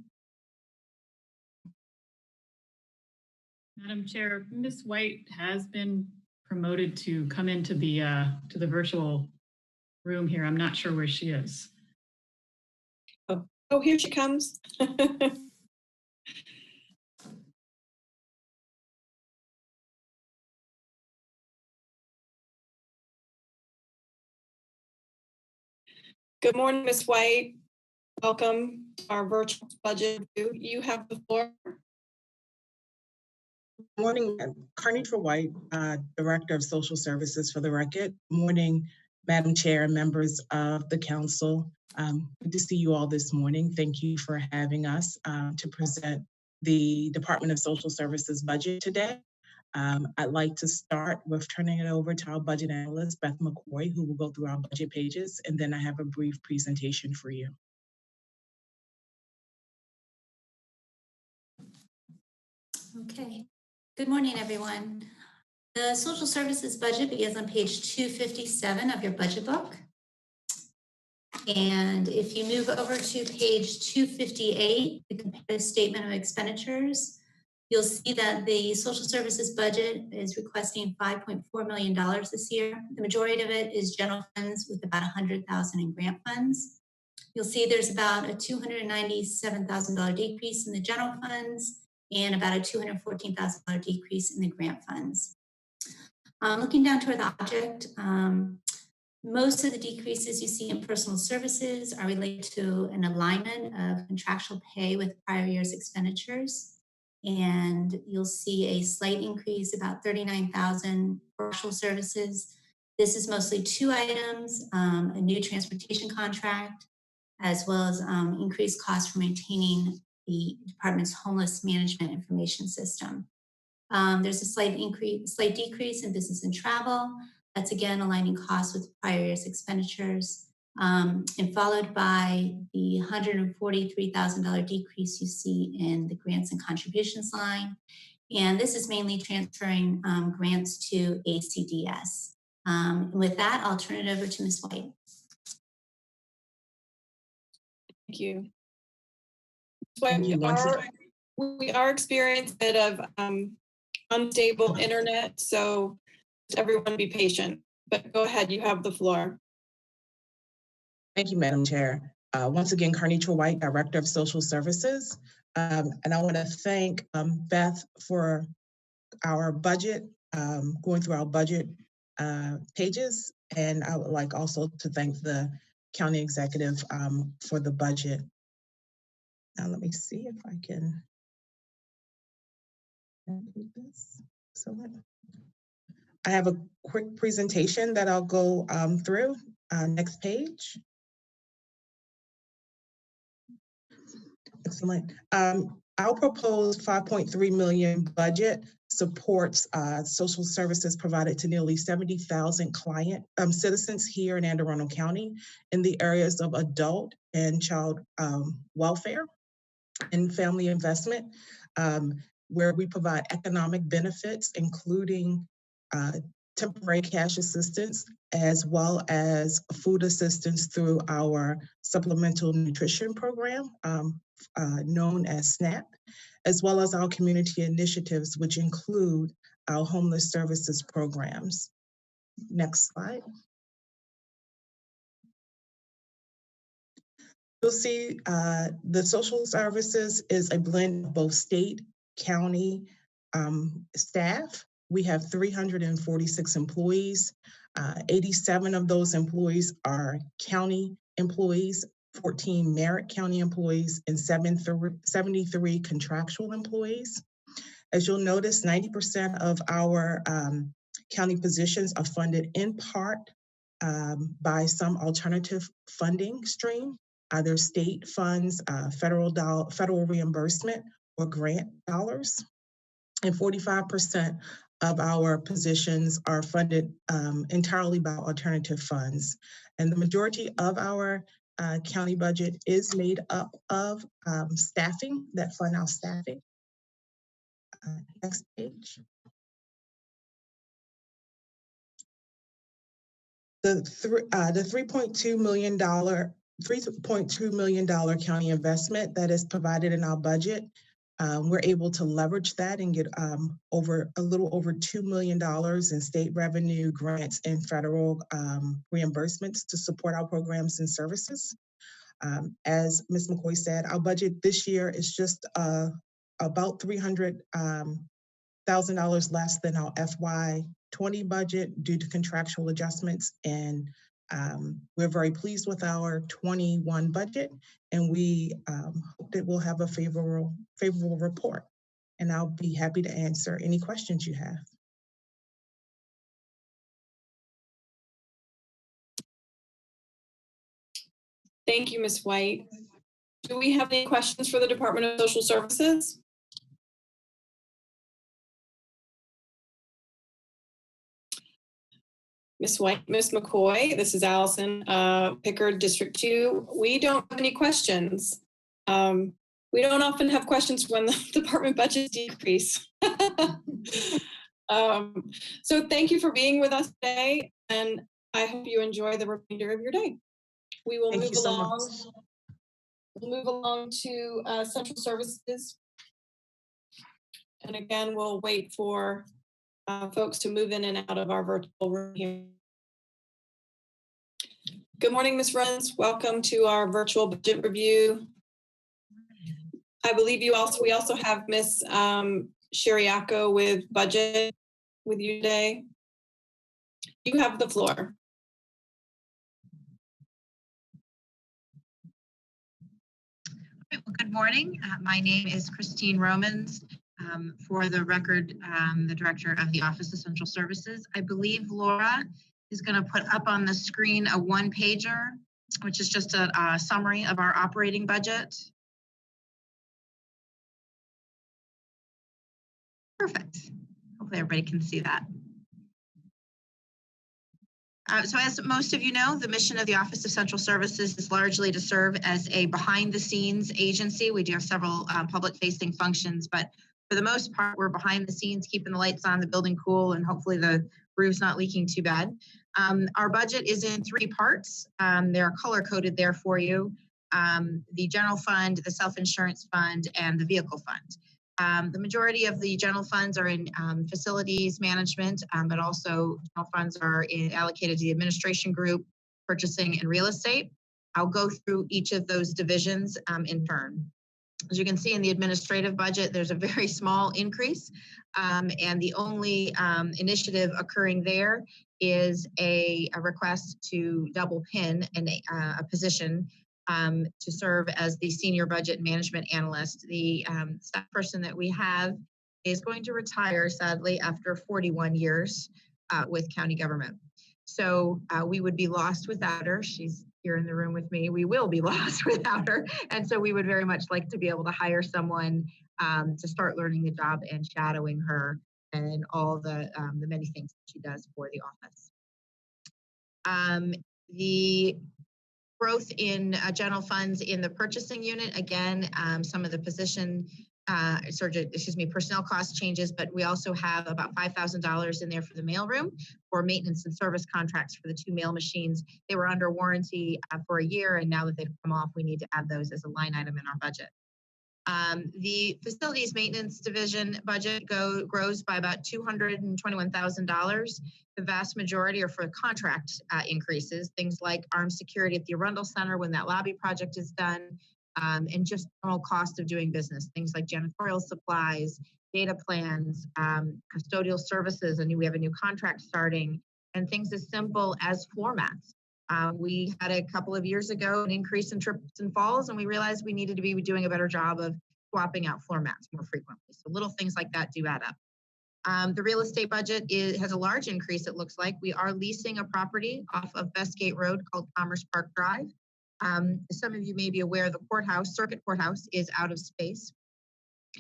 Madam Chair, Ms. White has been promoted to come into the virtual room here. I'm not sure where she is. Oh, here she comes. Good morning, Ms. White. Welcome to our virtual budget review. You have the floor. Morning, Carnitra White, Director of Social Services for the record. Morning, Madam Chair and members of the council. Good to see you all this morning. Thank you for having us to present the Department of Social Services budget today. I'd like to start with turning it over to our budget analyst, Beth McCoy, who will go through our budget pages, and then I have a brief presentation for you. Okay. Good morning, everyone. The social services budget begins on page 257 of your budget book. And if you move over to page 258, the comparative statement of expenditures, you'll see that the social services budget is requesting $5.4 million this year. The majority of it is general funds with about $100,000 in grant funds. You'll see there's about a $297,000 decrease in the general funds and about a $214,000 decrease in the grant funds. Looking down toward the object, most of the decreases you see in personal services are related to an alignment of contractual pay with prior year's expenditures. And you'll see a slight increase, about $39,000 for actual services. This is mostly two items, a new transportation contract, as well as increased costs for maintaining the department's homeless management information system. There's a slight decrease in business and travel. That's again aligning costs with prior year's expenditures, and followed by the $143,000 decrease you see in the grants and contributions line. And this is mainly transferring grants to ACDS. And with that, I'll turn it over to Ms. White. Thank you. We are experiencing a bit of unstable internet, so everyone be patient. But go ahead, you have the floor. Thank you, Madam Chair. Once again, Carnitra White, Director of Social Services. And I want to thank Beth for our budget, going through our budget pages. And I would like also to thank the county executive for the budget. Now let me see if I can do this. So I have a quick presentation that I'll go through. Next page. Excellent. Our proposed $5.3 million budget supports social services provided to nearly 70,000 citizens here in Anne Arundel County in the areas of adult and child welfare and family investment, where we provide economic benefits, including temporary cash assistance, as well as food assistance through our supplemental nutrition program, known as SNAP, as well as our community initiatives, which include our homeless services programs. Next slide. You'll see the social services is a blend of both state, county staff. We have 346 employees. 87 of those employees are county employees, 14 Merritt County employees, and 73 contractual employees. As you'll notice, 90% of our county positions are funded in part by some alternative funding stream, either state funds, federal reimbursement, or grant dollars. And 45% of our positions are funded entirely by alternative funds. And the majority of our county budget is made up of staffing that fund our staffing. Next page. The $3.2 million county investment that is provided in our budget, we're able to leverage that and get a little over $2 million in state revenue, grants, and federal reimbursements to support our programs and services. As Ms. McCoy said, our budget this year is just about $300,000 less than our FY20 budget due to contractual adjustments, and we're very pleased with our 21 budget, and we hope that we'll have a favorable report. And I'll be happy to answer any questions you have. Thank you, Ms. White. Do we have any questions for the Department of Social Services? Ms. White, Ms. McCoy, this is Allison, Pickard, District 2. We don't have any questions. We don't often have questions when the department budgets decrease. So thank you for being with us today, and I hope you enjoy the remainder of your day. We will move along. We'll move along to Central Services. And again, we'll wait for folks to move in and out of our virtual room here. Good morning, Ms. Runs. Welcome to our virtual budget review. I believe we also have Ms. Shiriako with budget with you today. You have the floor. Well, good morning. My name is Christine Romans. For the record, the Director of the Office of Central Services. I believe Laura is going to put up on the screen a one-pager, which is just a summary of our operating budget. Perfect. Hopefully everybody can see that. So as most of you know, the mission of the Office of Central Services is largely to serve as a behind-the-scenes agency. We do have several public-facing functions, but for the most part, we're behind the scenes, keeping the lights on, the building cool, and hopefully the roof's not leaking too bad. Our budget is in 3 parts. They're color-coded there for you. The general fund, the self-insurance fund, and the vehicle fund. The majority of the general funds are in facilities management, but also general funds are allocated to the administration group, purchasing, and real estate. I'll go through each of those divisions in turn. As you can see in the administrative budget, there's a very small increase, and the only initiative occurring there is a request to double pin a position to serve as the senior budget management analyst. The staff person that we have is going to retire, sadly, after 41 years with county government. So we would be lost without her. She's here in the room with me. We will be lost without her. And so we would very much like to be able to hire someone to start learning the job and shadowing her and all the many things that she does for the office. The growth in general funds in the purchasing unit, again, some of the personnel cost changes, but we also have about $5,000 in there for the mailroom for maintenance and service contracts for the 2 mail machines. They were under warranty for a year, and now that they've come off, we need to add those as a line item in our budget. The facilities maintenance division budget grows by about $221,000. The vast majority are for contract increases, things like armed security at the Arundel Center when that lobby project is done, and just normal cost of doing business, things like janitorial supplies, data plans, custodial services. We have a new contract starting, and things as simple as floor mats. We had a couple of years ago an increase in trips and falls, and we realized we needed to be doing a better job of swapping out floor mats more frequently. So little things like that do add up. The real estate budget has a large increase, it looks like. We are leasing a property off of Bestgate Road called Commerce Park Drive. Some of you may be aware the Circuit Courthouse is out of space.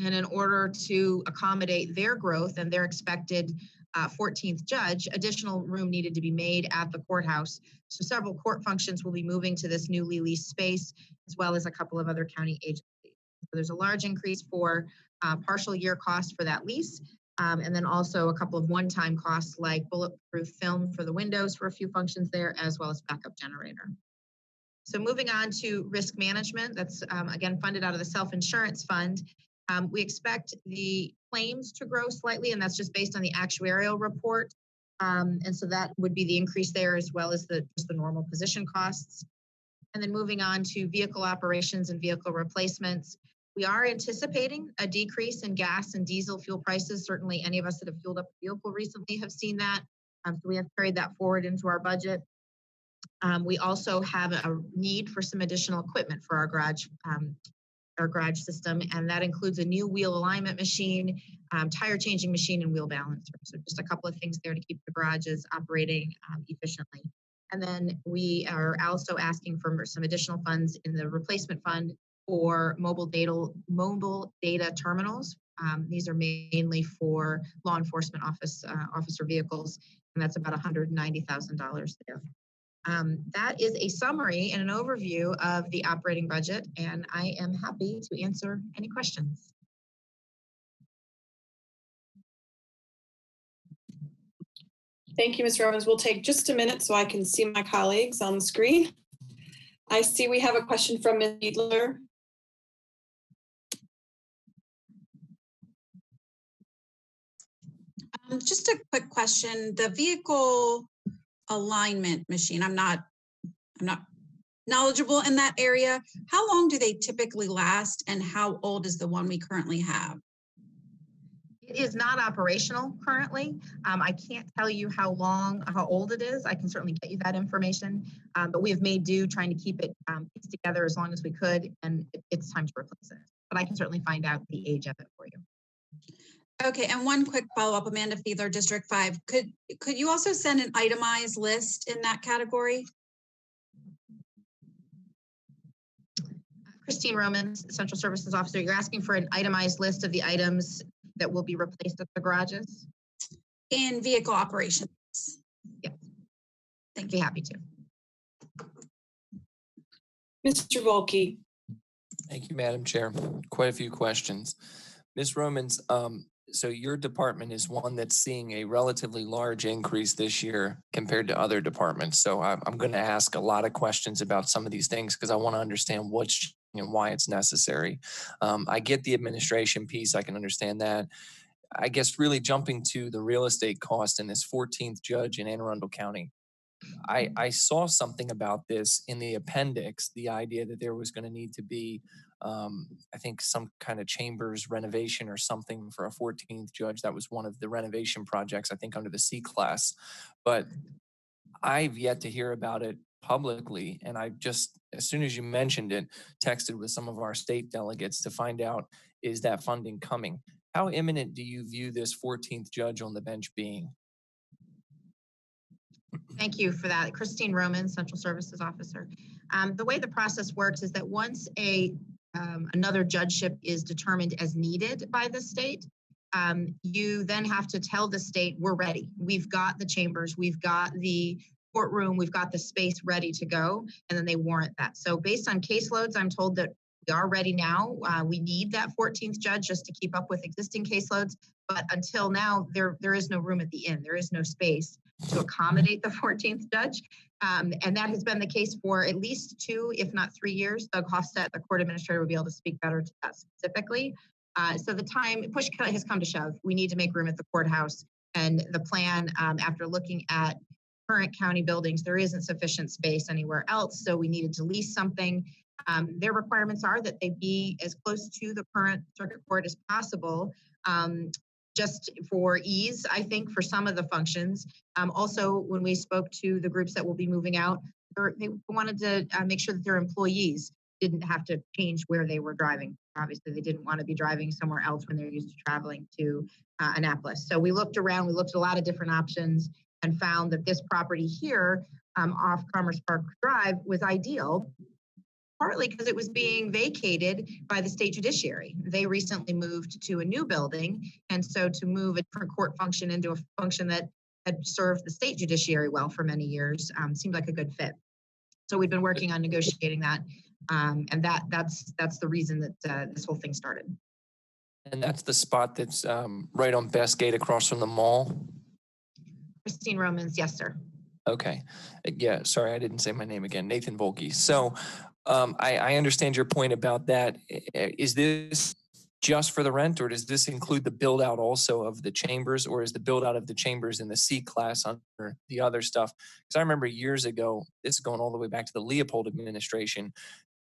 And in order to accommodate their growth and their expected 14th judge, additional room needed to be made at the courthouse. So several court functions will be moving to this newly leased space, as well as a couple of other county agencies. So there's a large increase for partial year cost for that lease. And then also a couple of one-time costs like bulletproof film for the windows for a few functions there, as well as backup generator. So moving on to risk management, that's again funded out of the self-insurance fund. We expect the claims to grow slightly, and that's just based on the actuarial report. And so that would be the increase there, as well as just the normal position costs. And then moving on to vehicle operations and vehicle replacements. We are anticipating a decrease in gas and diesel fuel prices. Certainly any of us that have fueled up a vehicle recently have seen that. So we have carried that forward into our budget. We also have a need for some additional equipment for our garage system, and that includes a new wheel alignment machine, tire changing machine, and wheel balancer. So just a couple of things there to keep the garages operating efficiently. And then we are also asking for some additional funds in the replacement fund for mobile data terminals. These are mainly for law enforcement officer vehicles, and that's about $190,000 there. That is a summary and an overview of the operating budget, and I am happy to answer any questions. Thank you, Ms. Romans. We'll take just a minute so I can see my colleagues on the screen. I see we have a question from Ms. Fiedler. Just a quick question. The vehicle alignment machine, I'm not knowledgeable in that area. How long do they typically last, and how old is the one we currently have? It is not operational currently. I can't tell you how old it is. I can certainly get you that information, but we have made do trying to keep it pieced together as long as we could, and it's time to replace it. But I can certainly find out the age of it for you. Okay, and one quick follow-up, Amanda Fiedler, District 5. Could you also send an itemized list in that category? Christine Romans, Central Services Officer, you're asking for an itemized list of the items that will be replaced at the garages? In vehicle operations. Yes. Thank you. Happy to. Mr. Volkey. Thank you, Madam Chair. Quite a few questions. Ms. Romans, so your department is one that's seeing a relatively large increase this year compared to other departments. So I'm going to ask a lot of questions about some of these things because I want to understand what's and why it's necessary. I get the administration piece. I can understand that. I guess really jumping to the real estate cost in this 14th judge in Anne Arundel County. I saw something about this in the appendix, the idea that there was going to need to be, I think, some kind of chambers renovation or something for a 14th judge. That was one of the renovation projects, I think, under the C class. But I've yet to hear about it publicly. And I just, as soon as you mentioned it, texted with some of our state delegates to find out, is that funding coming? How imminent do you view this 14th judge on the bench being? Thank you for that. Christine Roman, Central Services Officer. The way the process works is that once another judgeship is determined as needed by the state, you then have to tell the state, we're ready. We've got the chambers, we've got the courtroom, we've got the space ready to go, and then they warrant that. So based on caseloads, I'm told that we are ready now. We need that 14th judge just to keep up with existing caseloads. But until now, there is no room at the inn. There is no space to accommodate the 14th judge. And that has been the case for at least 2, if not 3 years. Doug Hofstadt, the court administrator, will be able to speak better to that specifically. So the push has come to shove. We need to make room at the courthouse. And the plan, after looking at current county buildings, there isn't sufficient space anywhere else. So we needed to lease something. Their requirements are that they be as close to the current circuit court as possible, just for ease, I think, for some of the functions. Also, when we spoke to the groups that will be moving out, they wanted to make sure that their employees didn't have to change where they were driving. Obviously, they didn't want to be driving somewhere else when they're used to traveling to Annapolis. So we looked around, we looked at a lot of different options and found that this property here off Commerce Park Drive was ideal. partly because it was being vacated by the state judiciary. They recently moved to a new building. And so to move a different court function into a function that had served the state judiciary well for many years seemed like a good fit. So we've been working on negotiating that. And that's the reason that this whole thing started. And that's the spot that's right on Bestgate across from the mall? Christine Romans, yes, sir. Okay. Yeah, sorry, I didn't say my name again. Nathan Volke. So I understand your point about that. Is this just for the rent, or does this include the build out also of the chambers, or is the build out of the chambers in the C class under the other stuff? Because I remember years ago, this is going all the way back to the Leopold administration,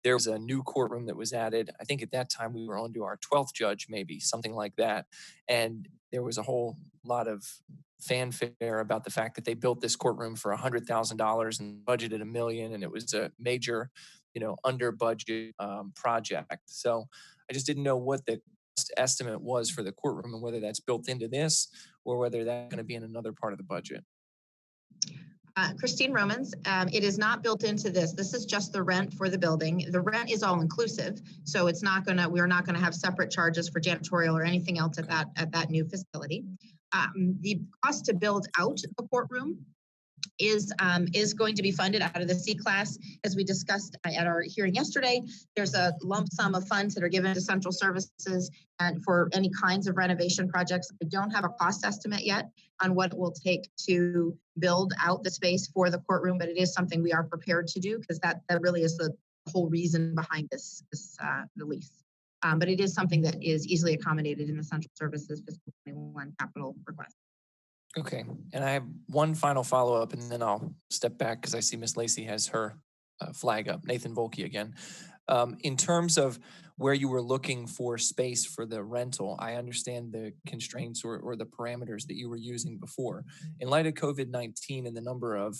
there was a new courtroom that was added. I think at that time we were on to our 12th judge, maybe something like that. And there was a whole lot of fanfare about the fact that they built this courtroom for $100,000 and budgeted $1 million. And it was a major, under budget project. So I just didn't know what the estimate was for the courtroom and whether that's built into this or whether that's going to be in another part of the budget. Christine Romans, it is not built into this. This is just the rent for the building. The rent is all inclusive, so it's not gonna. We're not gonna have separate charges for janitorial or anything else at that new facility. The cost to build out the courtroom is going to be funded out of the C class. As we discussed at our hearing yesterday, there's a lump sum of funds that are given to central services and for any kinds of renovation projects. I don't have a cost estimate yet on what it will take to build out the space for the courtroom, but it is something we are prepared to do because that really is the whole reason behind the lease. But it is something that is easily accommodated in the central services fiscal 21 capital request. Okay, and I have one final follow-up and then I'll step back because I see Miss Lacey has her flag up. Nathan Volke again. In terms of where you were looking for space for the rental, I understand the constraints or the parameters that you were using before. In light of COVID-19 and the number of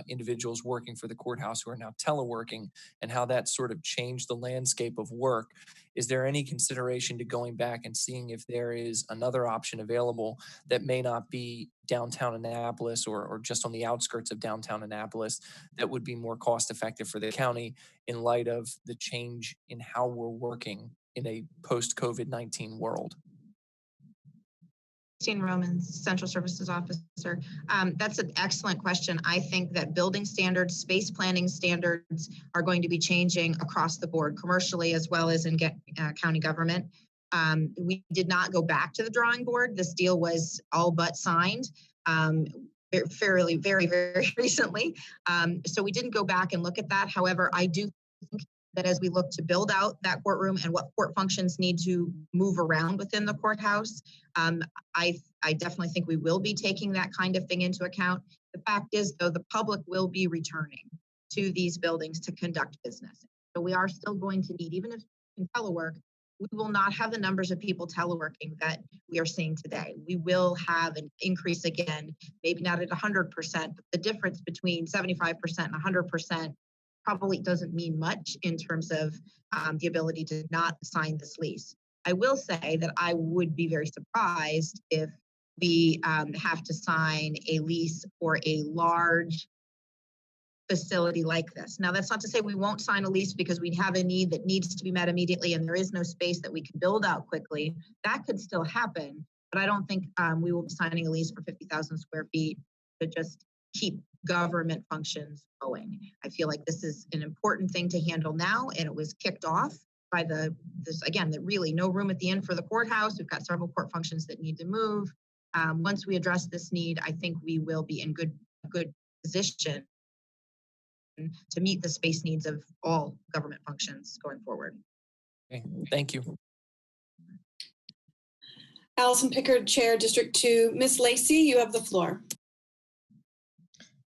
individuals working for the courthouse who are now teleworking and how that sort of changed the landscape of work, is there any consideration to going back and seeing if there is another option available that may not be downtown Annapolis or just on the outskirts of downtown Annapolis that would be more cost effective for the county in light of the change in how we're working in a post-COVID-19 world? Christine Romans, Central Services Officer. That's an excellent question. I think that building standards, space planning standards are going to be changing across the board, commercially as well as in county government. We did not go back to the drawing board. This deal was all but signed very, very recently. So we didn't go back and look at that. However, I do think that as we look to build out that courtroom and what court functions need to move around within the courthouse, I definitely think we will be taking that kind of thing into account. The fact is, though, the public will be returning to these buildings to conduct business. So we are still going to need, even if in telework, we will not have the numbers of people teleworking that we are seeing today. We will have an increase again, maybe not at 100%, but the difference between 75% and 100% probably doesn't mean much in terms of the ability to not sign this lease. I will say that I would be very surprised if we have to sign a lease for a large facility like this. Now, that's not to say we won't sign a lease because we have a need that needs to be met immediately and there is no space that we can build out quickly. That could still happen, but I don't think we will be signing a lease for 50,000 square feet to just keep government functions going. I feel like this is an important thing to handle now, and it was kicked off by again, that really no room at the end for the courthouse. We've got several court functions that need to move. Once we address this need, I think we will be in good position to meet the space needs of all government functions going forward. Okay, thank you. Allison Pickard, Chair, District 2. Ms. Lacey, you have the floor.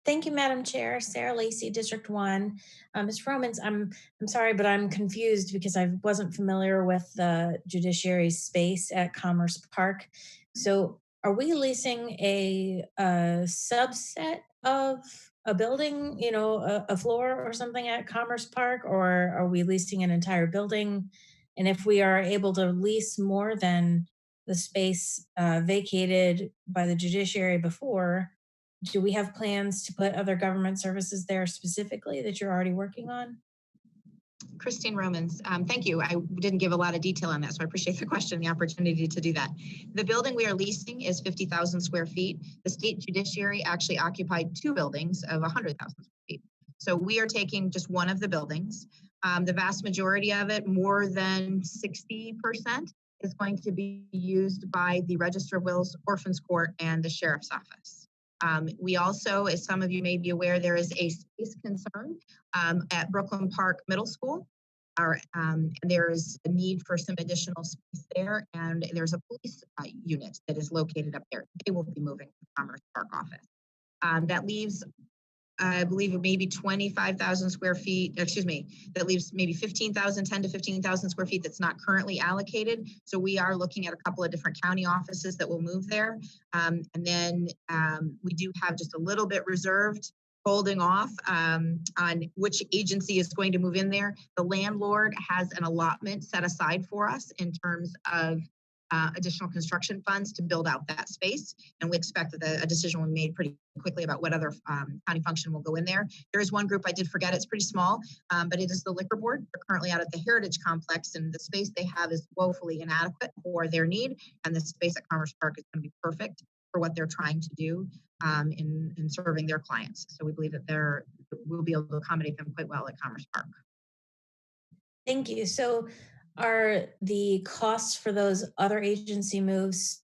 Thank you, Madam Chair. Sarah Lacey, District 1. Ms. Romans, I'm sorry, but I'm confused because I wasn't familiar with the judiciary space at Commerce Park. So are we leasing a subset of a building, a floor or something at Commerce Park, or are we leasing an entire building? And if we are able to lease more than the space vacated by the judiciary before, do we have plans to put other government services there specifically that you're already working on? Christine Romans, thank you. I didn't give a lot of detail on that, so I appreciate the question and the opportunity to do that. The building we are leasing is 50,000 square feet. The state judiciary actually occupied 2 buildings of 100,000 square feet. So we are taking just one of the buildings. The vast majority of it, more than 60%, is going to be used by the Register of Wills, Orphans Court, and the Sheriff's Office. We also, as some of you may be aware, there is a space concern at Brooklyn Park Middle School. There is a need for some additional space there, and there's a police unit that is located up there. They will be moving to the Commerce Park office. That leaves, I believe, maybe 25,000 square feet, excuse me, that leaves maybe 10 to 15,000 square feet that's not currently allocated. So we are looking at a couple of different county offices that will move there. And then we do have just a little bit reserved, holding off on which agency is going to move in there. The landlord has an allotment set aside for us in terms of additional construction funds to build out that space. And we expect that a decision will be made pretty quickly about what other county function will go in there. There is one group I did forget, it's pretty small, but it is the liquor board. They're currently out at the Heritage Complex, and the space they have is woefully inadequate for their need. And the space at Commerce Park is going to be perfect for what they're trying to do in serving their clients. So we believe that we'll be able to accommodate them quite well at Commerce Park. Thank you. So are the costs for those other agency moves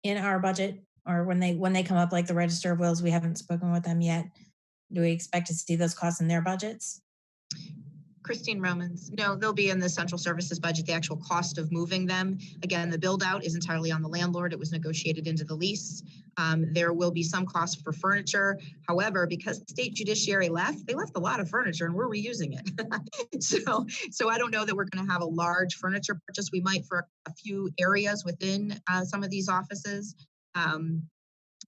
in our budget, or when they come up, like the Register of Wills, we haven't spoken with them yet? Do we expect to see those costs in their budgets? Christine Romans, no, they'll be in the central services budget. The actual cost of moving them, again, the build out is entirely on the landlord. It was negotiated into the lease. There will be some cost for furniture. However, because the state judiciary left, they left a lot of furniture and we're reusing it. So I don't know that we're going to have a large furniture purchase. We might for a few areas within some of these offices.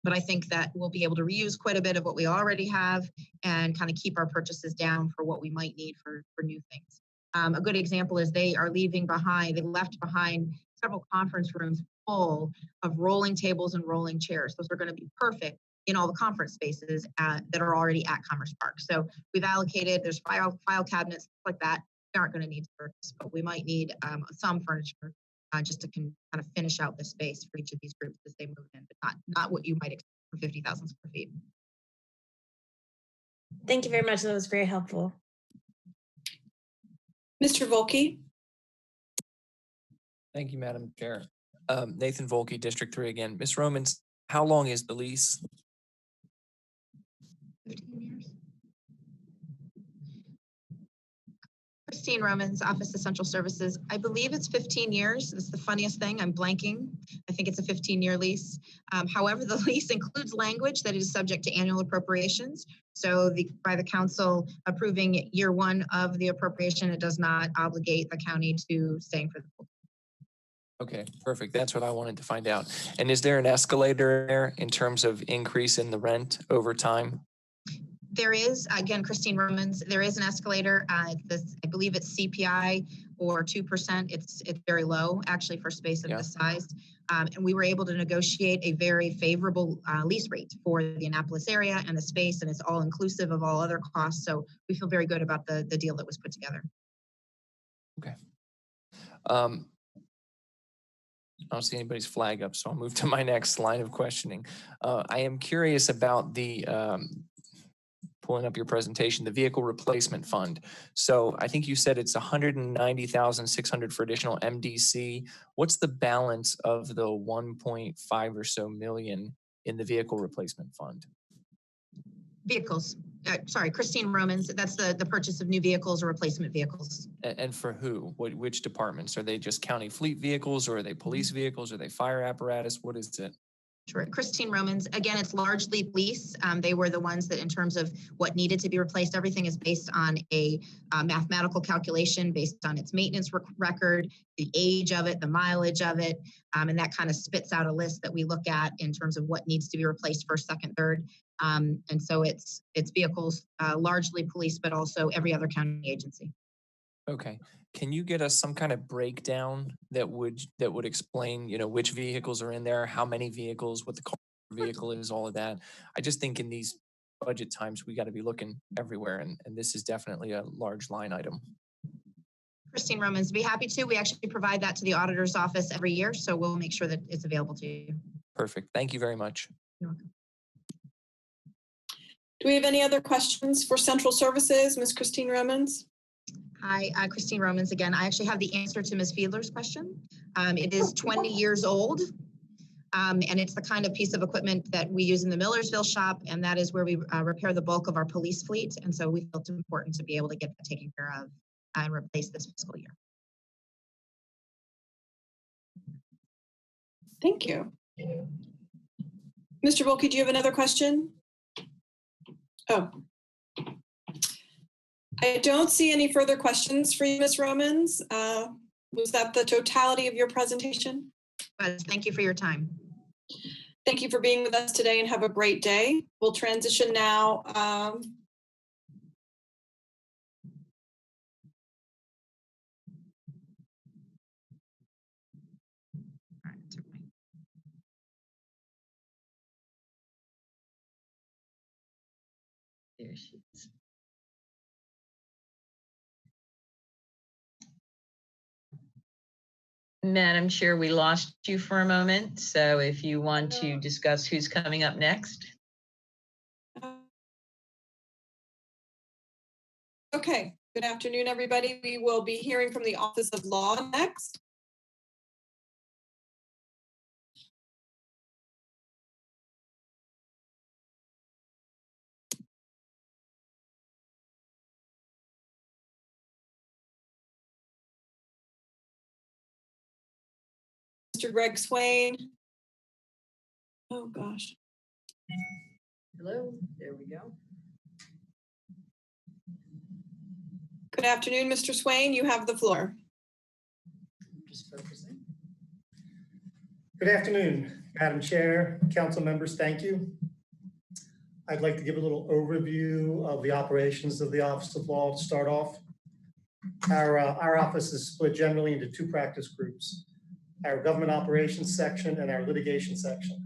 But I think that we'll be able to reuse quite a bit of what we already have and kind of keep our purchases down for what we might need for new things. A good example is they left behind several conference rooms full of rolling tables and rolling chairs. Those are going to be perfect in all the conference spaces that are already at Commerce Park. So we've allocated, there's file cabinets, like that. We aren't going to need to purchase, but we might need some furniture just to kind of finish out the space for each of these groups as they move in, but not what you might expect for 50,000 square feet. Thank you very much. That was very helpful. Mr. Volke? Thank you, Madam Chair. Nathan Volke, District 3 again. Ms. Romans, how long is the lease? 15 years. Christine Romans, Office of Central Services. I believe it's 15 years. It's the funniest thing. I'm blanking. I think it's a 15-year lease. However, the lease includes language that is subject to annual appropriations. So by the council approving year 1 of the appropriation, it does not obligate the county to staying for the full. Okay, perfect. That's what I wanted to find out. And is there an escalator there in terms of increase in the rent over time? There is, again, Christine Romans, there is an escalator. I believe it's CPI or 2%. It's very low, actually, for space of this size. And we were able to negotiate a very favorable lease rate for the Annapolis area and the space, and it's all inclusive of all other costs. So we feel very good about the deal that was put together. Okay. I don't see anybody's flag up, so I'll move to my next line of questioning. I am curious about the pulling up your presentation, the vehicle replacement fund. So I think you said it's 190,600 for additional MDC. What's the balance of the 1.5 or so million in the vehicle replacement fund? Vehicles. Sorry, Christine Romans. That's the purchase of new vehicles or replacement vehicles. And for who? Which departments? Are they just county fleet vehicles, or are they police vehicles? Are they fire apparatus? What is it? Sure. Christine Romans, again, it's largely police. They were the ones that in terms of what needed to be replaced, everything is based on a mathematical calculation based on its maintenance record, the age of it, the mileage of it, and that kind of spits out a list that we look at in terms of what needs to be replaced first, second, third. And so it's vehicles, largely police, but also every other county agency. Okay. Can you get us some kind of breakdown that would explain, which vehicles are in there, how many vehicles, what the cost per vehicle is, all of that? I just think in these budget times, we got to be looking everywhere, and this is definitely a large line item. Christine Romans, be happy to. We actually provide that to the auditor's office every year, so we'll make sure that it's available to you. Perfect. Thank you very much. You're welcome. Do we have any other questions for Central Services, Ms. Christine Romans? Hi, Christine Romans again. I actually have the answer to Ms. Fiedler's question. It is 20 years old, and it's the kind of piece of equipment that we use in the Millersville shop, and that is where we repair the bulk of our police fleet. And so we felt it important to be able to get that taken care of and replace this fiscal year. Thank you. Mr. Volke, do you have another question? Oh. I don't see any further questions for you, Ms. Romans. Was that the totality of your presentation? Thank you for your time. Thank you for being with us today and have a great day. We'll transition now. There she is. Madam Chair, we lost you for a moment. So if you want to discuss who's coming up next. Okay, good afternoon, everybody. We will be hearing from the Office of Law next. Mr. Greg Swain. Oh, gosh. Hello, there we go. Good afternoon, Mr. Swain. You have the floor. Just focusing. Good afternoon, Madam Chair, council members, thank you. I'd like to give a little overview of the operations of the Office of Law to start off. Our office is split generally into two practice groups, our government operations section and our litigation section.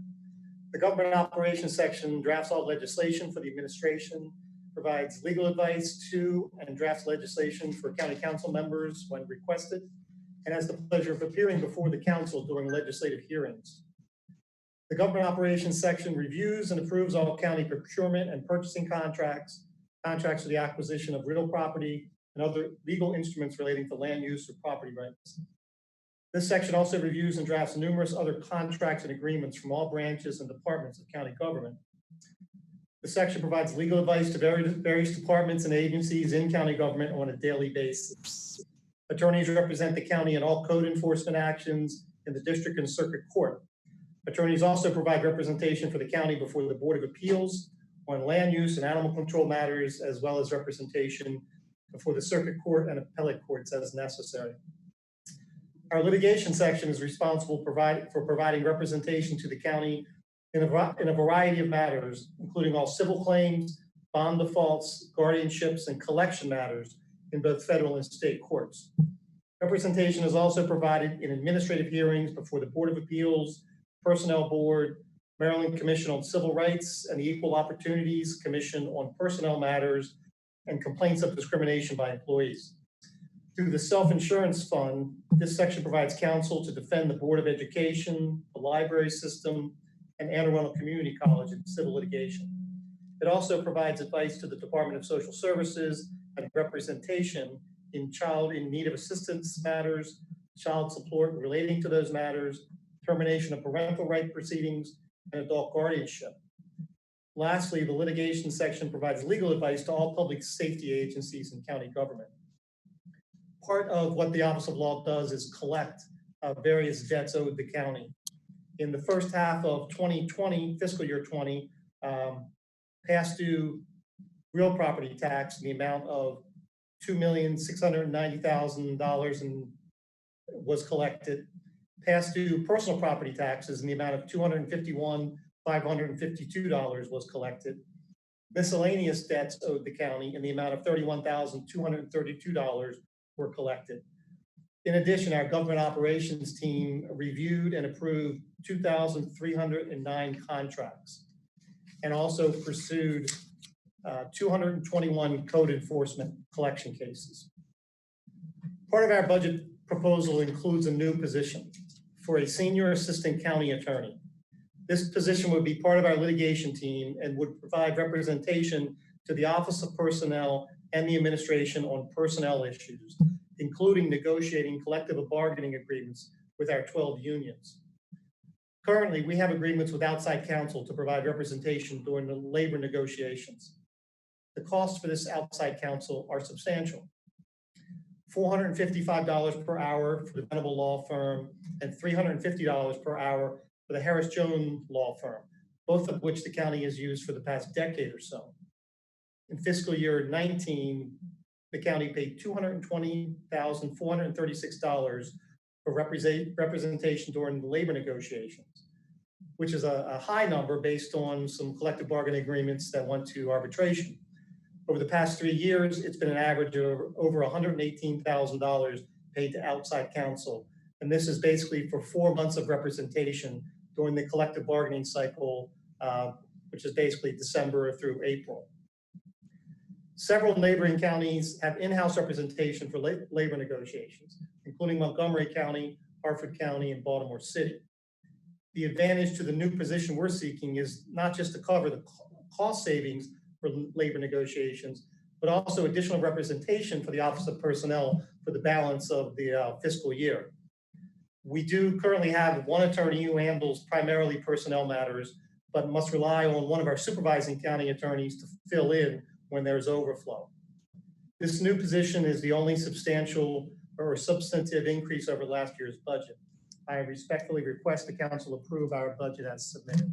The government operations section drafts all legislation for the administration, provides legal advice to and drafts legislation for county council members when requested, and has the pleasure of appearing before the council during legislative hearings. The government operations section reviews and approves all county procurement and purchasing contracts, contracts for the acquisition of real property, and other legal instruments relating to land use or property rights. This section also reviews and drafts numerous other contracts and agreements from all branches and departments of county government. The section provides legal advice to various departments and agencies in county government on a daily basis. Attorneys represent the county in all code enforcement actions in the district and circuit court. Attorneys also provide representation for the county before the Board of Appeals on land use and animal control matters, as well as representation before the circuit court and appellate courts as necessary. Our litigation section is responsible for providing representation to the county in a variety of matters, including all civil claims, bond defaults, guardianships, and collection matters in both federal and state courts. Representation is also provided in administrative hearings before the Board of Appeals, Personnel Board, Maryland Commission on Civil Rights, and the Equal Opportunities Commission on Personnel Matters and complaints of discrimination by employees. Through the Self-Insurance Fund, this section provides counsel to defend the Board of Education, the library system, and Anne Arundel Community College in civil litigation. It also provides advice to the Department of Social Services and representation in child in need of assistance matters, child support relating to those matters, termination of parental right proceedings, and adult guardianship. Lastly, the litigation section provides legal advice to all public safety agencies and county government. Part of what the Office of Law does is collect various debts owed the county. In the first half of 2020, fiscal year 20, past due real property tax in the amount of $2,690,000 was collected. Past due personal property taxes in the amount of $251,552 was collected. Miscellaneous debts owed the county in the amount of $31,232 were collected. In addition, our government operations team reviewed and approved 2,309 contracts and also pursued 221 code enforcement collection cases. Part of our budget proposal includes a new position for a senior assistant county attorney. This position would be part of our litigation team and would provide representation to the Office of Personnel and the administration on personnel issues, including negotiating collective bargaining agreements with our 12 unions. Currently, we have agreements with outside counsel to provide representation during the labor negotiations. The costs for this outside counsel are substantial. $455 per hour for the Venable Law Firm and $350 per hour for the Harris Jones Law Firm, both of which the county has used for the past decade or so. In fiscal year 19, the county paid $220,436 for representation during the labor negotiations, which is a high number based on some collective bargaining agreements that went to arbitration. Over the past 3 years, it's been an average of over $118,000 paid to outside counsel. And this is basically for 4 months of representation during the collective bargaining cycle, which is basically December through April. Several neighboring counties have in-house representation for labor negotiations, including Montgomery County, Hartford County, and Baltimore City. The advantage to the new position we're seeking is not just to cover the cost savings for labor negotiations, but also additional representation for the Office of Personnel for the balance of the fiscal year. We do currently have one attorney who handles primarily personnel matters, but must rely on one of our supervising county attorneys to fill in when there's overflow. This new position is the only substantial or substantive increase over last year's budget. I respectfully request the council approve our budget as submitted.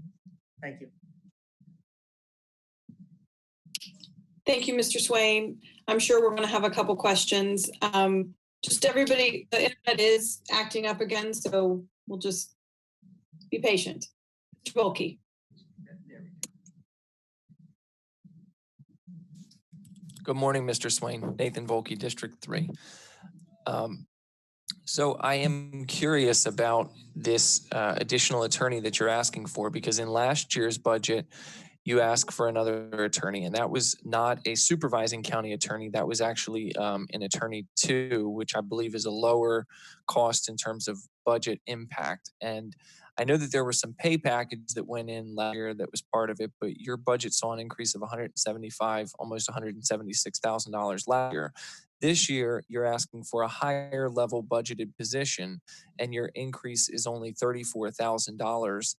Thank you. Thank you, Mr. Swain. I'm sure we're going to have a couple questions. Just everybody, the internet is acting up again, so we'll just be patient. Mr. Volkey. Good morning, Mr. Swain. Nathan Volkey, District 3. So I am curious about this additional attorney that you're asking for, because in last year's budget, you asked for another attorney, and that was not a supervising county attorney. That was actually an attorney 2, which I believe is a lower cost in terms of budget impact. And I know that there were some pay packages that went in last year that was part of it, but your budget saw an increase of $175, almost $176,000 last year. This year, you're asking for a higher level budgeted position, and your increase is only $34,000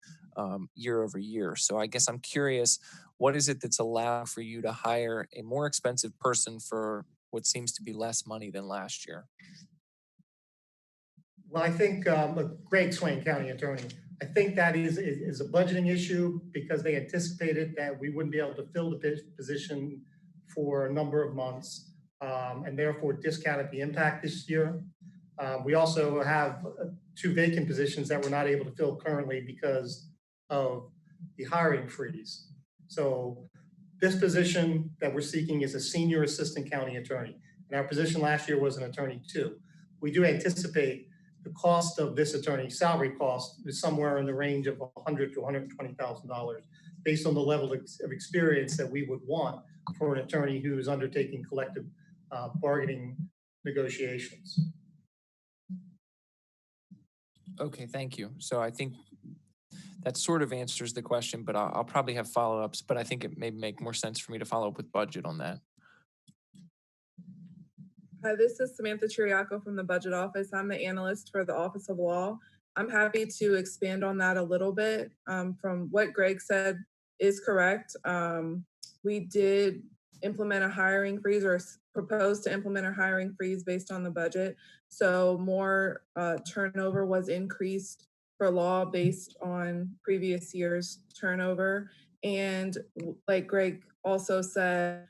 year over year. So I guess I'm curious, what is it that's allowed for you to hire a more expensive person for what seems to be less money than last year? Well, I think Greg Swain, County Attorney, I think that is a budgeting issue because they anticipated that we wouldn't be able to fill the position for a number of months. And therefore discounted the impact this year. We also have 2 vacant positions that we're not able to fill currently because of the hiring freeze. So this position that we're seeking is a senior assistant county attorney. And our position last year was an attorney 2. We do anticipate the cost of this attorney's salary cost is somewhere in the range of $100,000 to $120,000 based on the level of experience that we would want for an attorney who is undertaking collective bargaining negotiations. Okay, thank you. So I think that sort of answers the question, but I'll probably have follow-ups, but I think it may make more sense for me to follow up with budget on that. Hi, this is Samantha Chiriaco from the Budget Office. I'm the analyst for the Office of Law. I'm happy to expand on that a little bit. From what Greg said is correct. We did implement a hiring freeze or proposed to implement a hiring freeze based on the budget. So more turnover was increased for law based on previous year's turnover. And like Greg also said,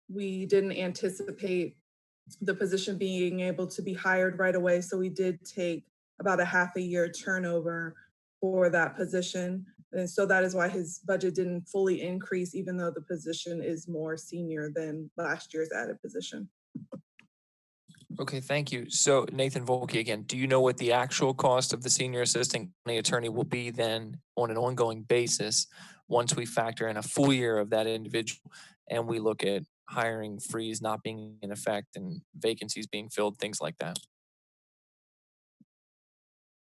we didn't anticipate the position being able to be hired right away. So we did take about a half a year turnover for that position. And so that is why his budget didn't fully increase, even though the position is more senior than last year's added position. Okay, thank you. So Nathan Volkey again, do you know what the actual cost of the senior assistant county attorney will be then on an ongoing basis once we factor in a full year of that individual and we look at hiring freeze not being in effect and vacancies being filled, things like that?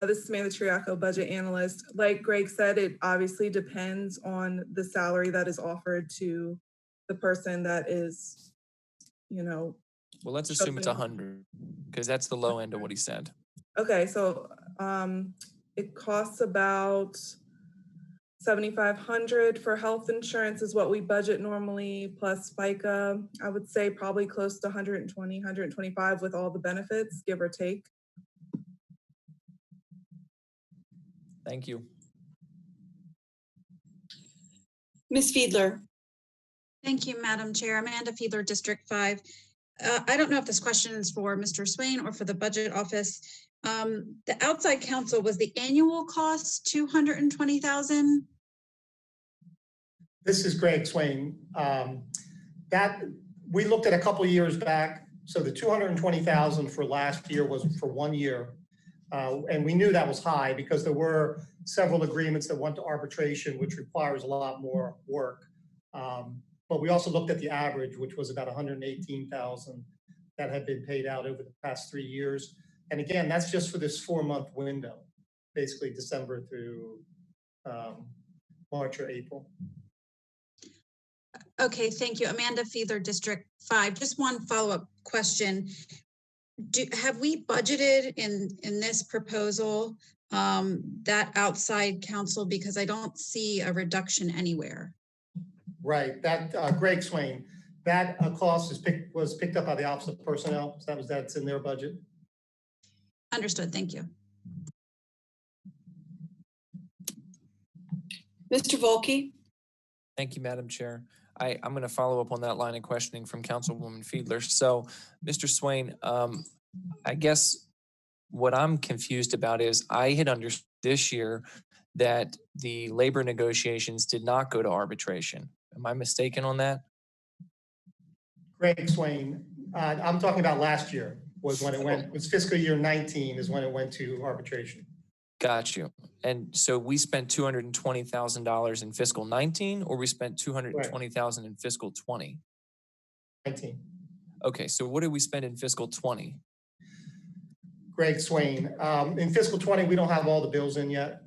This is Samantha Chiriaco, budget analyst. Like Greg said, it obviously depends on the salary that is offered to the person that is, Well, let's assume it's 100 because that's the low end of what he said. Okay, so it costs about $7,500 for health insurance is what we budget normally, plus FICA. I would say probably close to 120, 125 with all the benefits, give or take. Thank you. Ms. Fiedler. Thank you, Madam Chair. Amanda Fiedler, District 5. I don't know if this question is for Mr. Swain or for the budget office. The outside counsel, was the annual cost $220,000? This is Greg Swain. That we looked at a couple of years back. So the $220,000 for last year was for 1 year. And we knew that was high because there were several agreements that went to arbitration, which requires a lot more work. But we also looked at the average, which was about $118,000 that had been paid out over the past 3 years. And again, that's just for this 4-month window, basically December through March or April. Okay, thank you. Amanda Fiedler, District 5. Just one follow-up question. Have we budgeted in this proposal that outside counsel, because I don't see a reduction anywhere? Right, that Greg Swain, that cost was picked up by the Office of Personnel. So that's in their budget. Understood, thank you. Mr. Volkey. Thank you, Madam Chair. I'm going to follow up on that line of questioning from Councilwoman Fiedler. So, Mr. Swain, I guess what I'm confused about is I had understood this year that the labor negotiations did not go to arbitration. Am I mistaken on that? Greg Swain, I'm talking about last year was when it went, it was fiscal year 19 is when it went to arbitration. Got you. And so we spent $220,000 in fiscal 19, or we spent $220,000 in fiscal 20? 19. Okay, so what did we spend in fiscal 20? Greg Swain, in fiscal 20, we don't have all the bills in yet.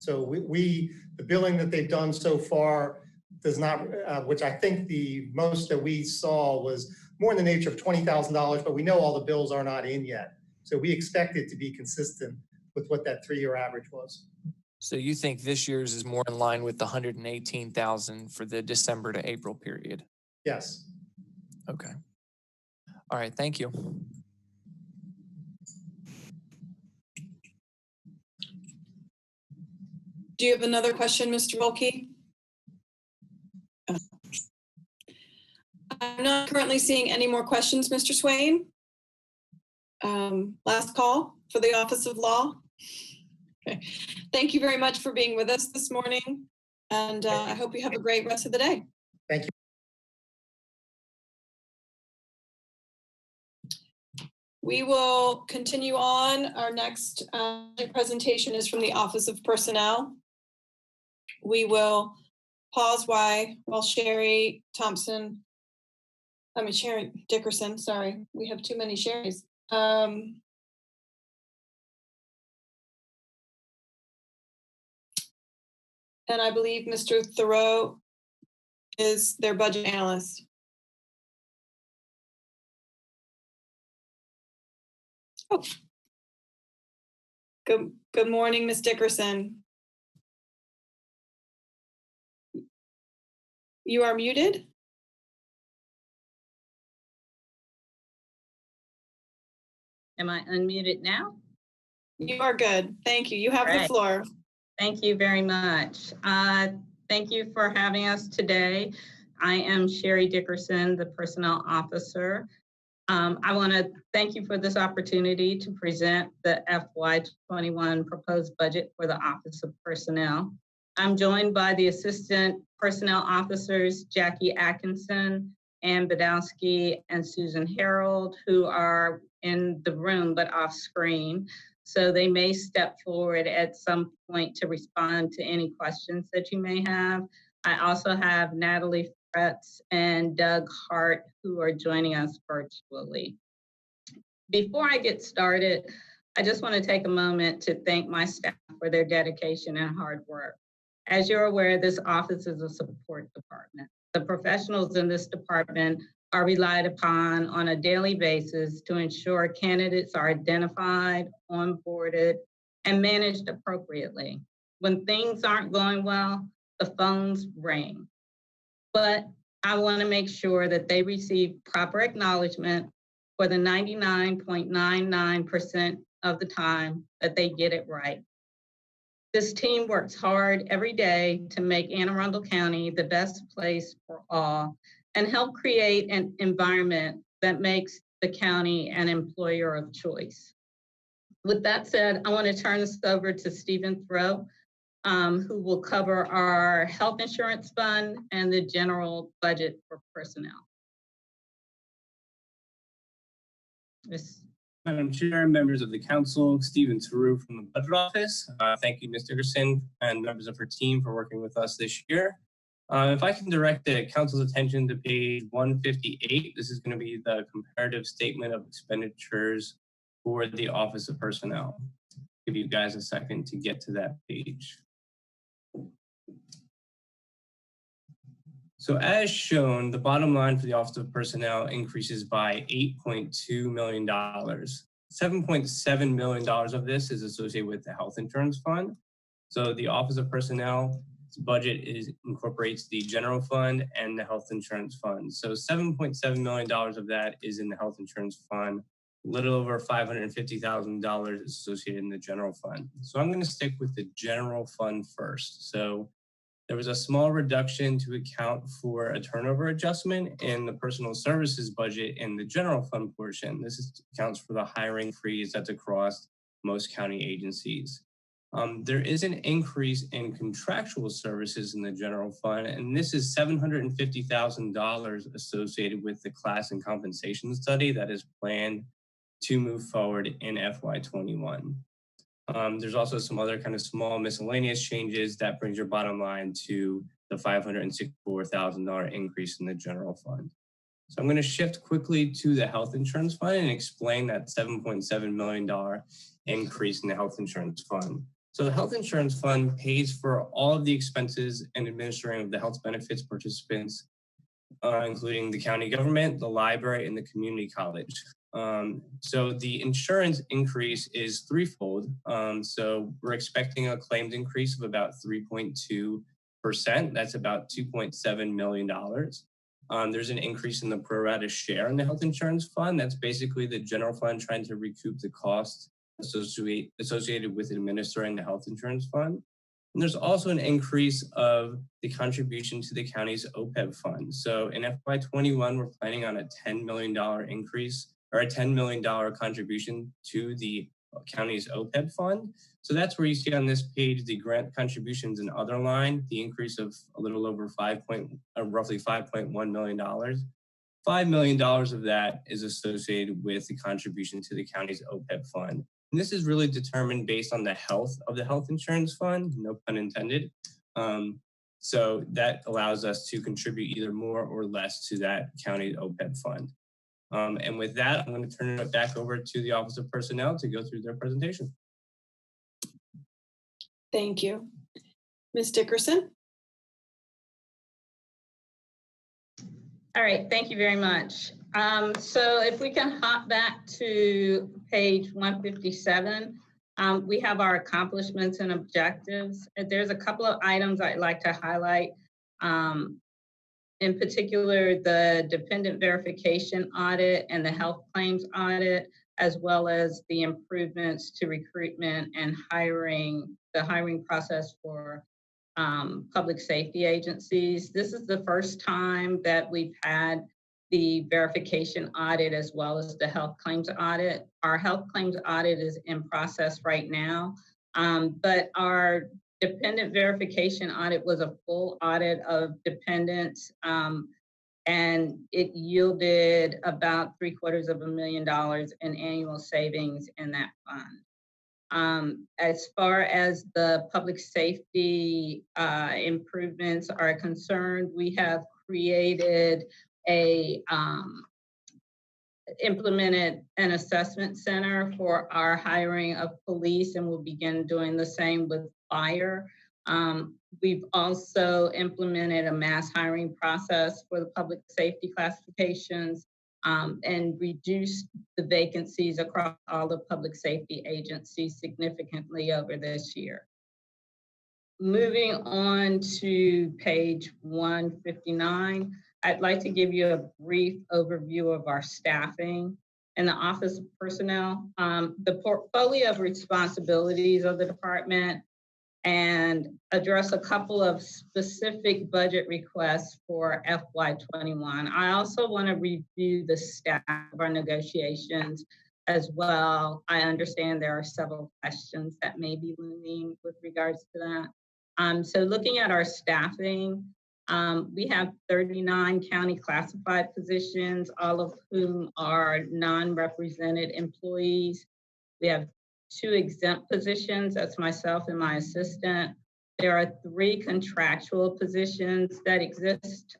So the billing that they've done so far does not, which I think the most that we saw was more in the nature of $20,000, but we know all the bills are not in yet. So we expect it to be consistent with what that 3-year average was. So you think this year's is more in line with the $118,000 for the December to April period? Yes. Okay. All right, thank you. Do you have another question, Mr. Volkey? I'm not currently seeing any more questions, Mr. Swain. Last call for the Office of Law. Okay. Thank you very much for being with us this morning, and I hope you have a great rest of the day. Thank you. We will continue on. Our next presentation is from the Office of Personnel. We will pause while Sherry Dickerson, sorry, we have too many Sherrys. And I believe Mr. Thoreau is their budget analyst. Oh. Good morning, Ms. Dickerson. You are muted. Am I unmuted now? You are good. Thank you. You have the floor. Thank you very much. Thank you for having us today. I am Sherry Dickerson, the Personnel Officer. I want to thank you for this opportunity to present the FY21 proposed budget for the Office of Personnel. I'm joined by the Assistant Personnel Officers, Jackie Atkinson, Ann Badowski, and Susan Harold, who are in the room but off screen. So they may step forward at some point to respond to any questions that you may have. I also have Natalie Fretz and Doug Hart, who are joining us virtually. Before I get started, I just want to take a moment to thank my staff for their dedication and hard work. As you're aware, this office is a support department. The professionals in this department are relied upon on a daily basis to ensure candidates are identified, onboarded, and managed appropriately. When things aren't going well, the phones ring. But I want to make sure that they receive proper acknowledgement for the 99.99% of the time that they get it right. This team works hard every day to make Anne Arundel County the best place for all and help create an environment that makes the county an employer of choice. With that said, I want to turn this over to Stephen Throw, who will cover our health insurance fund and the general budget for personnel. Madam Chair, members of the council, Stephen Taru from the Budget Office. Thank you, Ms. Dickerson, and members of her team for working with us this year. If I can direct the council's attention to page 158, this is going to be the comparative statement of expenditures for the Office of Personnel. Give you guys a second to get to that page. So as shown, the bottom line for the Office of Personnel increases by $8.2 million. $7.7 million of this is associated with the health insurance fund. So the Office of Personnel's budget incorporates the general fund and the health insurance fund. So $7.7 million of that is in the health insurance fund. A little over $550,000 is associated in the general fund. So I'm going to stick with the general fund first. So there was a small reduction to account for a turnover adjustment in the personal services budget in the general fund portion. This accounts for the hiring freeze that's across most county agencies. There is an increase in contractual services in the general fund, and this is $750,000 associated with the class and compensation study that is planned to move forward in FY21. There's also some other kind of small miscellaneous changes that brings your bottom line to the $564,000 increase in the general fund. So I'm going to shift quickly to the health insurance fund and explain that $7.7 million increase in the health insurance fund. So the health insurance fund pays for all of the expenses and administering of the health benefits participants, including the county government, the library, and the community college. So the insurance increase is threefold. So we're expecting a claims increase of about 3.2%. That's about $2.7 million. There's an increase in the pro rata share in the health insurance fund. That's basically the general fund trying to recoup the costs associated with administering the health insurance fund. And there's also an increase of the contribution to the county's OPEB fund. So in FY21, we're planning on a $10 million increase or a $10 million contribution to the county's OPEB fund. So that's where you see on this page the grant contributions and other line, the increase of a little over roughly $5.1 million. $5 million of that is associated with the contribution to the county's OPEB fund. And this is really determined based on the health of the health insurance fund, no pun intended. So that allows us to contribute either more or less to that county OPEB fund. And with that, I'm going to turn it back over to the Office of Personnel to go through their presentation. Thank you. Ms. Dickerson? All right, thank you very much. So if we can hop back to page 157, we have our accomplishments and objectives. There's a couple of items I'd like to highlight. In particular, the dependent verification audit and the health claims audit, as well as the improvements to recruitment and hiring, the hiring process for public safety agencies. This is the first time that we've had the verification audit as well as the health claims audit. Our health claims audit is in process right now, but our dependent verification audit was a full audit of dependents, and it yielded about $750,000 in annual savings in that fund. As far as the public safety improvements are concerned, we have created a implemented an assessment center for our hiring of police, and we'll begin doing the same with fire. We've also implemented a mass hiring process for the public safety classifications and reduced the vacancies across all the public safety agencies significantly over this year. Moving on to page 159, I'd like to give you a brief overview of our staffing in the Office of Personnel, the portfolio of responsibilities of the department, and address a couple of specific budget requests for FY21. I also want to review the staff of our negotiations as well. I understand there are several questions that may be looming with regards to that. So looking at our staffing, we have 39 county classified positions, all of whom are non-represented employees. We have 2 exempt positions, that's myself and my assistant. There are 3 contractual positions that exist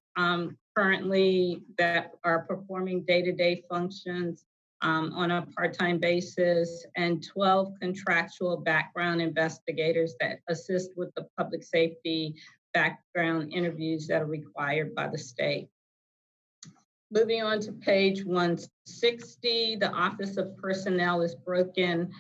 currently that are performing day-to-day functions on a part-time basis, and 12 contractual background investigators that assist with the public safety background interviews that are required by the state. Moving on to page 160, the Office of Personnel is broken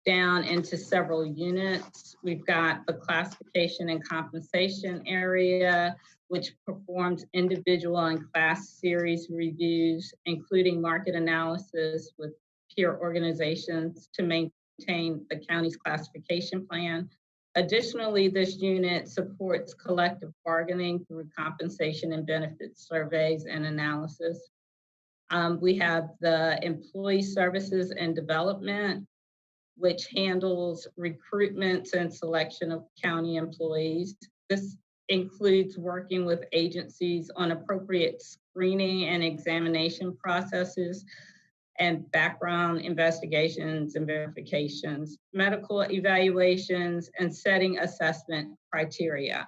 down into several units. We've got the classification and compensation area, which performs individual and class series reviews, including market analysis with peer organizations to maintain the county's classification plan. Additionally, this unit supports collective bargaining through compensation and benefits surveys and analysis. We have the Employee Services and Development, which handles recruitments and selection of county employees. This includes working with agencies on appropriate screening and examination processes and background investigations and verifications, medical evaluations, and setting assessment criteria.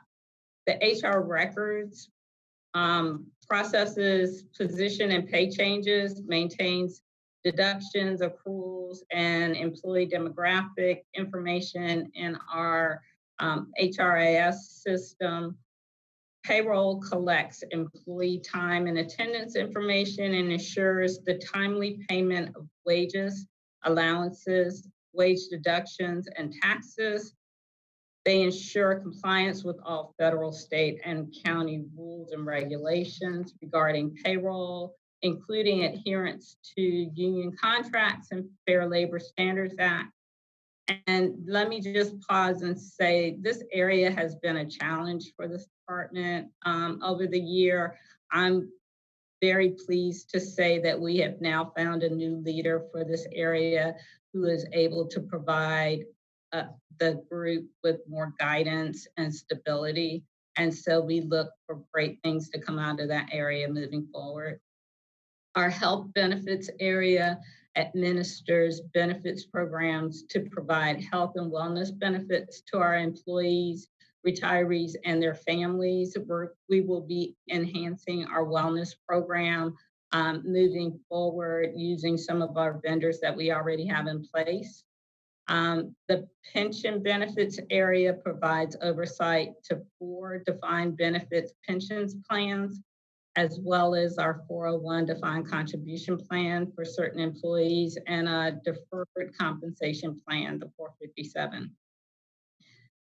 The HR records processes position and pay changes, maintains deductions, accruals, and employee demographic information in our HRIS system. Payroll collects employee time and attendance information and ensures the timely payment of wages, allowances, wage deductions, and taxes. They ensure compliance with all federal, state, and county rules and regulations regarding payroll, including adherence to union contracts and Fair Labor Standards Act. And let me just pause and say this area has been a challenge for this department over the year. I'm very pleased to say that we have now found a new leader for this area who is able to provide the group with more guidance and stability. And so we look for great things to come out of that area moving forward. Our health benefits area administers benefits programs to provide health and wellness benefits to our employees, retirees, and their families. We will be enhancing our wellness program moving forward using some of our vendors that we already have in place. The pension benefits area provides oversight to 4 defined benefits pensions plans, as well as our 401 defined contribution plan for certain employees and a deferred compensation plan, the 457.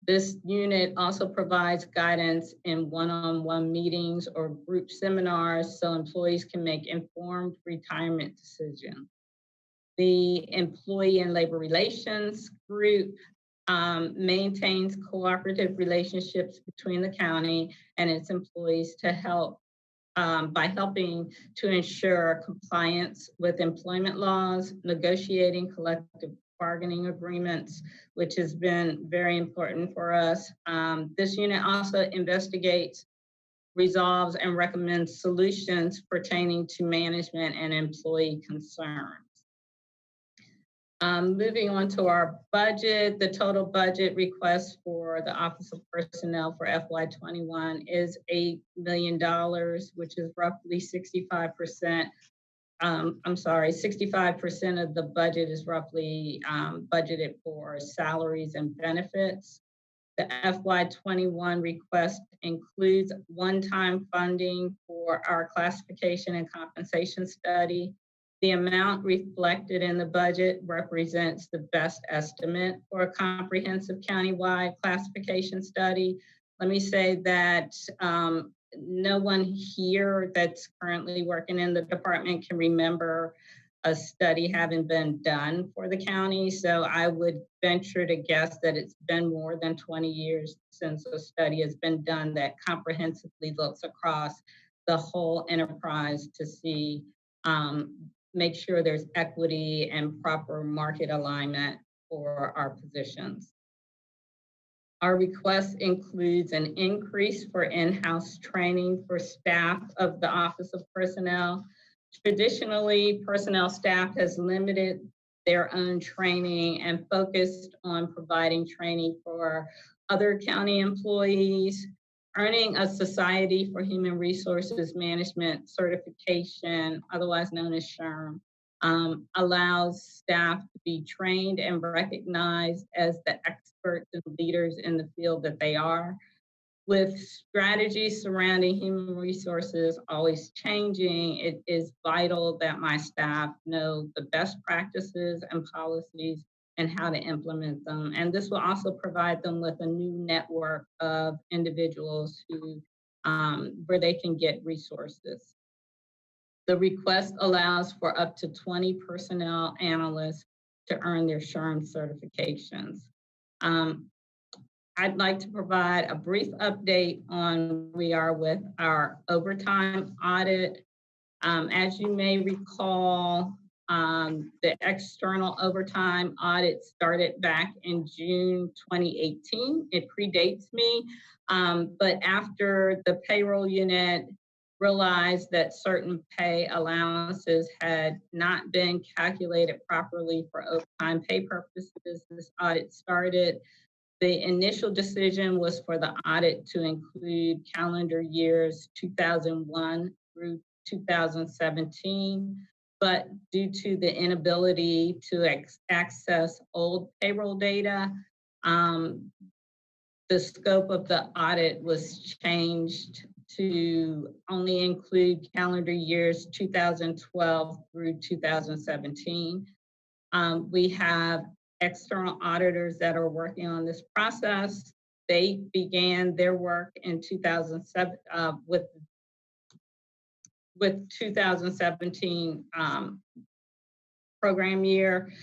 This unit also provides guidance in one-on-one meetings or group seminars so employees can make informed retirement decisions. The Employee and Labor Relations group maintains cooperative relationships between the county and its employees to help by helping to ensure compliance with employment laws, negotiating collective bargaining agreements, which has been very important for us. This unit also investigates, resolves, and recommends solutions pertaining to management and employee concerns. Moving on to our budget, the total budget request for the Office of Personnel for FY21 is $8 million, which is roughly 65% I'm sorry, 65% of the budget is roughly budgeted for salaries and benefits. The FY21 request includes one-time funding for our classification and compensation study. The amount reflected in the budget represents the best estimate for a comprehensive countywide classification study. Let me say that no one here that's currently working in the department can remember a study having been done for the county. So I would venture to guess that it's been more than 20 years since a study has been done that comprehensively looks across the whole enterprise to see, make sure there's equity and proper market alignment for our positions. Our request includes an increase for in-house training for staff of the Office of Personnel. Traditionally, personnel staff has limited their own training and focused on providing training for other county employees. Earning a Society for Human Resources Management certification, otherwise known as SHRM, allows staff to be trained and recognized as the experts and leaders in the field that they are. With strategies surrounding human resources always changing, it is vital that my staff know the best practices and policies and how to implement them. And this will also provide them with a new network of individuals who, where they can get resources. The request allows for up to 20 personnel analysts to earn their SHRM certifications. I'd like to provide a brief update on where we are with our overtime audit. As you may recall, the external overtime audit started back in June 2018. It predates me, but after the payroll unit realized that certain pay allowances had not been calculated properly for overtime pay purposes, this audit started. The initial decision was for the audit to include calendar years 2001 through 2017, but due to the inability to access old payroll data, the scope of the audit was changed to only include calendar years 2012 through 2017. We have external auditors that are working on this process. They began their work in 2007 with 2017 program year.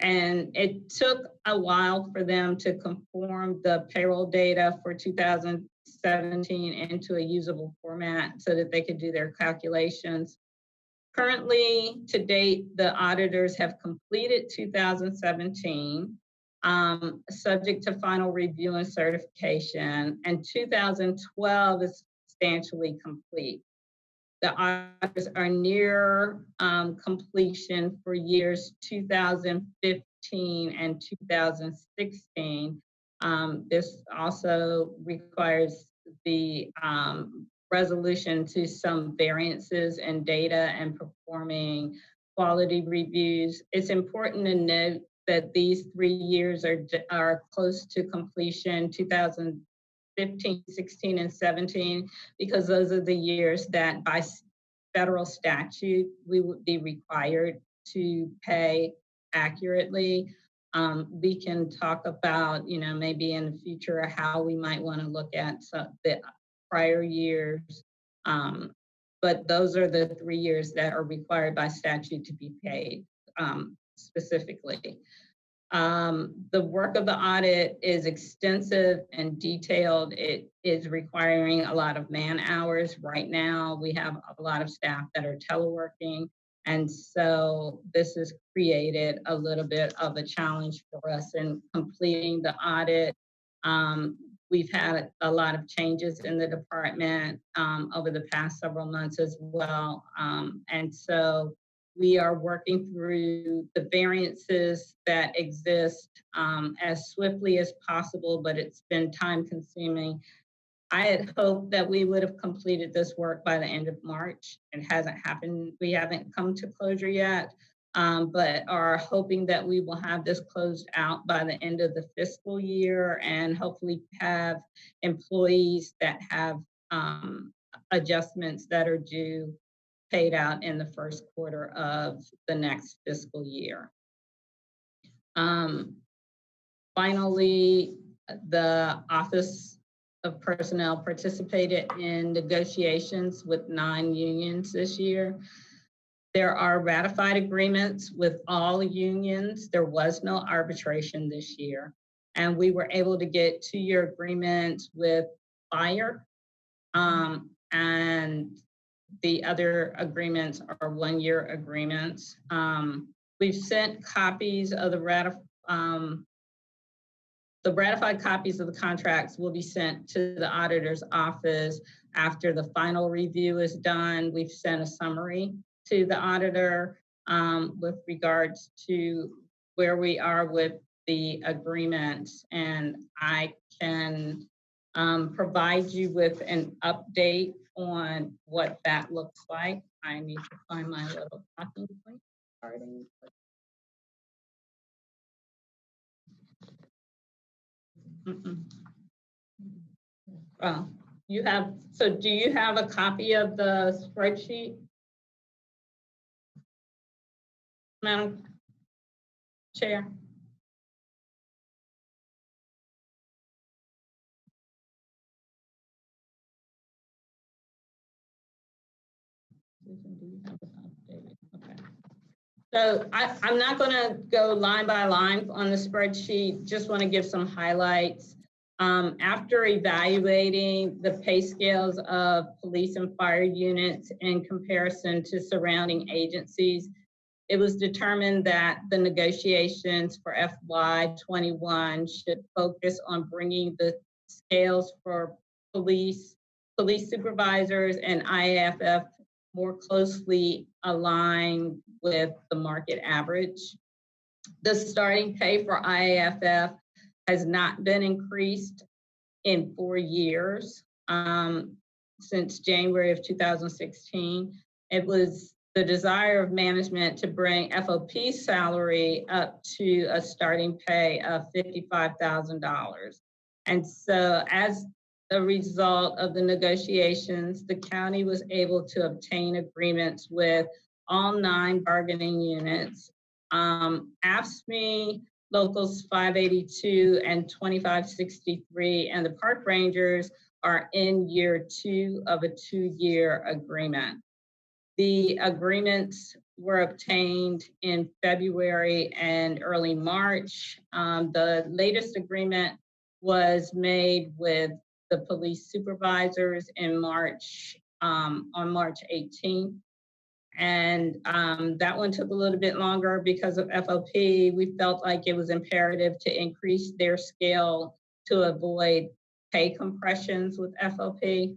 And it took a while for them to conform the payroll data for 2017 into a usable format so that they could do their calculations. Currently, to date, the auditors have completed 2017, subject to final review and certification, and 2012 is substantially complete. The auditors are near completion for years 2015 and 2016. This also requires the resolution to some variances in data and performing quality reviews. It's important to note that these 3 years are close to completion, 2015, 16, and 17, because those are the years that by federal statute, we would be required to pay accurately. We can talk about, maybe in the future, how we might want to look at the prior years, but those are the 3 years that are required by statute to be paid specifically. The work of the audit is extensive and detailed. It is requiring a lot of man hours. Right now, we have a lot of staff that are teleworking, and so this has created a little bit of a challenge for us in completing the audit. We've had a lot of changes in the department over the past several months as well. And so we are working through the variances that exist as swiftly as possible, but it's been time consuming I had hoped that we would have completed this work by the end of March. It hasn't happened. We haven't come to closure yet, but are hoping that we will have this closed out by the end of the fiscal year and hopefully have employees that have adjustments that are due paid out in the first quarter of the next fiscal year. Finally, the Office of Personnel participated in negotiations with 9 unions this year. There are ratified agreements with all unions. There was no arbitration this year. And we were able to get 2-year agreements with Fire, and the other agreements are 1-year agreements. We've sent copies of the ratified copies of the contracts will be sent to the auditor's office after the final review is done. We've sent a summary to the auditor with regards to where we are with the agreements, and I can provide you with an update on what that looks like. I need to find my little talking point. Well, you have, so do you have a copy of the spreadsheet, Madam Chair? Okay. So I'm not going to go line by line on the spreadsheet, just want to give some highlights. After evaluating the pay scales of police and fire units in comparison to surrounding agencies, it was determined that the negotiations for FY21 should focus on bringing the scales for police supervisors and IAFF more closely aligned with the market average. The starting pay for IAFF has not been increased in 4 years since January of 2016. It was the desire of management to bring FOP's salary up to a starting pay of $55,000. And so as a result of the negotiations, the county was able to obtain agreements with all 9 bargaining units. AFSCME, Locals 582 and 2563, and the park rangers are in year 2 of a 2-year agreement. The agreements were obtained in February and early March. The latest agreement was made with the police supervisors in March, on March 18th. And that one took a little bit longer because of FOP. We felt like it was imperative to increase their scale to avoid pay compressions with FOP.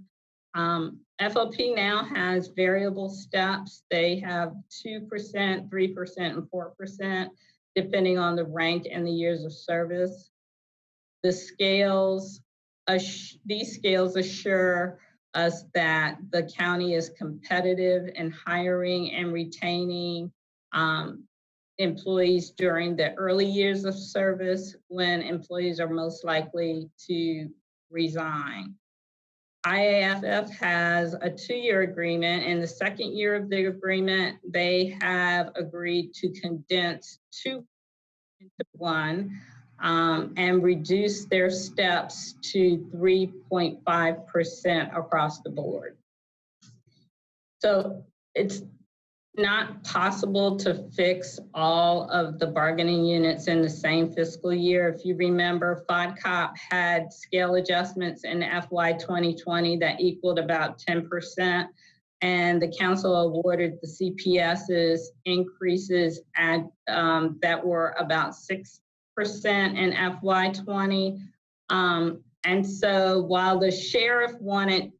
FOP now has variable steps. They have 2%, 3%, and 4%, depending on the rank and the years of service. The scales, these scales assure us that the county is competitive in hiring and retaining employees during the early years of service when employees are most likely to resign. IAFF has a 2-year agreement. In the second year of the agreement, they have agreed to condense 2 into 1 and reduce their steps to 3.5% across the board. So it's not possible to fix all of the bargaining units in the same fiscal year. If you remember, FODCOP had scale adjustments in FY 2020 that equaled about 10%, and the council awarded the CPS's increases at, that were about 6% in FY 20. And so while the sheriff wanted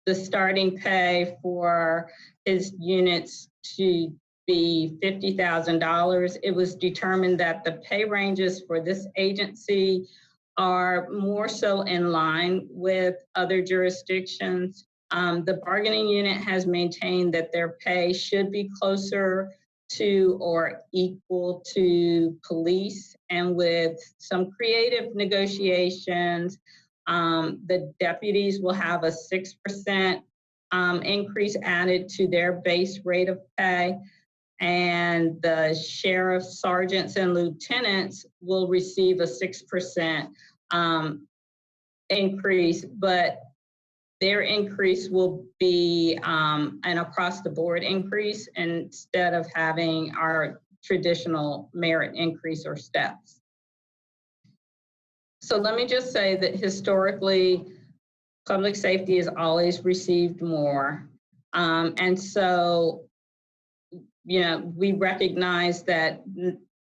the starting pay for his units to be $50,000, it was determined that the pay ranges for this agency are more so in line with other jurisdictions. The bargaining unit has maintained that their pay should be closer to or equal to police, and with some creative negotiations, the deputies will have a 6% increase added to their base rate of pay, and the sheriff, sergeants, and lieutenants will receive a 6% increase, but their increase will be an across-the-board increase instead of having our traditional merit increase or steps. So let me just say that historically, public safety has always received more. And so, you know, we recognize that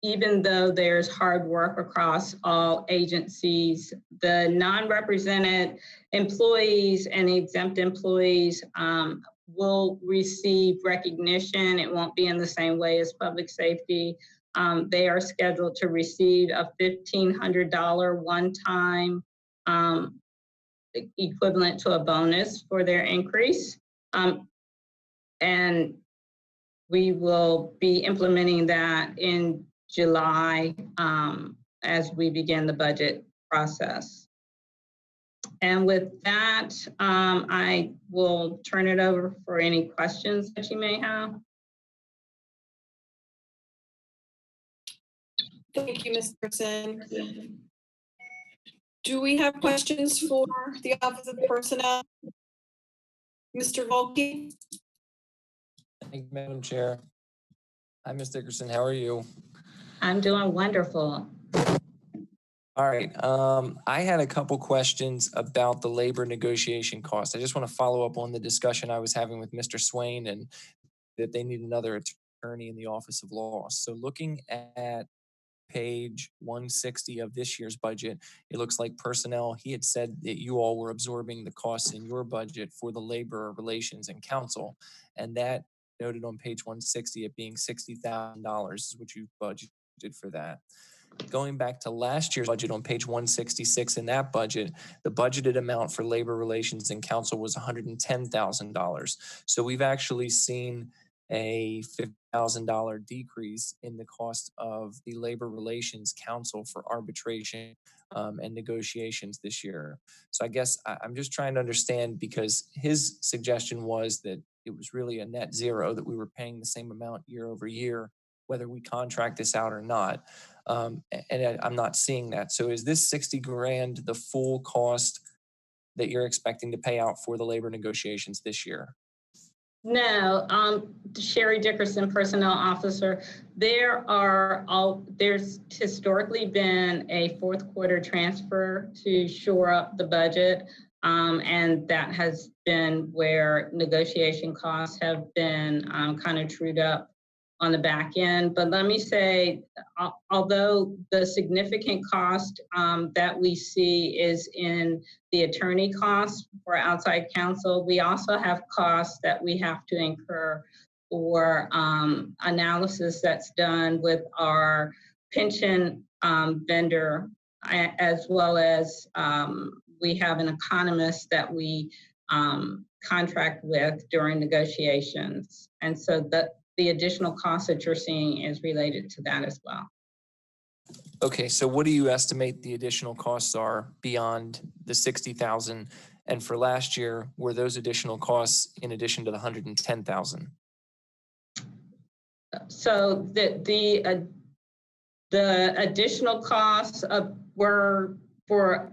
even though there's hard work across all agencies, the non-represented employees and exempt employees will receive recognition. It won't be in the same way as public safety. They are scheduled to receive a $1,500 one-time equivalent to a bonus for their increase. And we will be implementing that in July as we begin the budget process. And with that, I will turn it over for any questions that you may have. Thank you, Ms. Dickerson. Do we have questions for the Office of Personnel? Mr. Volke? Thank you, Madam Chair. Hi, Ms. Dickerson. How are you? I'm doing wonderful. All right. I had a couple questions about the labor negotiation cost. I just want to follow up on the discussion I was having with Mr. Swain and that they need another attorney in the Office of Law. So looking at page 160 of this year's budget, it looks like personnel, he had said that you all were absorbing the costs in your budget for the labor relations and council. And that noted on page 160 it being $60,000 is what you budgeted for that. Going back to last year's budget on page 166 in that budget, the budgeted amount for labor relations and council was $110,000. So we've actually seen a $50,000 decrease in the cost of the labor relations council for arbitration and negotiations this year. So I guess I'm just trying to understand, because his suggestion was that it was really a net zero, that we were paying the same amount year over year, whether we contract this out or not. And I'm not seeing that. So is this 60 grand the full cost that you're expecting to pay out for the labor negotiations this year? No, Sherry Dickerson, personnel officer. There's historically been a fourth quarter transfer to shore up the budget. And that has been where negotiation costs have been kind of trued up on the back end. But let me say, although the significant cost that we see is in the attorney costs for outside counsel, we also have costs that we have to incur for analysis that's done with our pension vendor, as well as we have an economist that we contract with during negotiations. And so the additional cost that you're seeing is related to that as well. Okay, so what do you estimate the additional costs are beyond the 60,000? And for last year, were those additional costs in addition to the 110,000? So the additional costs were for,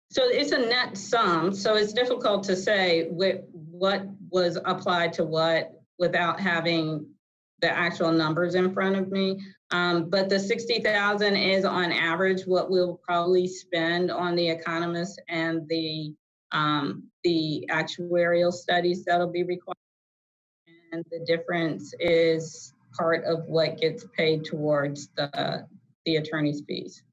so it's a net sum. So it's difficult to say what was applied to what without having the actual numbers in front of me. But the 60,000 is on average what we'll probably spend on the economists and the actuarial studies that'll be required. And the difference is part of what gets paid towards the attorney's fees.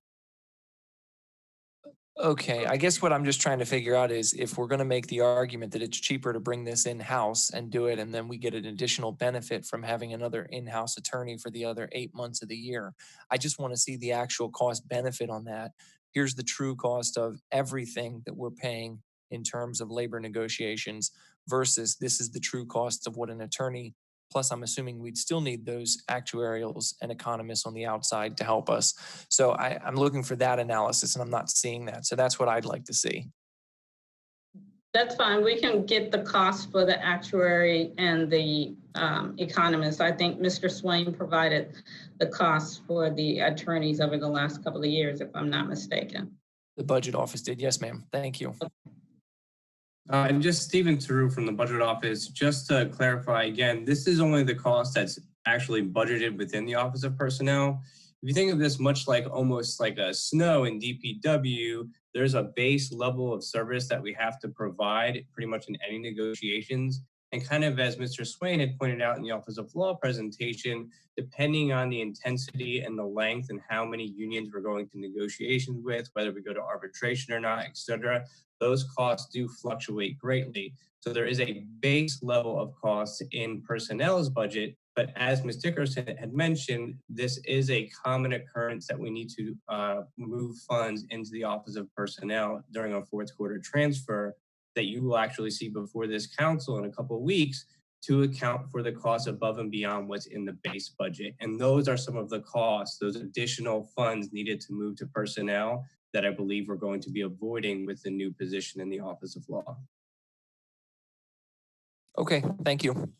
Okay, I guess what I'm just trying to figure out is if we're going to make the argument that it's cheaper to bring this in-house and do it, and then we get an additional benefit from having another in-house attorney for the other 8 months of the year. I just want to see the actual cost benefit on that, here's the true cost of everything that we're paying in terms of labor negotiations versus this is the true cost of what an attorney, plus I'm assuming we'd still need those actuarials and economists on the outside to help us. So I'm looking for that analysis and I'm not seeing that. So that's what I'd like to see. That's fine. We can get the cost for the actuary and the economist. I think Mr. Swain provided the cost for the attorneys over the last couple of years, if I'm not mistaken. The budget office did. Yes, ma'am. Thank you. And just Stephen Theroux from the budget office. Just to clarify again, this is only the cost that's actually budgeted within the Office of Personnel. If you think of this much like almost like a snow in DPW, there's a base level of service that we have to provide pretty much in any negotiations. And kind of as Mr. Swain had pointed out in the Office of Law presentation, depending on the intensity and the length and how many unions we're going to negotiations with, whether we go to arbitration or not, et cetera, those costs do fluctuate greatly. So there is a base level of costs in personnel's budget. But as Ms. Dickerson had mentioned, this is a common occurrence that we need to move funds into the Office of Personnel during a fourth quarter transfer that you will actually see before this council in a couple of weeks to account for the costs above and beyond what's in the base budget. And those are some of the costs, those additional funds needed to move to personnel that I believe we're going to be avoiding with the new position in the Office of Law. Okay, thank you.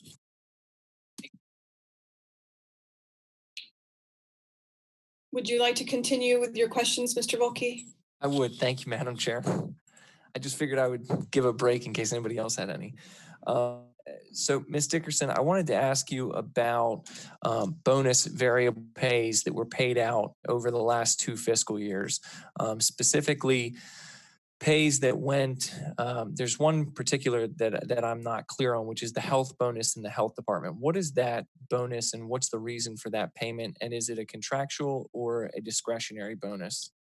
Would you like to continue with your questions, Mr. Volkey? I would. Thank you, Madam Chair. I just figured I would give a break in case anybody else had any. So, Ms. Dickerson, I wanted to ask you about bonus variable pays that were paid out over the last 2 fiscal years. Specifically, pays that went, there's one particular that I'm not clear on, which is the health bonus in the health department. What is that bonus and what's the reason for that payment? And is it a contractual or a discretionary bonus?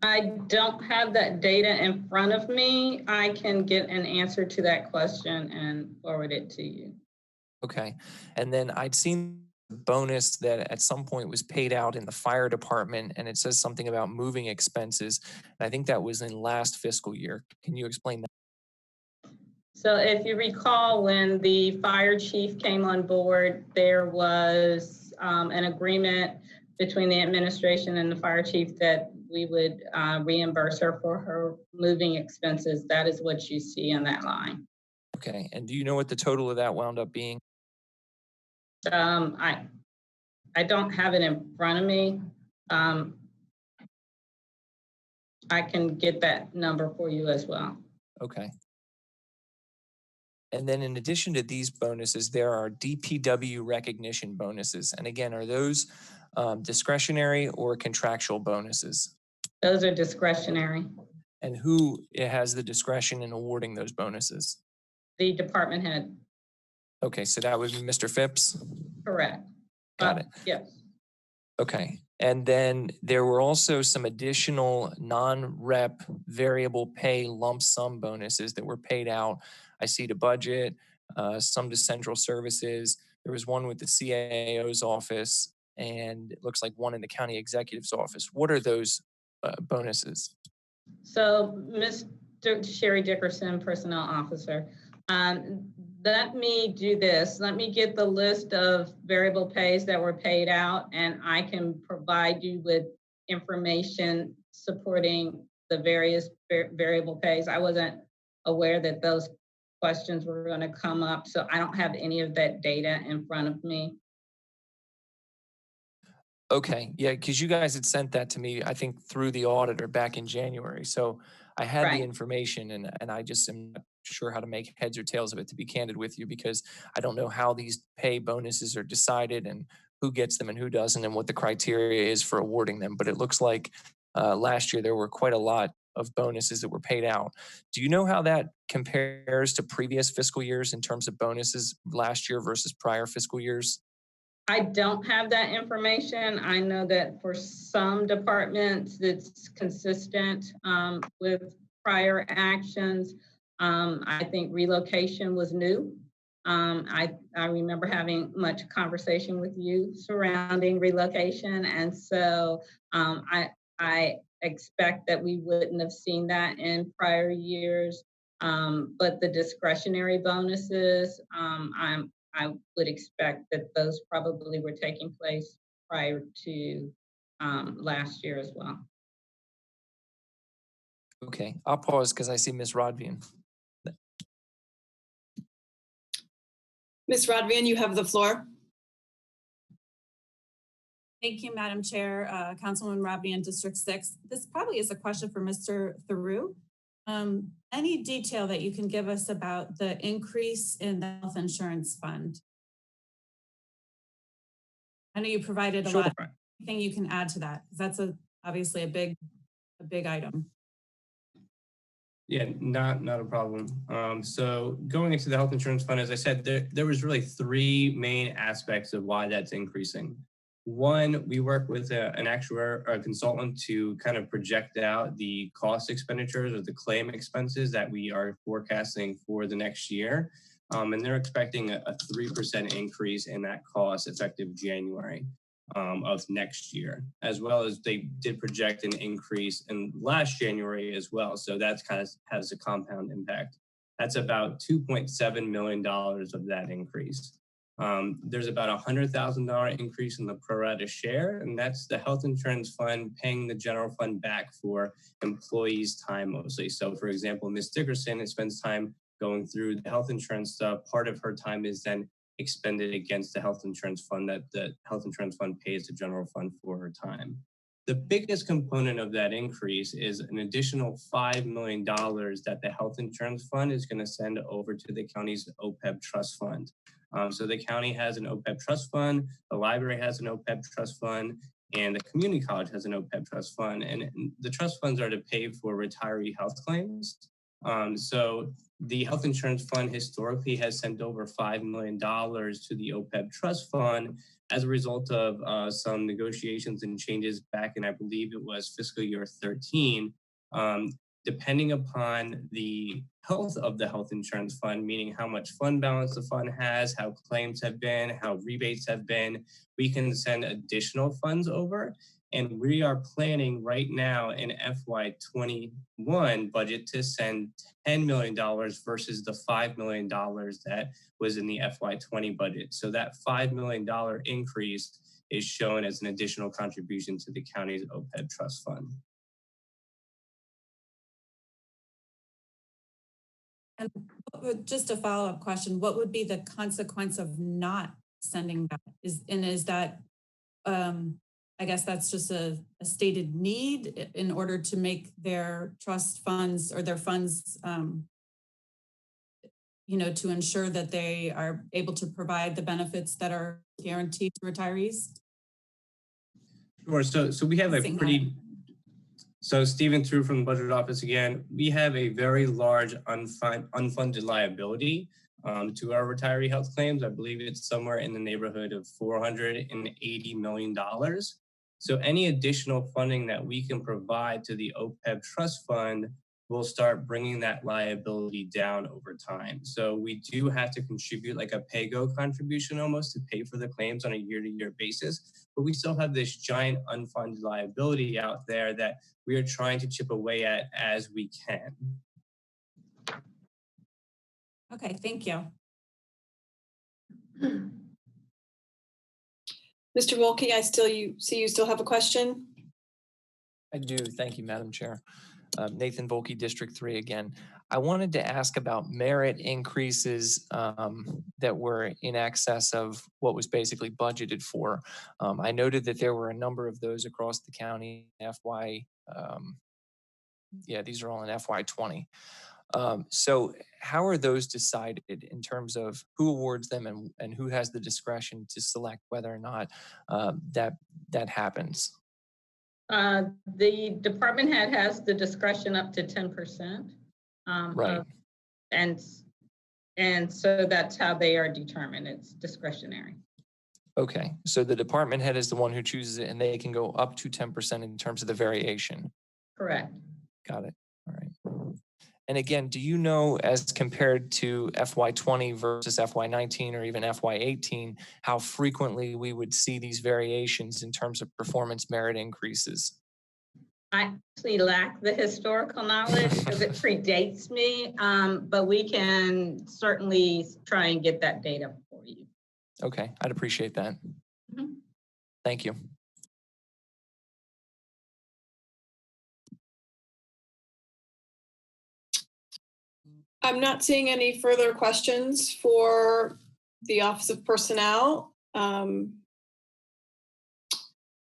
I don't have that data in front of me. I can get an answer to that question and forward it to you. Okay. And then I'd seen a bonus that at some point was paid out in the fire department, and it says something about moving expenses. And I think that was in last fiscal year. Can you explain that? So if you recall, when the fire chief came on board, there was an agreement between the administration and the fire chief that we would reimburse her for her moving expenses. That is what you see on that line. Okay. And do you know what the total of that wound up being? I don't have it in front of me. I can get that number for you as well. Okay. And then in addition to these bonuses, there are DPW recognition bonuses. And again, are those discretionary or contractual bonuses? Those are discretionary. And who has the discretion in awarding those bonuses? The department head. Okay, so that would be Mr. Phipps? Correct. Got it. Yes. Okay. And then there were also some additional non-rep variable pay lump sum bonuses that were paid out. I see to budget, some to central services. There was one with the CAO's office, and it looks like one in the county executive's office. What are those bonuses? So, Mr. Sherry Dickerson, personnel officer, let me do this. Let me get the list of variable pays that were paid out, and I can provide you with information supporting the various variable pays. I wasn't aware that those questions were going to come up, so I don't have any of that data in front of me. Okay, yeah, because you guys had sent that to me, I think, through the auditor back in January. So I had the information, and I just am not sure how to make heads or tails of it, to be candid with you, because I don't know how these pay bonuses are decided and who gets them and who doesn't and what the criteria is for awarding them. But it looks like last year there were quite a lot of bonuses that were paid out. Do you know how that compares to previous fiscal years in terms of bonuses last year versus prior fiscal years? I don't have that information. I know that for some departments, it's consistent with prior actions. I think relocation was new. I remember having much conversation with you surrounding relocation. And so I expect that we wouldn't have seen that in prior years. But the discretionary bonuses, I would expect that those probably were taking place prior to last year as well. Okay, I'll pause because I see Ms. Rodvian. Ms. Rodvian, you have the floor. Thank you, Madam Chair, Councilwoman Rodvian, District 6. This probably is a question for Mr. Theroux. Any detail that you can give us about the increase in the health insurance fund? I know you provided a lot. Anything you can add to that? Because that's obviously a big item. Yeah, not a problem. So going into the health insurance fund, as I said, there was really three main aspects of why that's increasing. One, we work with an actuary or a consultant to kind of project out the cost expenditures or the claim expenses that we are forecasting for the next year. And they're expecting a 3% increase in that cost effective January of next year, as well as they did project an increase in last January as well. So that's kind of has a compound impact. That's about $2.7 million of that increase. There's about a $100,000 increase in the pro rata share, and that's the health insurance fund paying the general fund back for employees' time mostly. So for example, Ms. Dickerson spends time going through the health insurance stuff. Part of her time is then expended against the health insurance fund that the health insurance fund pays the general fund for her time. The biggest component of that increase is an additional $5 million that the health insurance fund is going to send over to the county's OPEB trust fund. So the county has an OPEB trust fund, the library has an OPEB trust fund, and the community college has an OPEB trust fund. And the trust funds are to pay for retiree health claims. So the health insurance fund historically has sent over $5 million to the OPEB trust fund as a result of some negotiations and changes back in, I believe it was fiscal year 13. Depending upon the health of the health insurance fund, meaning how much fund balance the fund has, how claims have been, how rebates have been, we can send additional funds over. And we are planning right now in FY21 budget to send $10 million versus the $5 million that was in the FY20 budget. So that $5 million increase is shown as an additional contribution to the county's OPEB trust fund. And just a follow-up question, what would be the consequence of not sending that? Is that, I guess that's just a stated need in order to make their trust funds or their funds, to ensure that they are able to provide the benefits that are guaranteed to retirees? Sure, so we have a pretty... So Stephen Theroux from the Budget Office again, we have a very large unfunded liability to our retiree health claims. I believe it's somewhere in the neighborhood of $480 million. So any additional funding that we can provide to the OPEB trust fund will start bringing that liability down over time. So we do have to contribute like a pay-go contribution almost to pay for the claims on a year-to-year basis, but we still have this giant unfunded liability out there that we are trying to chip away at as we can. Okay, thank you. Mr. Wolke, I see you still have a question. I do. Thank you, Madam Chair. Nathan Volke, District 3 again. I wanted to ask about merit increases that were in excess of what was basically budgeted for. I noted that there were a number of those across the county these are all in FY20. So how are those decided in terms of who awards them and who has the discretion to select whether or not that happens? The department head has the discretion up to 10%. Right. And so that's how they are determined. It's discretionary. Okay, so the department head is the one who chooses it and they can go up to 10% in terms of the variation. Correct. Got it. All right. And again, do you know, as compared to FY20 versus FY19 or even FY18, how frequently we would see these variations in terms of performance merit increases? I actually lack the historical knowledge because it predates me, but we can certainly try and get that data for you. Okay, I'd appreciate that. Thank you. I'm not seeing any further questions for the Office of Personnel.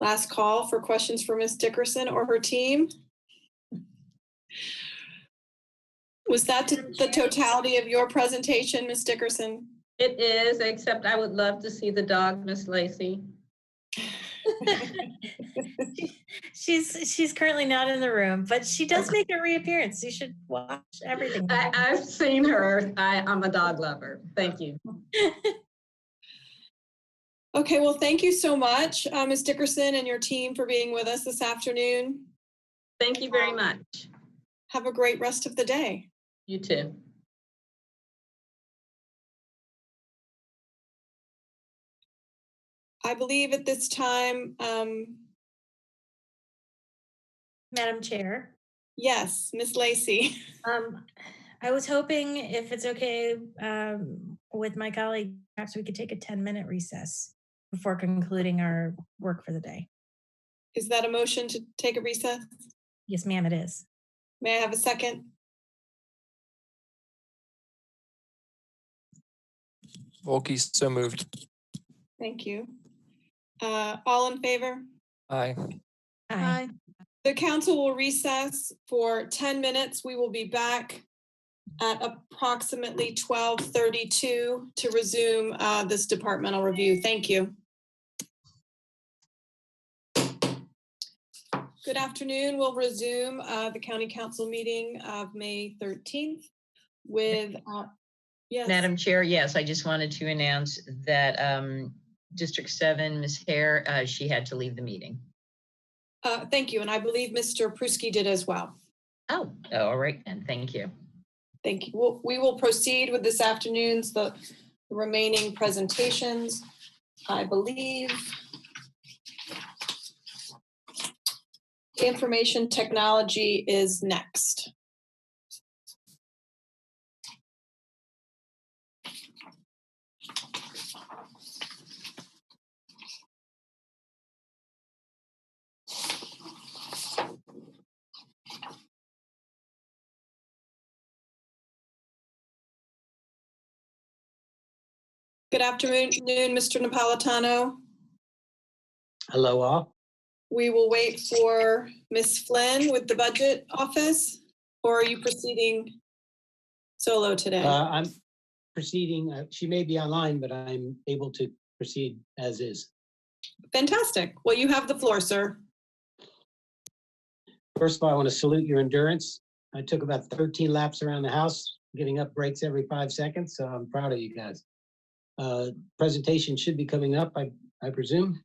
Last call for questions for Ms. Dickerson or her team. Was that the totality of your presentation, Ms. Dickerson? It is, except I would love to see the dog, Miss Lacey. She's currently not in the room, but she does make a reappearance. You should watch everything. I've seen her. I'm a dog lover. Thank you. Okay, well, thank you so much, Ms. Dickerson and your team for being with us this afternoon. Thank you very much. Have a great rest of the day. You too. I believe at this time, Madam Chair. Yes, Ms. Lacey. I was hoping, if it's okay with my colleague, perhaps we could take a 10-minute recess before concluding our work for the day. Is that a motion to take a recess? Yes, ma'am, it is. May I have a second? Volkey, so moved. Thank you. All in favor? Aye. Aye. The council will recess for 10 minutes. We will be back at approximately 12:32 to resume this departmental review. Thank you. Good afternoon. We'll resume the County Council meeting of May 13th with, yes. Madam Chair, yes, I just wanted to announce that District 7, Ms. Hare, she had to leave the meeting. Thank you. And I believe Mr. Pruski did as well. Oh, all right. And thank you. Thank you. We will proceed with this afternoon's the remaining presentations. I believe information technology is next. Good afternoon, Mr. Napolitano. Hello, all. We will wait for Ms. Flynn with the budget office, or are you proceeding solo today? I'm proceeding. She may be online, but I'm able to proceed as is. Fantastic. Well, you have the floor, sir. First of all, I want to salute your endurance. I took about 13 laps around the house, getting up breaks every 5 seconds, so I'm proud of you guys. Presentation should be coming up, I presume.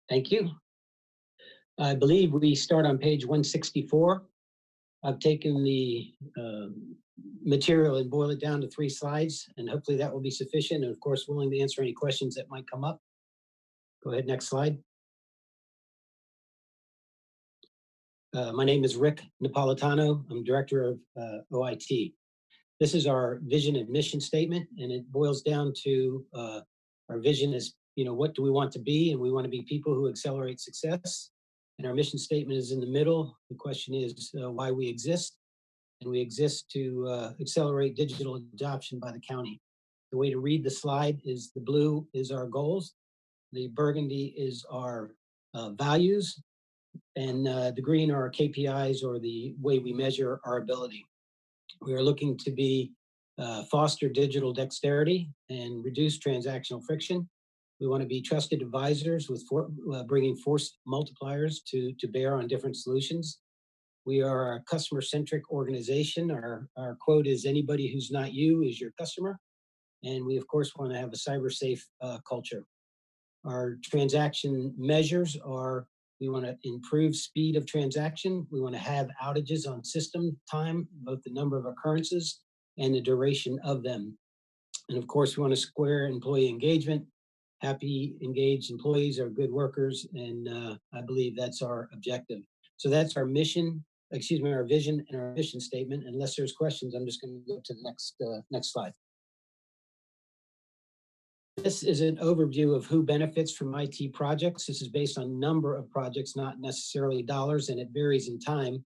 Thank you. I believe we start on page 164. I've taken the material and boiled it down to 3 slides, and hopefully that will be sufficient. And of course, willing to answer any questions that might come up. Go ahead, next slide. My name is Rick Napolitano. I'm director of OIT. This is our vision and mission statement, and it boils down to our vision is, what do we want to be? And we want to be people who accelerate success. And our mission statement is in the middle. The question is why we exist. And we exist to accelerate digital adoption by the county. The way to read the slide is the blue is our goals. The burgundy is our values. And the green are our KPIs, or the way we measure our ability. We are looking to be foster digital dexterity and reduce transactional friction. We want to be trusted advisors with bringing force multipliers to bear on different solutions. We are a customer-centric organization. Our quote is, anybody who's not you is your customer. And we, of course, want to have a cyber-safe culture. Our transaction measures are, we want to improve speed of transaction. We want to have outages on system time, both the number of occurrences and the duration of them. And of course, we want to square employee engagement. Happy, engaged employees are good workers, and I believe that's our objective. So that's our mission, our vision and our mission statement. Unless there's questions, I'm just going to go to the next slide. This is an overview of who benefits from IT projects. This is based on number of projects, not necessarily dollars, and it varies in time.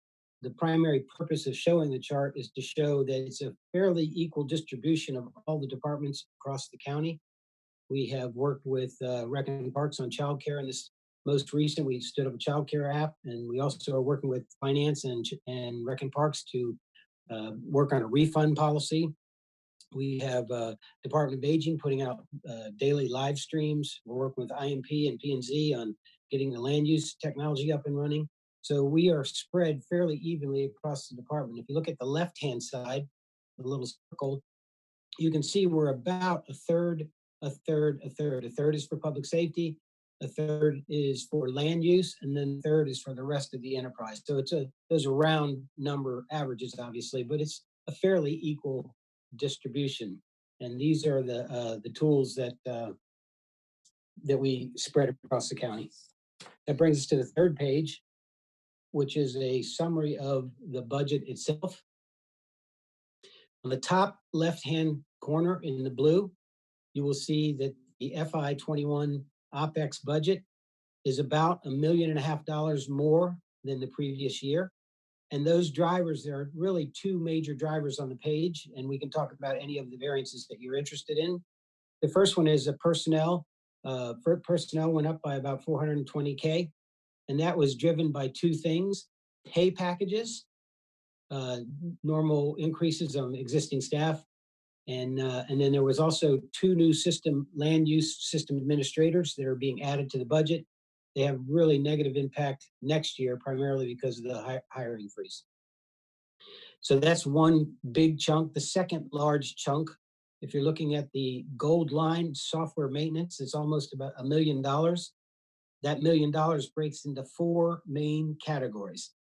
The primary purpose of showing the chart is to show that it's a fairly equal distribution of all the departments across the county. We have worked with Rec and Parks on childcare, and this most recent, we stood up a childcare app, and we also are working with Finance and Rec and Parks to work on a refund policy. We have Department of Aging putting out daily live streams. We're working with IMP and P&Z on getting the land use technology up and running. So we are spread fairly evenly across the department. If you look at the left-hand side, the little circle, you can see we're about a third, a third, a third. A third is for public safety, a third is for land use, and then a third is for the rest of the enterprise. So those are round number averages, obviously, but it's a fairly equal distribution. And these are the tools that we spread across the county. That brings us to the third page, which is a summary of the budget itself. On the top left-hand corner in the blue, you will see that the FY21 OpEx budget is about $1.5 million more than the previous year. And those drivers, there are really two major drivers on the page, and we can talk about any of the variances that you're interested in. The first one is personnel. Personnel went up by about $420K, and that was driven by two things: pay packages, normal increases on existing staff, and then there was also two new land use system administrators that are being added to the budget. They have really negative impact next year, primarily because of the hiring freeze. So that's one big chunk. The second large chunk, if you're looking at the gold line, software maintenance, it's almost about $1 million. That $1 million breaks into four main categories.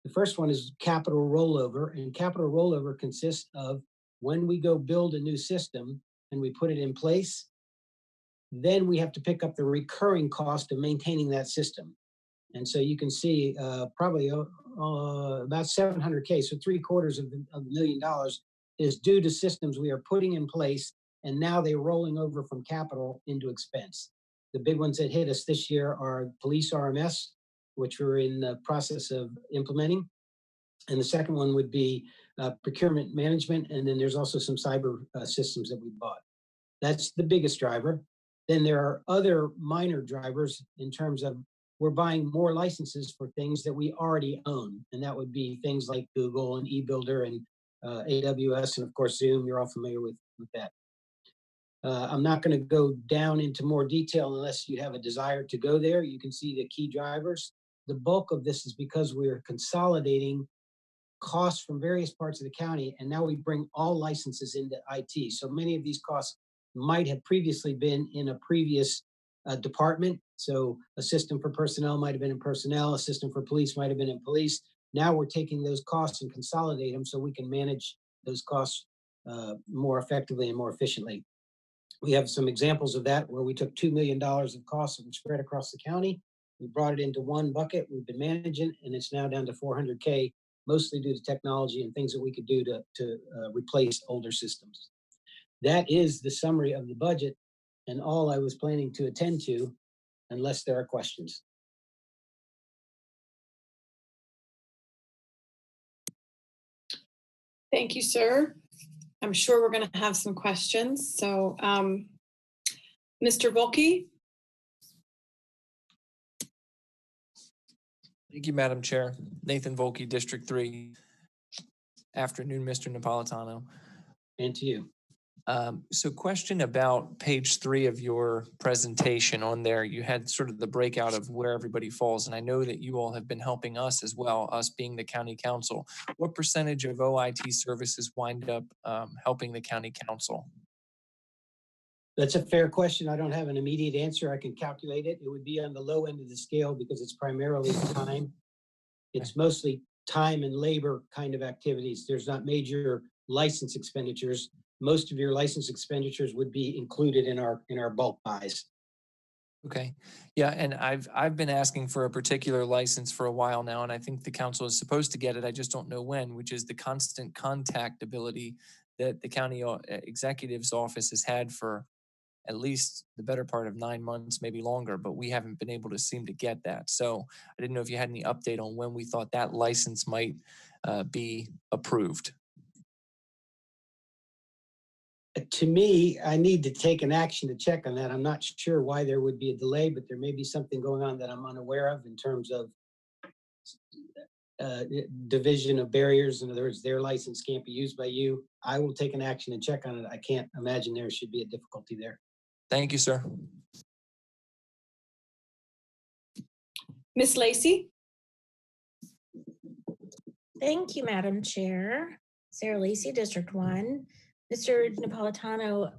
The first one is capital rollover, and capital rollover consists of when we go build a new system and we put it in place, then we have to pick up the recurring cost of maintaining that system. And so you can see probably about $700K, so $750,000 of $1 million is due to systems we are putting in place, and now they're rolling over from capital into expense. The big ones that hit us this year are police RMS, which we're in the process of implementing. And the second one would be procurement management, and then there's also some cyber systems that we bought. That's the biggest driver. Then there are other minor drivers in terms of we're buying more licenses for things that we already own. And that would be things like Google and eBuilder and AWS, and of course, Zoom. You're all familiar with that. I'm not going to go down into more detail unless you have a desire to go there. You can see the key drivers. The bulk of this is because we're consolidating costs from various parts of the county, and now we bring all licenses into IT. So many of these costs might have previously been in a previous department. So a system for personnel might have been in personnel, a system for police might have been in police. Now we're taking those costs and consolidate them so we can manage those costs more effectively and more efficiently. We have some examples of that where we took $2 million of costs and spread across the county. We brought it into one bucket. We've been managing, and it's now down to $400K, mostly due to technology and things that we could do to replace older systems. That is the summary of the budget and all I was planning to attend to, unless there are questions. Thank you, sir. I'm sure we're going to have some questions. So, Mr. Volke? Thank you, Madam Chair. Nathan Volke, District 3. Afternoon, Mr. Napolitano. And to you. So question about page 3 of your presentation. On there, you had sort of the breakout of where everybody falls. And I know that you all have been helping us as well, us being the county council. What percentage of OIT services wind up helping the county council? That's a fair question. I don't have an immediate answer. I can calculate it. It would be on the low end of the scale because it's primarily time. It's mostly time and labor kind of activities. There's not major license expenditures. most of your license expenditures would be included in our bulk buys. Okay. Yeah, and I've been asking for a particular license for a while now, and I think the council is supposed to get it. I just don't know when, which is the constant contact ability that the county executive's office has had for at least the better part of 9 months, maybe longer, but we haven't been able to seem to get that. So I didn't know if you had any update on when we thought that license might be approved. To me, I need to take an action to check on that. I'm not sure why there would be a delay, but there may be something going on that I'm unaware of in terms of division of barriers. In other words, their license can't be used by you. I will take an action and check on it. I can't imagine there should be a difficulty there. Thank you, sir. Ms. Lacy? Thank you, Madam Chair. Sarah Lacy, District 1. Mr. Napolitano,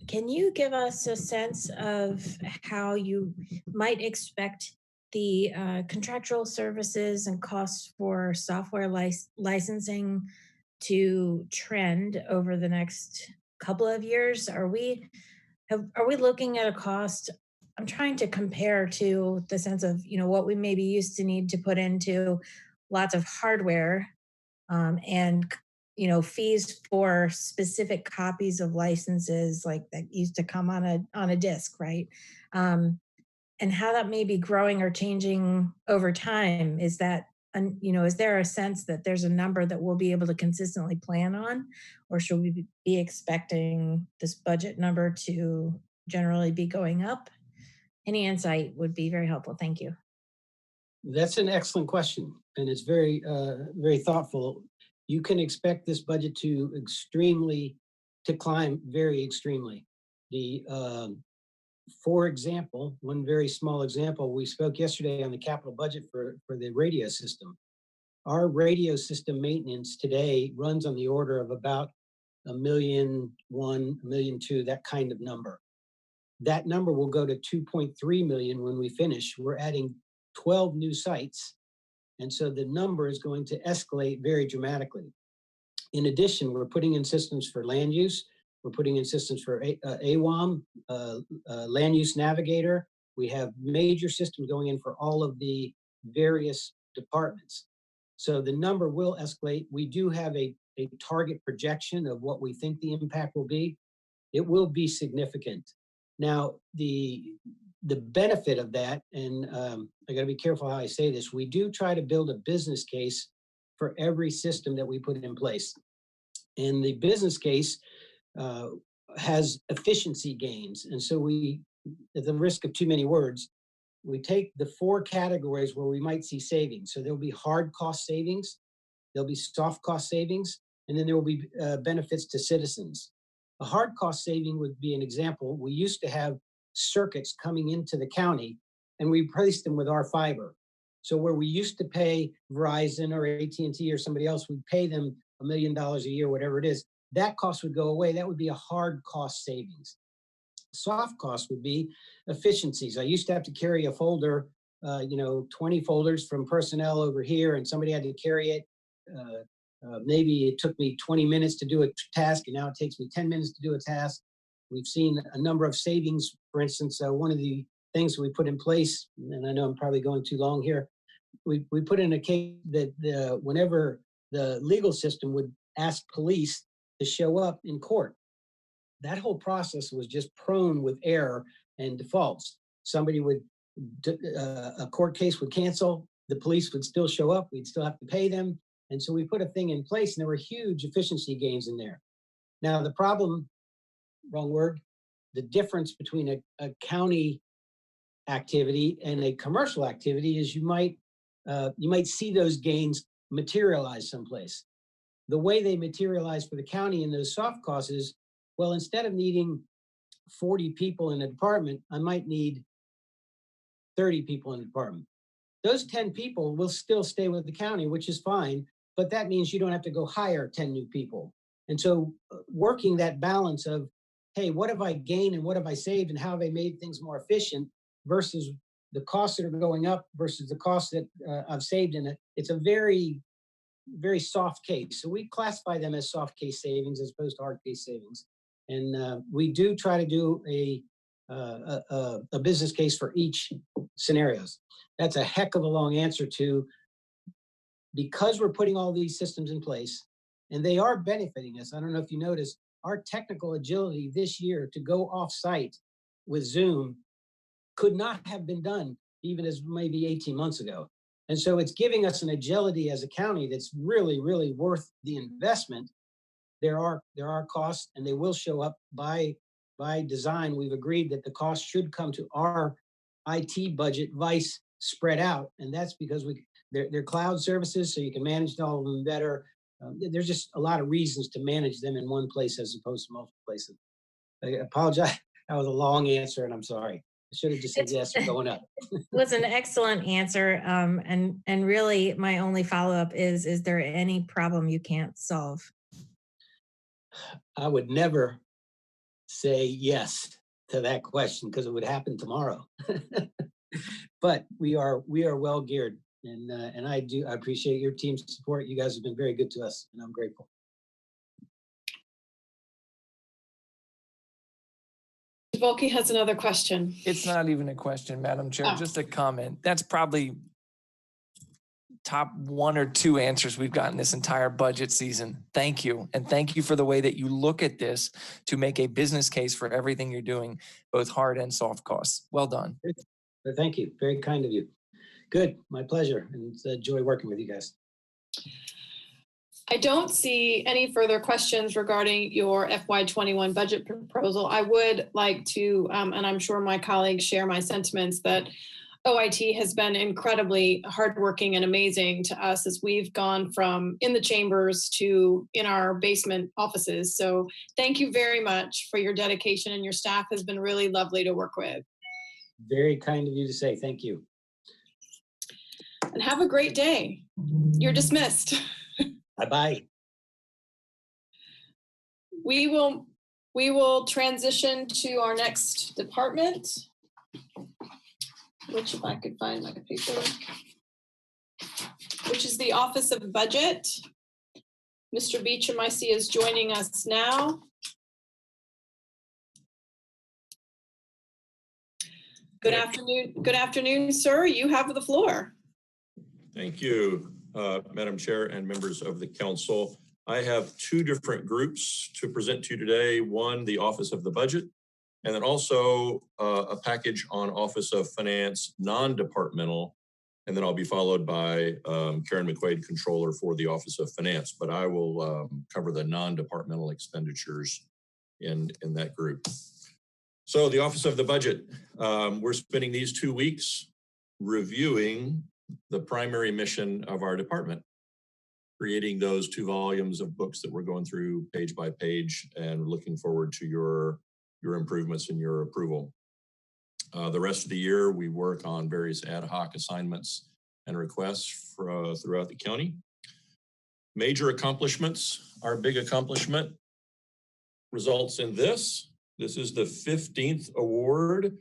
can you give us a sense of how you might expect the contractual services and costs for software licensing to trend over the next couple of years? Are we looking at a cost? I'm trying to compare to the sense of, what we maybe used to need to put into lots of hardware and fees for specific copies of licenses like that used to come on a disc, right? And how that may be growing or changing over time. Is that, is there a sense that there's a number that we'll be able to consistently plan on, or should we be expecting this budget number to generally be going up? Any insight would be very helpful. Thank you. That's an excellent question, and it's very, very thoughtful. You can expect this budget to climb very extremely. For example, one very small example, we spoke yesterday on the capital budget for the radio system. Our radio system maintenance today runs on the order of about $1.1 million, $1.2 million, that kind of number. That number will go to 2.3 million when we finish. We're adding 12 new sites. And so the number is going to escalate very dramatically. In addition, we're putting in systems for land use. We're putting in systems for AWAM, Land Use Navigator. We have major systems going in for all of the various departments. So the number will escalate. We do have a target projection of what we think the impact will be. It will be significant. Now, the benefit of that, and I got to be careful how I say this, we do try to build a business case for every system that we put in place. And the business case has efficiency gains. And so we, at the risk of too many words, we take the 4 categories where we might see savings. So there'll be hard cost savings, there'll be soft cost savings, and then there will be benefits to citizens. A hard cost saving would be an example. We used to have circuits coming into the county, and we replaced them with our fiber. So where we used to pay Verizon or AT&T or somebody else, we'd pay them $1 million a year, whatever it is, that cost would go away. That would be a hard cost savings. Soft cost would be efficiencies. I used to have to carry a folder, 20 folders from personnel over here, and somebody had to carry it. Maybe it took me 20 minutes to do a task, and now it takes me 10 minutes to do a task. We've seen a number of savings. For instance, one of the things we put in place, and I know I'm probably going too long here, we put in a case that whenever the legal system would ask police to show up in court, that whole process was just prone with error and defaults. Somebody would, a court case would cancel, the police would still show up, we'd still have to pay them. And so we put a thing in place, and there were huge efficiency gains in there. Now the problem, wrong word, the difference between a county activity and a commercial activity is you might see those gains materialize someplace. The way they materialize for the county in those soft costs is, well, instead of needing 40 people in a department, I might need 30 people in the department. Those 10 people will still stay with the county, which is fine, but that means you don't have to go hire 10 new people. And so working that balance of, hey, what have I gained and what have I saved and how have I made things more efficient versus the costs that are going up versus the costs that I've saved in it, it's a very, very soft case. So we classify them as soft case savings as opposed to hard case savings. And we do try to do a business case for each scenarios. That's a heck of a long answer to, because we're putting all these systems in place and they are benefiting us. I don't know if you noticed, our technical agility this year to go off-site with Zoom could not have been done even as maybe 18 months ago. And so it's giving us an agility as a county that's really, really worth the investment. There are costs, and they will show up by design. We've agreed that the cost should come to our IT budget, vice spread out, and that's because they're cloud services, so you can manage all of them better. There's just a lot of reasons to manage them in one place as opposed to multiple places. I apologize. That was a long answer, and I'm sorry. I should have just said yes, we're going up. It was an excellent answer. And really my only follow-up is there any problem you can't solve? I would never say yes to that question because it would happen tomorrow. But we are well geared, and I appreciate your team's support. You guys have been very good to us, and I'm grateful. Volke has another question. It's not even a question, Madam Chair, just a comment. That's probably top 1 or 2 answers we've gotten this entire budget season. Thank you. And thank you for the way that you look at this to make a business case for everything you're doing, both hard and soft costs. Well done. Thank you. Very kind of you. Good. My pleasure. And it's a joy working with you guys. I don't see any further questions regarding your FY21 budget proposal. I would like to, and I'm sure my colleagues share my sentiments, that OIT has been incredibly hardworking and amazing to us as we've gone from in the chambers to in our basement offices. So thank you very much for your dedication, and your staff has been really lovely to work with. Very kind of you to say. Thank you. And have a great day. You're dismissed. Bye-bye. We will transition to our next department, which, if I could find my paper, which is the Office of Budget. Mr. Beecham, I see, is joining us now. Good afternoon. Good afternoon, sir. You have the floor. Thank you, Madam Chair and members of the council. I have 2 different groups to present to you today. One, the Office of the Budget, and then also a package on Office of Finance, non-departmental, and then I'll be followed by Karen McQuaid, Controller for the Office of Finance, but I will cover the non-departmental expenditures in that group. So the Office of the Budget, we're spending these 2 weeks reviewing the primary mission of our department, creating those 2 volumes of books that we're going through page by page, and looking forward to your improvements and your approval. The rest of the year, we work on various ad hoc assignments and requests throughout the county. Major accomplishments, our big accomplishment results in this. This is the 15th award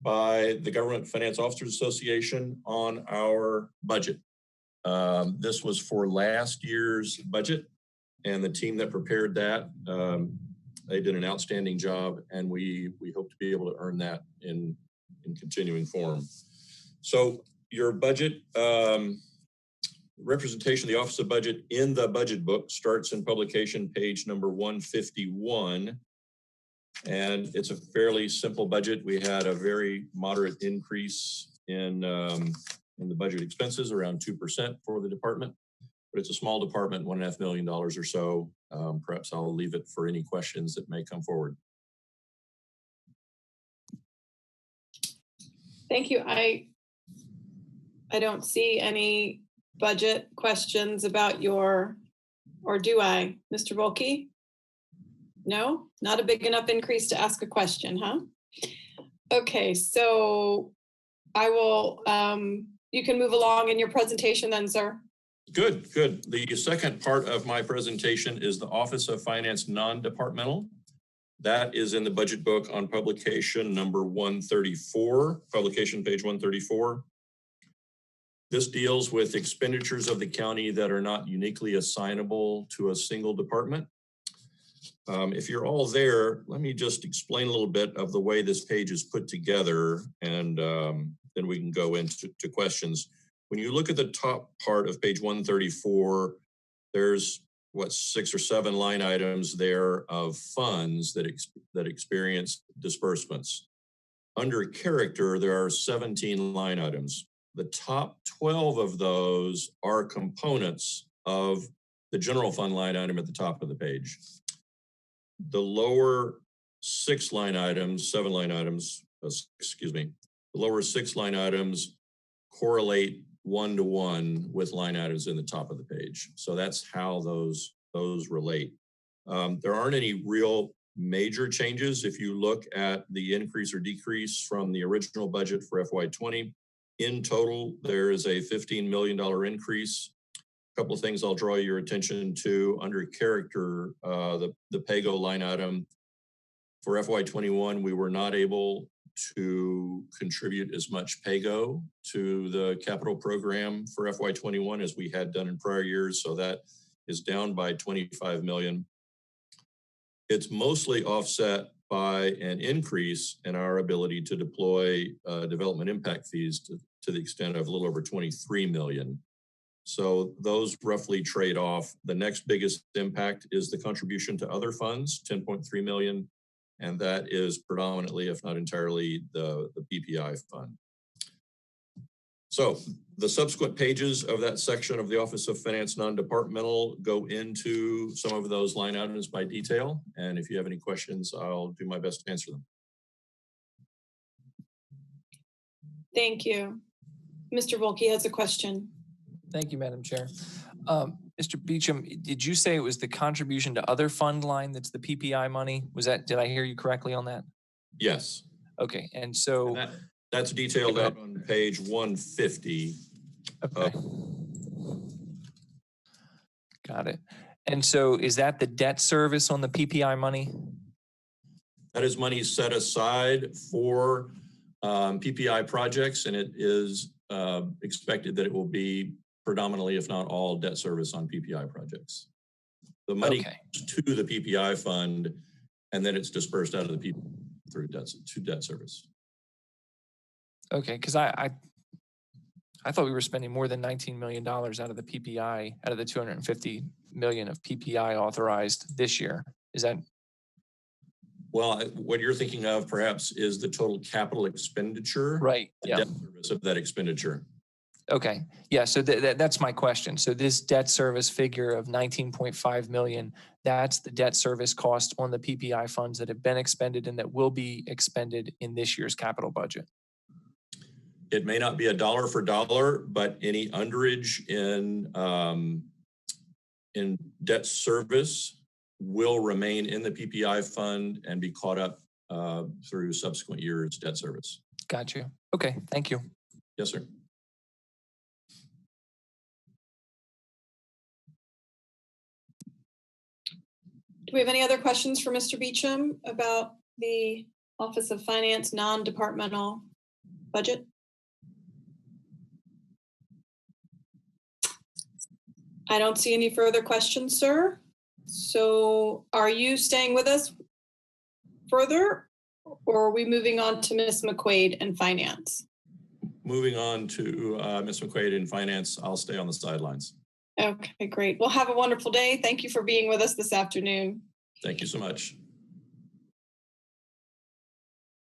by the Government Finance Officers Association on our budget. This was for last year's budget, and the team that prepared that, they did an outstanding job, and we hope to be able to earn that in continuing form. So your budget representation of the Office of Budget in the budget book starts in publication page number 151. And it's a fairly simple budget. We had a very moderate increase in the budget expenses, around 2% for the department, but it's a small department, $1.5 million or so. Perhaps I'll leave it for any questions that may come forward. Thank you. I don't see any budget questions about your, or do I, Mr. Volke? No, not a big enough increase to ask a question, huh? Okay, so I will, you can move along in your presentation then, sir. Good, good. The second part of my presentation is the Office of Finance non-departmental. That is in the budget book on publication number 134, publication page 134. This deals with expenditures of the county that are not uniquely assignable to a single department. If you're all there, let me just explain a little bit of the way this page is put together, and then we can go into questions. When you look at the top part of page 134, there's 6 or 7 line items there of funds that experience disbursements. Under character, there are 17 line items. The top 12 of those are components of the general fund line item at the top of the page. The lower 6 line items, 7 line items, excuse me, the lower 6 line items correlate 1-to-1 with line items in the top of the page. So that's how those relate. There aren't any real major changes. If you look at the increase or decrease from the original budget for FY20, in total, there is a $15 million increase. A couple of things I'll draw your attention to under character, the PAYGO line item. For FY21, we were not able to contribute as much PAYGO to the capital program for FY21 as we had done in prior years. So that is down by 25 million. It's mostly offset by an increase in our ability to deploy development impact fees to the extent of a little over 23 million. So those roughly trade off. The next biggest impact is the contribution to other funds, 10.3 million. And that is predominantly, if not entirely, the PPI fund. So the subsequent pages of that section of the Office of Finance non-departmental go into some of those line items by detail. And if you have any questions, I'll do my best to answer them. Thank you. Mr. Volke has a question. Thank you, Madam Chair. Mr. Beecham, did you say it was the contribution to other fund line that's the PPI money? Was that, did I hear you correctly on that? Yes. Okay, and so that's detailed out on page 150. Okay. Got it. And so is that the debt service on the PPI money? That is money set aside for PPI projects, and it is expected that it will be predominantly, if not all, debt service on PPI projects. The money goes to the PPI fund, and then it's dispersed out of the PPI through debt service. Okay, because I thought we were spending more than $19 million out of the PPI, out of the $250 million of PPI authorized this year. Is that? Well, what you're thinking of perhaps is the total capital expenditure, right? The debt service of that expenditure. Okay, yeah, so that's my question. So this debt service figure of 19.5 million, that's the debt service cost on the PPI funds that have been expended and that will be expended in this year's capital budget. It may not be a dollar for dollar, but any underage in debt service will remain in the PPI fund and be caught up through subsequent years debt service. Got you. Okay, thank you. Yes, sir. Do we have any other questions for Mr. Beecham about the Office of Finance non-departmental budget? I don't see any further questions, sir. So are you staying with us further, or are we moving on to Ms. McQuaid and Finance? Moving on to Ms. McQuaid in Finance, I'll stay on the sidelines. Okay, great. Well, have a wonderful day. Thank you for being with us this afternoon. Thank you so much.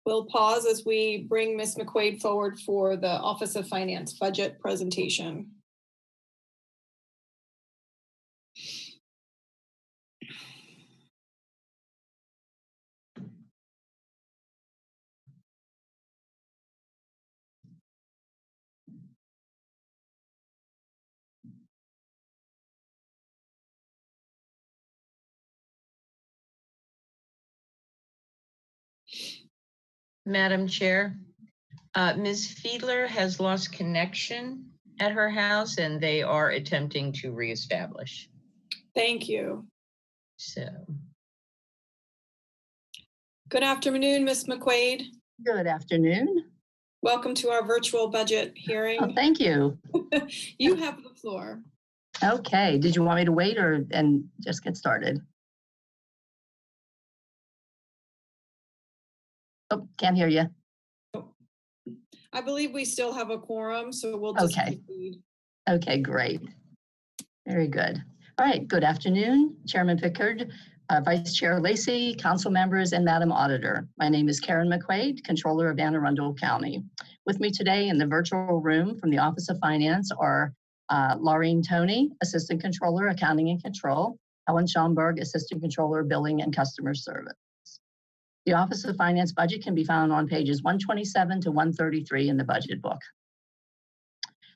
We'll pause as we bring Ms. McQuaid forward for the Office of Finance budget presentation. Madam Chair, Ms. Fiedler has lost connection at her house and they are attempting to reestablish. Thank you. So. Good afternoon, Ms. McQuaid. Good afternoon. Welcome to our virtual budget hearing. Oh, thank you. You have the floor. Okay. Did you want me to wait and just get started? Oh, can't hear you. I believe we still have a quorum, so we'll just proceed. Okay, great. Very good. All right, good afternoon, Chairman Pickard, Vice Chair Lacey, council members, and Madam Auditor. My name is Karen McQuaid, Controller of Arundel County. With me today in the virtual room from the Office of Finance are Laureen Toney, Assistant Controller, Accounting and Control, Helen Schomburg, Assistant Controller, Billing and Customer Service. The Office of Finance budget can be found on pages 127 to 133 in the budget book.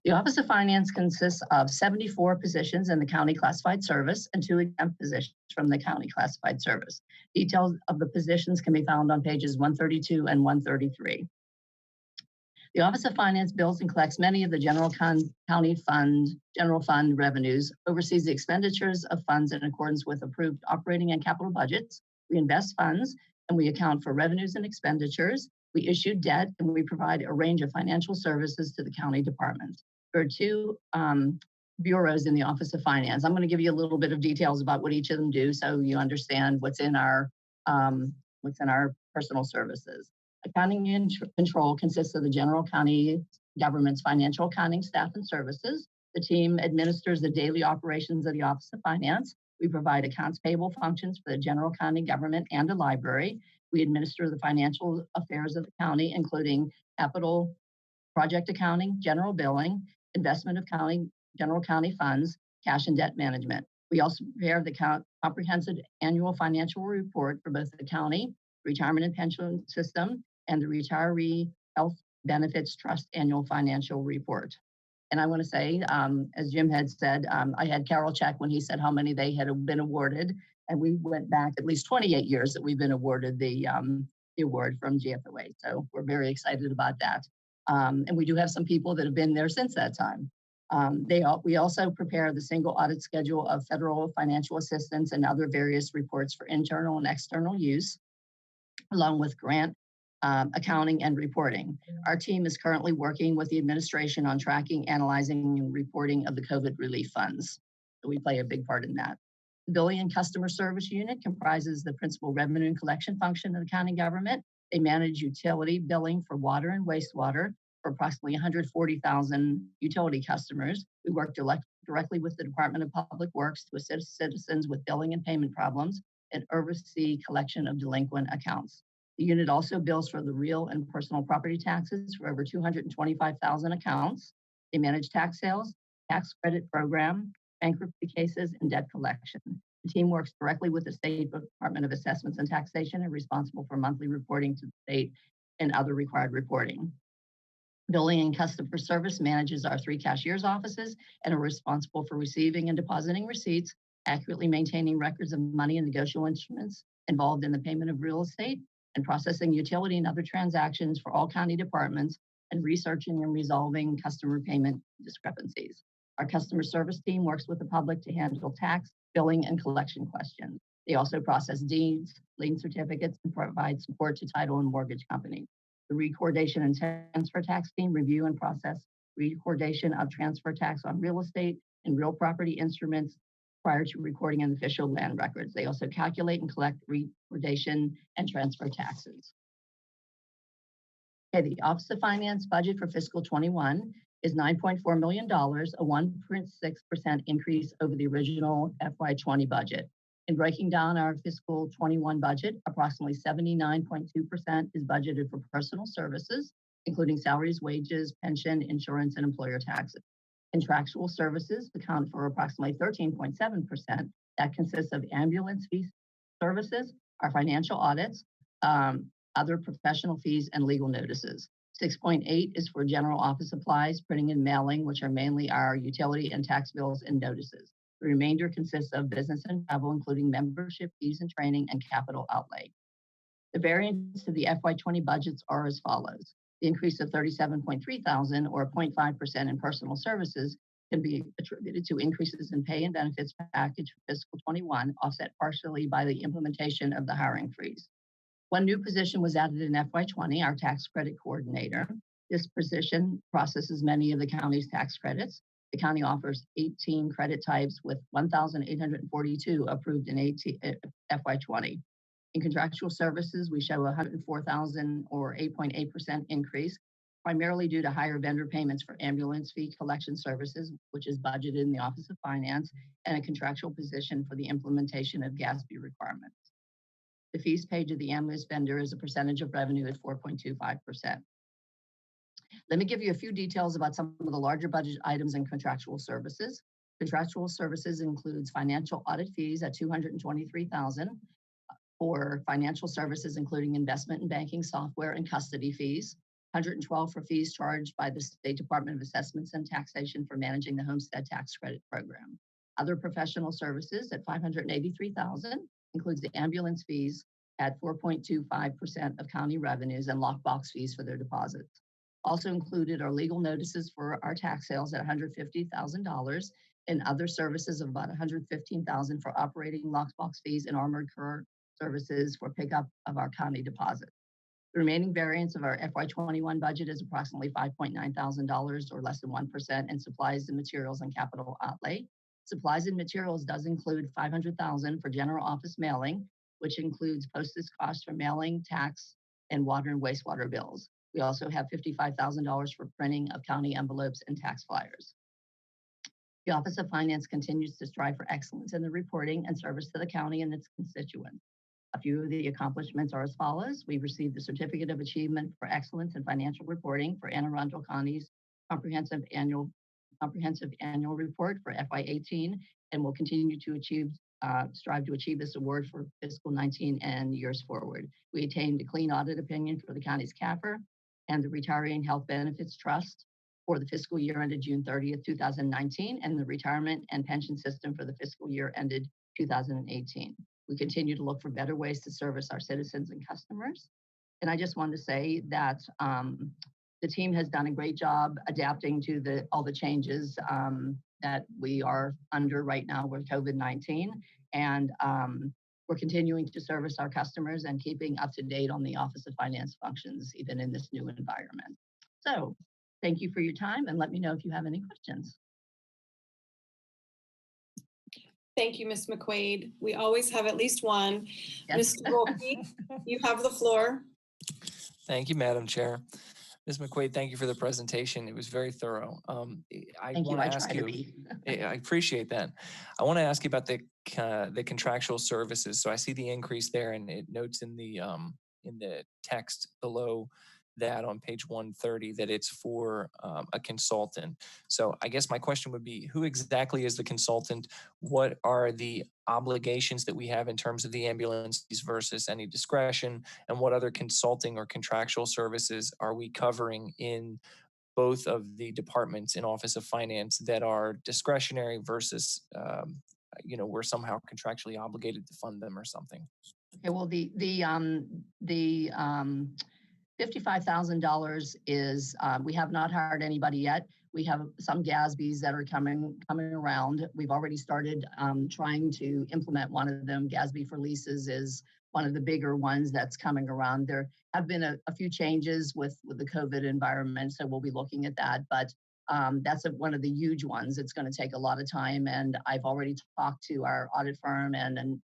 The Office of Finance consists of 74 positions in the county classified service and 2 exempt positions from the county classified service. Details of the positions can be found on pages 132 and 133. The Office of Finance bills and collects many of the general fund revenues, oversees the expenditures of funds in accordance with approved operating and capital budgets. We invest funds and we account for revenues and expenditures. We issue debt and we provide a range of financial services to the county departments. There are 2 bureaus in the Office of Finance. I'm going to give you a little bit of details about what each of them do so you understand what's in our personal services. Accounting and Control consists of the general county government's financial accounting staff and services. The team administers the daily operations of the Office of Finance. We provide accounts payable functions for the general county government and the library. We administer the financial affairs of the county, including capital project accounting, general billing, investment accounting, general county funds, cash and debt management. We also prepare the comprehensive annual financial report for both the county retirement and pension system and the Retiree Health Benefits Trust annual financial report. And I want to say, as Jim had said, I had Carol check when he said how many they had been awarded, and we went back at least 28 years that we've been awarded the award from GFOA. So we're very excited about that. And we do have some people that have been there since that time. We also prepare the single audit schedule of federal financial assistance and other various reports for internal and external use, along with grant accounting and reporting. Our team is currently working with the administration on tracking, analyzing, and reporting of the COVID relief funds. So we play a big part in that. The Billing and Customer Service Unit comprises the principal revenue and collection function of the county government. They manage utility billing for water and wastewater for approximately 140,000 utility customers. We work directly with the Department of Public Works to assist citizens with billing and payment problems and oversee collection of delinquent accounts. The unit also bills for the real and personal property taxes for over 225,000 accounts. They manage tax sales, tax credit program, bankruptcy cases, and debt collection. The team works directly with the State Department of Assessments and Taxation and responsible for monthly reporting to the state and other required reporting. Billing and Customer Service manages our 3 cashiers' offices and are responsible for receiving and depositing receipts, accurately maintaining records of money and negotiable instruments involved in the payment of real estate, and processing utility and other transactions for all county departments, and researching and resolving customer payment discrepancies. Our customer service team works with the public to handle tax, billing, and collection questions. They also process deeds, lien certificates, and provide support to title and mortgage companies. The recordation and transfer tax team review and process recordation of transfer tax on real estate and real property instruments prior to recording in official land records. They also calculate and collect recordation and transfer taxes. Okay, the Office of Finance budget for fiscal 21 is $9.4 million, a 1.6% increase over the original FY20 budget. In breaking down our fiscal 21 budget, approximately 79.2% is budgeted for personal services, including salaries, wages, pension, insurance, and employer taxes. Contractual services account for approximately 13.7%. That consists of ambulance fee services, our financial audits, other professional fees, and legal notices. 6.8 is for general office supplies, printing and mailing, which are mainly our utility and tax bills and notices. The remainder consists of business and travel, including membership fees and training and capital outlay. The variance to the FY20 budgets are as follows. The increase of $37.3 thousand or 0.5% in personal services can be attributed to increases in pay and benefits package for fiscal 21, offset partially by the implementation of the hiring freeze. One new position was added in FY20, our tax credit coordinator. This position processes many of the county's tax credits. The county offers 18 credit types with 1,842 approved in FY20. In contractual services, we show 104,000 or 8.8% increase, primarily due to higher vendor payments for ambulance fee collection services, which is budgeted in the Office of Finance, and a contractual position for the implementation of GASB requirements. The fees paid to the ambulance vendor as a percentage of revenue is 4.25%. Let me give you a few details about some of the larger budget items in contractual services. Contractual services includes financial audit fees at $223,000 for financial services, including investment and banking software and custody fees. $112 for fees charged by the State Department of Assessments and Taxation for managing the Homestead Tax Credit Program. Other professional services at $583,000 includes the ambulance fees at 4.25% of county revenues and lockbox fees for their deposits. Also included are legal notices for our tax sales at $150,000 and other services of about $115,000 for operating lockbox fees and armored car services for pickup of our county deposits. The remaining variance of our FY21 budget is approximately $5.9 thousand or less than 1% in supplies and materials and capital outlay. Supplies and materials does include $500,000 for general office mailing, which includes postage costs for mailing, tax, and water and wastewater bills. We also have $55,000 for printing of county envelopes and tax flyers. The Office of Finance continues to strive for excellence in the reporting and service to the county and its constituents. A few of the accomplishments are as follows. We received the Certificate of Achievement for Excellence in Financial Reporting for Arundel County's comprehensive annual report for FY18, and will continue to strive to achieve this award for fiscal 19 and years forward. We attained a clean audit opinion for the county's CAFR and the Retiree and Health Benefits Trust for the fiscal year ended June 30th, 2019, and the retirement and pension system for the fiscal year ended 2018. We continue to look for better ways to service our citizens and customers. And I just want to say that the team has done a great job adapting to all the changes that we are under right now with COVID-19. And we're continuing to service our customers and keeping up to date on the Office of Finance functions, even in this new environment. So thank you for your time, and let me know if you have any questions. Thank you, Ms. McQuaid. We always have at least one. Yes. Mr. Volpe, you have the floor. Thank you, Madam Chair. Ms. McQuaid, thank you for the presentation. It was very thorough. I want to ask you, I appreciate that. I want to ask you about the contractual services. So I see the increase there, and it notes in the text below that on page 130 that it's for a consultant. So I guess my question would be, who exactly is the consultant? What are the obligations that we have in terms of the ambulances versus any discretion? And what other consulting or contractual services are we covering in both of the departments in Office of Finance that are discretionary versus, we're somehow contractually obligated to fund them or something? Okay, well, the $55,000 is, we have not hired anybody yet. We have some GASBs that are coming around. We've already started trying to implement one of them. GASB for leases is one of the bigger ones that's coming around. There have been a few changes with the COVID environment, so we'll be looking at that. But that's one of the huge ones. It's going to take a lot of time, and I've already talked to our audit firm and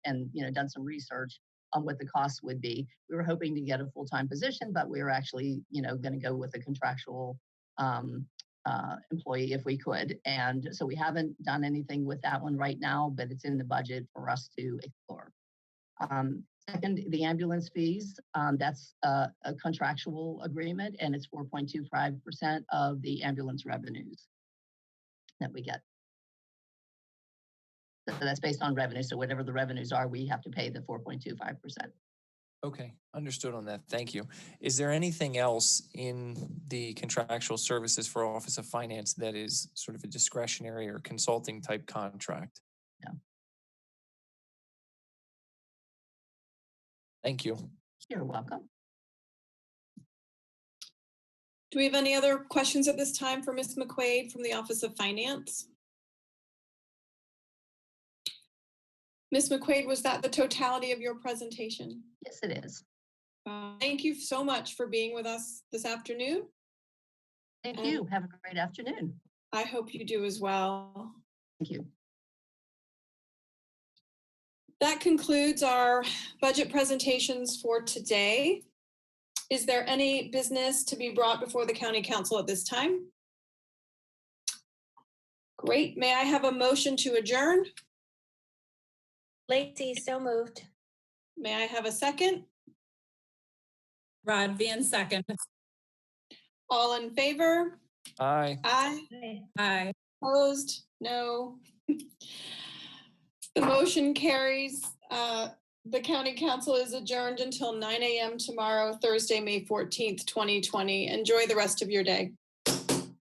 done some research on what the cost would be. We were hoping to get a full-time position, but we were actually, going to go with a contractual employee if we could. And so we haven't done anything with that one right now, but it's in the budget for us to explore. Second, the ambulance fees, that's a contractual agreement, and it's 4.25% of the ambulance revenues that we get. So that's based on revenue. So whatever the revenues are, we have to pay the 4.25%. Okay, understood on that. Thank you. Is there anything else in the contractual services for Office of Finance that is sort of a discretionary or consulting type contract? No. Thank you. You're welcome. Do we have any other questions at this time for Ms. McQuaid from the Office of Finance? Ms. McQuaid, was that the totality of your presentation? Yes, it is. Thank you so much for being with us this afternoon. Thank you. Have a great afternoon. I hope you do as well. Thank you. That concludes our budget presentations for today. Is there any business to be brought before the County Council at this time? Great. May I have a motion to adjourn? Lacey, so moved. May I have a second? Rodvian, second. All in favor? Aye. Aye. Aye. Opposed? No. The motion carries. The County Council is adjourned until 9 a.m. tomorrow, Thursday, May 14th, 2020. Enjoy the rest of your day.